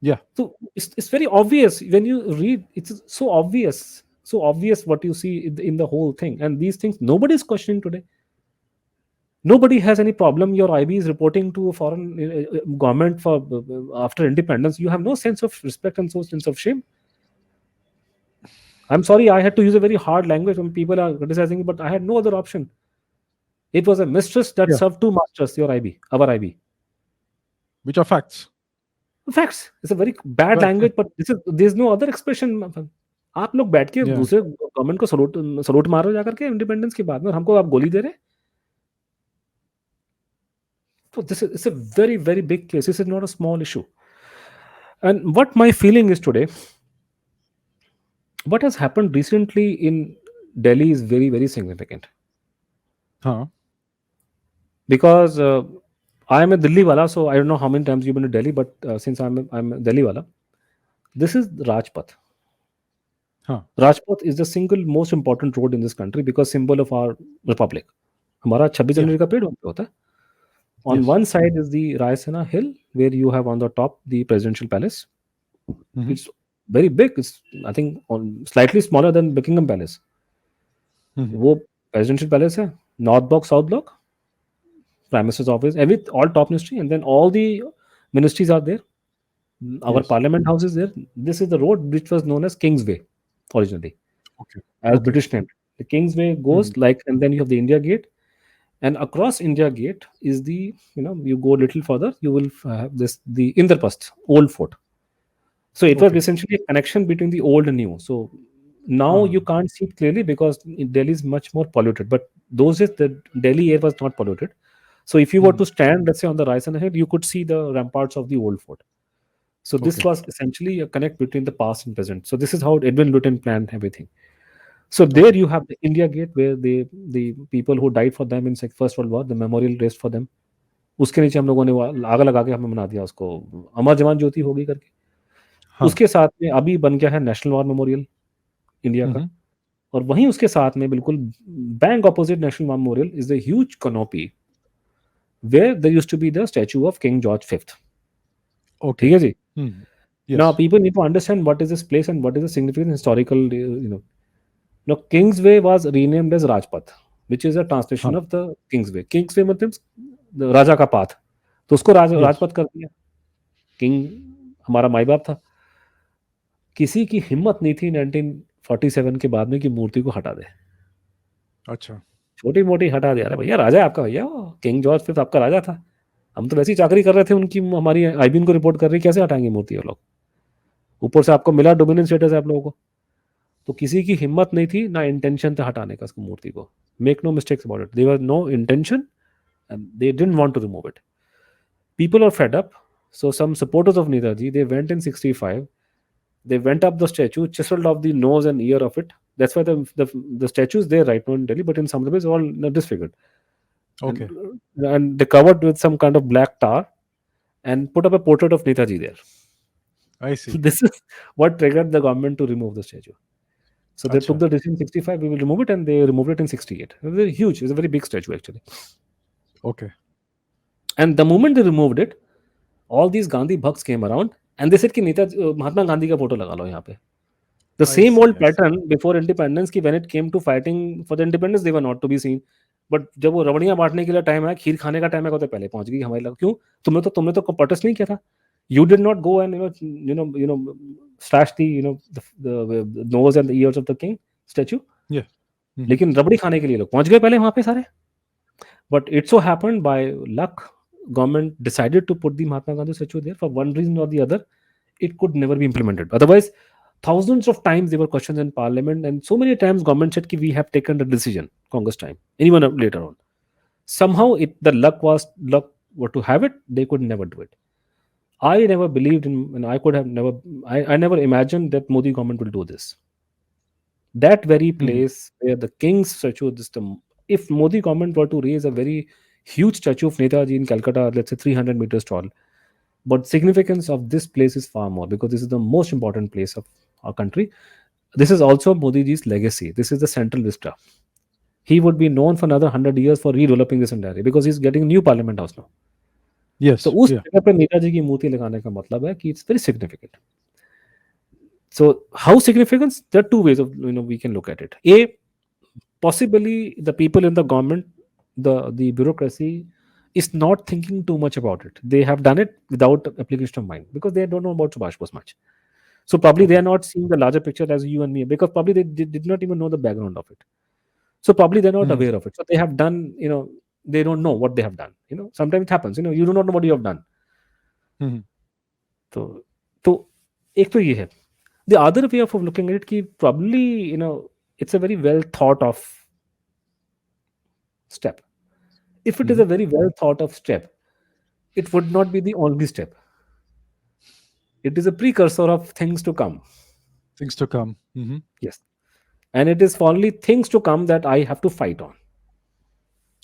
या So it's very obvious when you read. It's so obvious what you see in the whole thing. And these things nobody is questioning today. Nobody has any problem. Your IB is reporting to a foreign government for after independence. You have no sense of respect and so sense of shame. I'm sorry, I had to use a very hard language when people are criticizing, but I had no other option. It was a mistress that या served two masters. Your IB, our IB. Which are facts. Facts. It's a very bad right, language, but there's no other expression. आप लोग बैठ के या दूसरे government को salute मारो जाकर के इंडिपेंडेंस के बाद में, और हमको आप गोली दे रहे हैं. So this is, it's a very very big case. This is not a small issue. And what my feeling is today, what has happened recently in Delhi is very very significant. हाँ, Because I am a Delhi wala, so I don't know how many times you've been to Delhi, but since I'm a Delhi wala, this is Rajpath. हाँ, Rajpath is the single most important road in this country because symbol of our republic. हमारा 26 या जनवरी का parade वहाँ पे होता है. On yes, one side is the Raisena Hill, where you have on the top the presidential palace. It's very big. It's I think slightly smaller than Buckingham Palace. वो presidential palace है. North block, south block, prime minister's office, all top ministry, and then all the ministries are there. Our yes, parliament house is there. This is the road which was known as Kingsway originally, okay, as okay, British name. The Kingsway goes like, and then you have the India Gate, and across India Gate is the, you go a little further, you will have this the Indrapast, old fort. So it was okay, essentially a connection between the old and new. So now you हाँ, can't see it clearly because Delhi is much more polluted. But those days the Delhi air was not polluted. So if you were to stand, let's say on the right hand, you could see the ramparts of the old fort. So this okay, was essentially a connect between the past and present. So this is how Edwin Lutyens planned everything. So there okay, you have the India Gate where the people who died for them in First World War, the memorial raised for them. उसके नीचे हम लोगों ने आग लगा के हमें बना दिया उसको, अमर जवान ज्योति होगी करके. हाँ, उसके साथ में अभी बन गया है नेशनल वॉर मेमोरियल इंडिया का. और वहीं उसके साथ में बिल्कुल bang opposite national war memorial is the huge canopy where there used to be the statue of King George fifth. Okay, ठीक है जी. Yes, Now people need to understand what is this place and what is the significant historical, Now Kingsway was renamed as Rajpath, which is a translation हाँ, of the Kingsway. Kingsway मतलब the राजा का path. तो उसको yes, Rajpath कर दिया. King हमारा माई बाप था. किसी की हिम्मत नहीं थी 1947 के बाद में कि मूर्ति को हटा दे. अच्छा, छोटी मोटी हटा दिया, अरे भैया राजा है आपका, भैया किंग जॉर्ज फिफ्थ आपका राजा था, हम तो वैसे ही चाकरी कर रहे थे उनकी, हमारी आईबीएन को रिपोर्ट कर रही, कैसे हटाएंगे मूर्ति वो लोग, ऊपर से आपको मिला डोमिनियन स्टेटस है आप लोगों को। तो किसी की हिम्मत नहीं थी ना इंटेंशन था हटाने का उसको मूर्ति को। Make no mistakes about it, there was no intention and they didn't want to remove it. People are fed up. So some supporters of Netaji, they went in 65. They went up the statue, chiseled off the nose and ear of it. That's why the statue is there right now in Delhi, but in some of the ways all disfigured. Okay. And they covered with some kind of black tar and put up a portrait of Netaji there. I see. This is what triggered the government to remove the statue. So they took Acha. the decision in 65, we will remove it, and they removed it in 68. It was very huge. It's a very big statue actually. Okay. And the moment they removed it, all these Gandhi bhakts came around and they said कि नेता महात्मा गांधी का photo लगा लो यहाँ पे. The I same see. old I see. pattern before independence कि when it came to fighting for the independence they were not to be seen. But जब वो रबड़ियां बांटने के लिए टाइम आया, खीर खाने का टाइम आया, तो पहले पहुंच गई हमारे लग, क्यों? तुमने तो प्रोटेस्ट नहीं किया था. You did not go and slash the nose and the ears of the king statue. Yeah. Mhm. लेकिन रबड़ी खाने के लिए लोग पहुंच गए पहले वहां पे सारे. But it so happened by luck, government decided to put the Mahatma Gandhi statue there for one reason or the other. It could never be implemented. Otherwise, thousands of times there were questions in parliament, and so many times government said, "Ki we have taken the decision." Congress time, anyone later on. Somehow, the luck were to have it. They could never do it. I never believed in, and I could have never. I never imagined that Modi government will do this. That very Mhm. place where the king's statue, if Modi government were to raise a very huge statue of Netaji in Calcutta, let's say 300 meters tall, but significance of this place is far more because this is the most important place of our country. This is also Modi ji's legacy. This is the central vista. He would be known for another 100 years for redeveloping this entire area because he's getting new parliament house now. तो Yes. उस Yeah. जगह पे नेताजी की मूर्ति लगाने का मतलब है कि it's very significant. So how significance? There are two ways of we can look at it. A, possibly the people in the government, the bureaucracy is not thinking too much about it. They have done it without application of mind because they don't know about Subhash Bose much. So probably they Okay. are not seeing the larger picture as you and me because probably they did not even know the background of it. So probably they're not Mhm. aware of it. So they have done, they don't know what they have done. Sometimes it happens. You do not know what you have done. Mhm. तो तो एक तो ये है. The other way of looking at it कि probably it's a very well thought of step. If it is a Mhm. very well thought of step, it would not be the only step. It is a precursor of things to come. Things to come. Mhm. Yes. And it is only things to come that I have to fight on.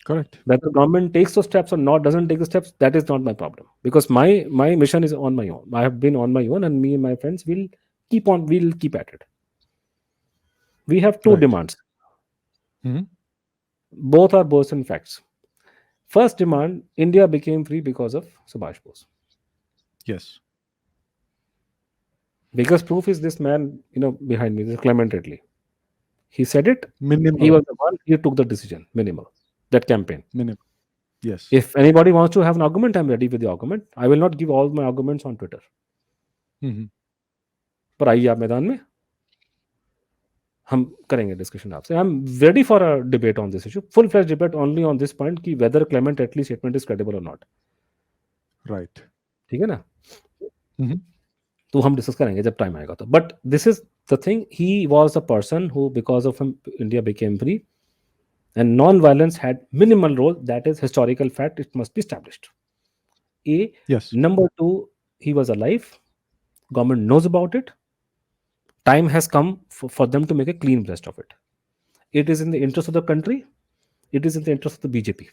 Correct. That the government takes those steps or not doesn't take the steps, that is not my problem. Because my mission is on my own. I have been on my own and me and my friends will we'll keep at it. We have two Right. demands. Mhm. Both are Bose and facts. First demand, India became free because of Subhash Bose. Yes. Biggest proof is this man, behind me, this Clement Ridley. He said it. He Minimal. was the one. He took the decision. Minimal. That campaign. Minimal. Yes. If anybody wants to have an argument, I'm ready with the argument. I will not give all my arguments on Twitter. Mhm. पर आइए आप मैदान में हम करेंगे discussion आपसे. I am ready for a debate on this issue, full flash debate only on this point कि whether Clement Attlee statement is credible और नॉट. Right. ठीक है ना? Mhm. तो हम डिस्कस करेंगे जब टाइम आएगा तो. But this is the thing, he was a person who because of him India became free and non-violence had minimal role. That is historical fact. It must be established. A. Yes. Number two, he was alive. Government knows about it. Time has come for them to make a clean breast of it. It is in the interest of the country. It is in the interest of the BJP.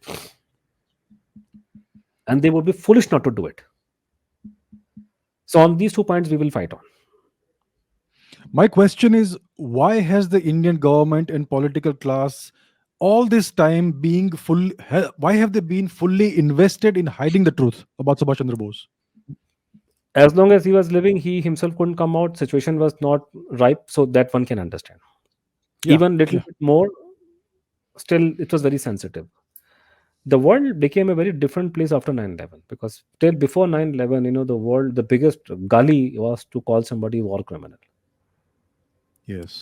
And they would be foolish not to do it. So on these 2 points, we will fight on. My question is, why has the Indian government and political class all this time being why have they been fully invested in hiding the truth about Subhash Chandra Bose? As long as he was living, he himself couldn't come out. Situation was not ripe, so that one can understand. Yeah. Even little Yeah. bit more, still it was very sensitive. The world became a very different place after 9/11 because till before 9/11, the world, the biggest gully was to call somebody war criminal. Yes.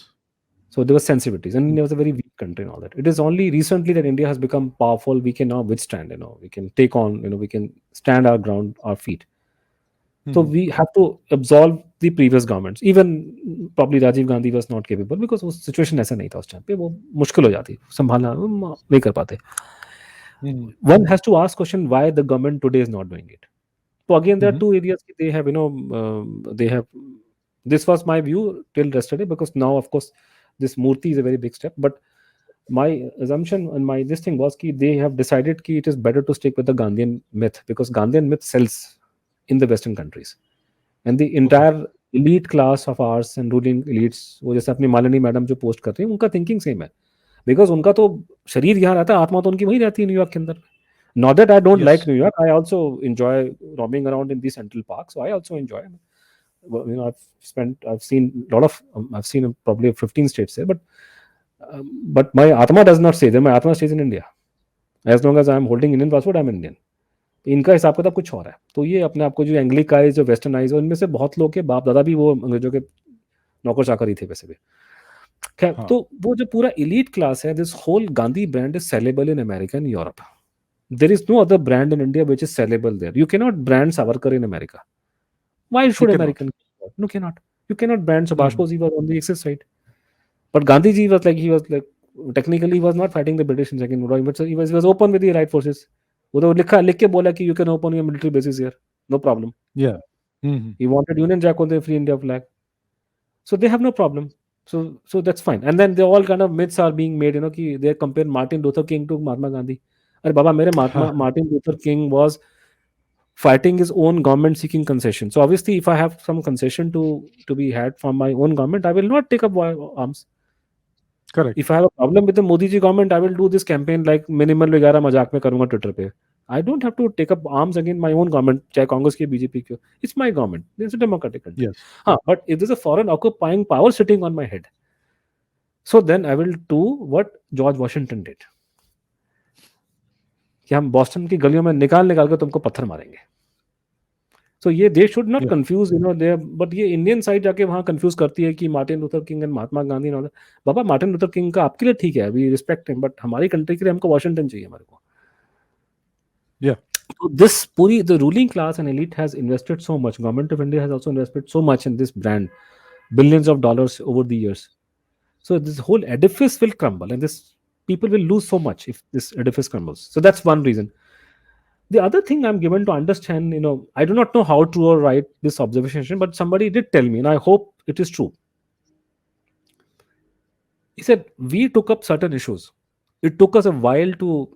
So there was sensitivities, and India was a very weak country and all that. It is only recently that India has become powerful. We can now withstand. We can take on. We can stand our ground, our feet. So Mhm. we have to absolve the previous governments. Even probably Rajiv Gandhi was not capable because वो situation ऐसा नहीं था उस time पे. वो मुश्किल हो जाती संभालना नहीं कर पाते. Mhm. One has to ask question why the government today is not doing it. So again, there are Mhm. two areas they have. They have. This was my view till yesterday, because now, of course, this Murti is a very big step. But my assumption and my this thing was that they have decided that it is better to stick with the Gandhian myth, because Gandhian myth sells in the Western countries, and the Okay. entire elite class of ours and ruling elites, वो जैसे अपनी Malini madam जो post कर रही हैं, उनका thinking same है. Because उनका तो शरीर यहाँ रहता है, आत्मा तो उनकी वहीं रहती है न्यूयॉर्क के अंदर. Not that I don't like Yes. New York, I also enjoy roaming around in the Central Park, so I also enjoy. Well, I've seen a lot of, I've seen probably 15 states there, but my Atma does not stay there. My Atma stays in India. As long as I'm holding Indian passport, I'm Indian. इनका हिसाब किताब कुछ और है. तो ये अपने आप को जो एंग्लिकाइज, जो वेस्टर्नाइज, और इनमें से बहुत लोग के बाप दादा भी वो अंग्रेजों के नौकर चाकर ही थे वैसे भी. खैर, हाँ. तो वो जो पूरा elite class है, this whole Gandhi brand is sellable in America and Europe. There is no other brand in India which is sellable there. You cannot brand Savarkar in America. Why You should cannot. American? No, cannot. You cannot brand Subhash Mhm. Bose. He was on the Axis side. But Gandhi ji was like, he was like, technically he was not fighting the British in Second World War, but he was open with the right forces. वो तो लिख के बोला कि you can open your military bases here, no problem. Yeah. Mhm. He wanted Union Jack on the Free India flag, so they have no problem. So that's fine. And then they all kind of myths are being made. कि they compare Martin Luther King to Mahatma Gandhi. अरे बाबा, मेरे हाँ. महात्मा Martin Luther King was fighting his own government seeking concession. So obviously, if I have some concession to be had from my own government, I will not take up arms. Correct. If I have a problem with the Modi ji government, I will do this campaign like minimal वगैरह मजाक में करूंगा Twitter पे. I don't have to take up arms against my own government, चाहे कांग्रेस की BJP की हो. It's my government. It's a democratic country. Yes. हाँ, but if there's a foreign occupying power sitting on my head, so then I will do what George Washington did. कि हम Boston की गलियों में निकाल निकाल के तुमको पत्थर मारेंगे. So ये they should not Yeah. confuse, they, but ये इंडियन साइड जाके वहाँ कंफ्यूज करती है कि Martin Luther king and Mahatma Gandhi. Baba, Martin Luther king का आपके लिए ठीक है, वी रिस्पेक्ट हिम, बट हमारी कंट्री के लिए हमको वॉशिंगटन चाहिए हमारे को. Yeah. So this पूरी the ruling class and elite has invested so much. Government of India has also invested so much in this brand, billions of dollars over the years. So this whole edifice will crumble, and this people will lose so much if this edifice crumbles. So that's one reason. The other thing I'm given to understand, I do not know how true or right this observation, but somebody did tell me, and I hope it is true. He said, we took up certain issues. It took us a while to,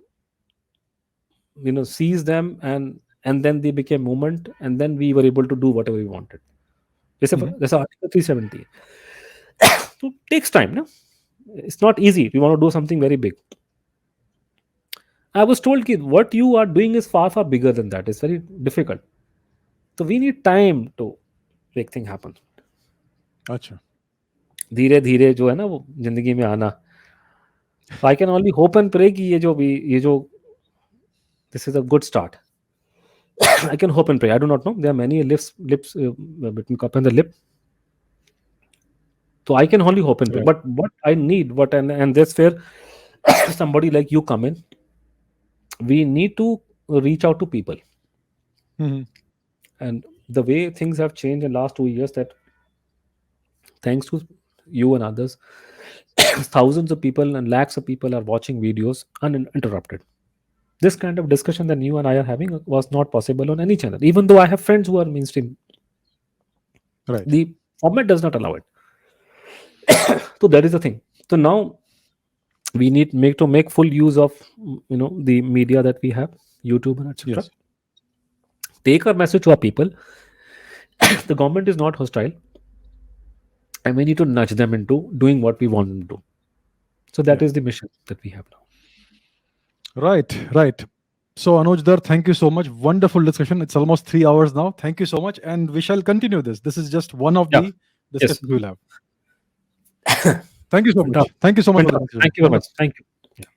seize them, and then they became movement, and then we were able to do whatever we wanted. Mhm. There's Article 370. So it takes time, no? It's not easy. We want to do something very big. I was told that what you are doing is far, far bigger than that. It's very difficult. So we need time to make things happen. अच्छा. धीरे धीरे जो है ना वो जिंदगी में आना. I can only hope and pray कि ये जो this is a good start. I can hope and pray. I do not know, there are many lips between cup and the lip. So I can only hope and pray. Right. But what I need, and that's where somebody like you come in. We need to reach out to people, Mhm. and the way things have changed in the last 2 years, that thanks to you and others, thousands of people and lakhs of people are watching videos uninterrupted. This kind of discussion that you and I are having was not possible on any channel. Even though I have friends who are mainstream, Right. the format does not allow it. So that is the thing. So now we need make full use of the media that we have, YouTube and etc. Yes. Take our message to our people. The government is not hostile, and we need to nudge them into doing what we want them to do. So that Yeah. is the mission that we have now. Right. Right. So Anuj Dhar, thank you so much. Wonderful discussion. It's almost 3 hours now. Thank you so much, and we shall continue this. This is just one of Yeah. the Yes. discussions we'll have. Thank you so much. Fantastic. Thank you so much for the Fantastic. discussion. Thank you very much. Thank you.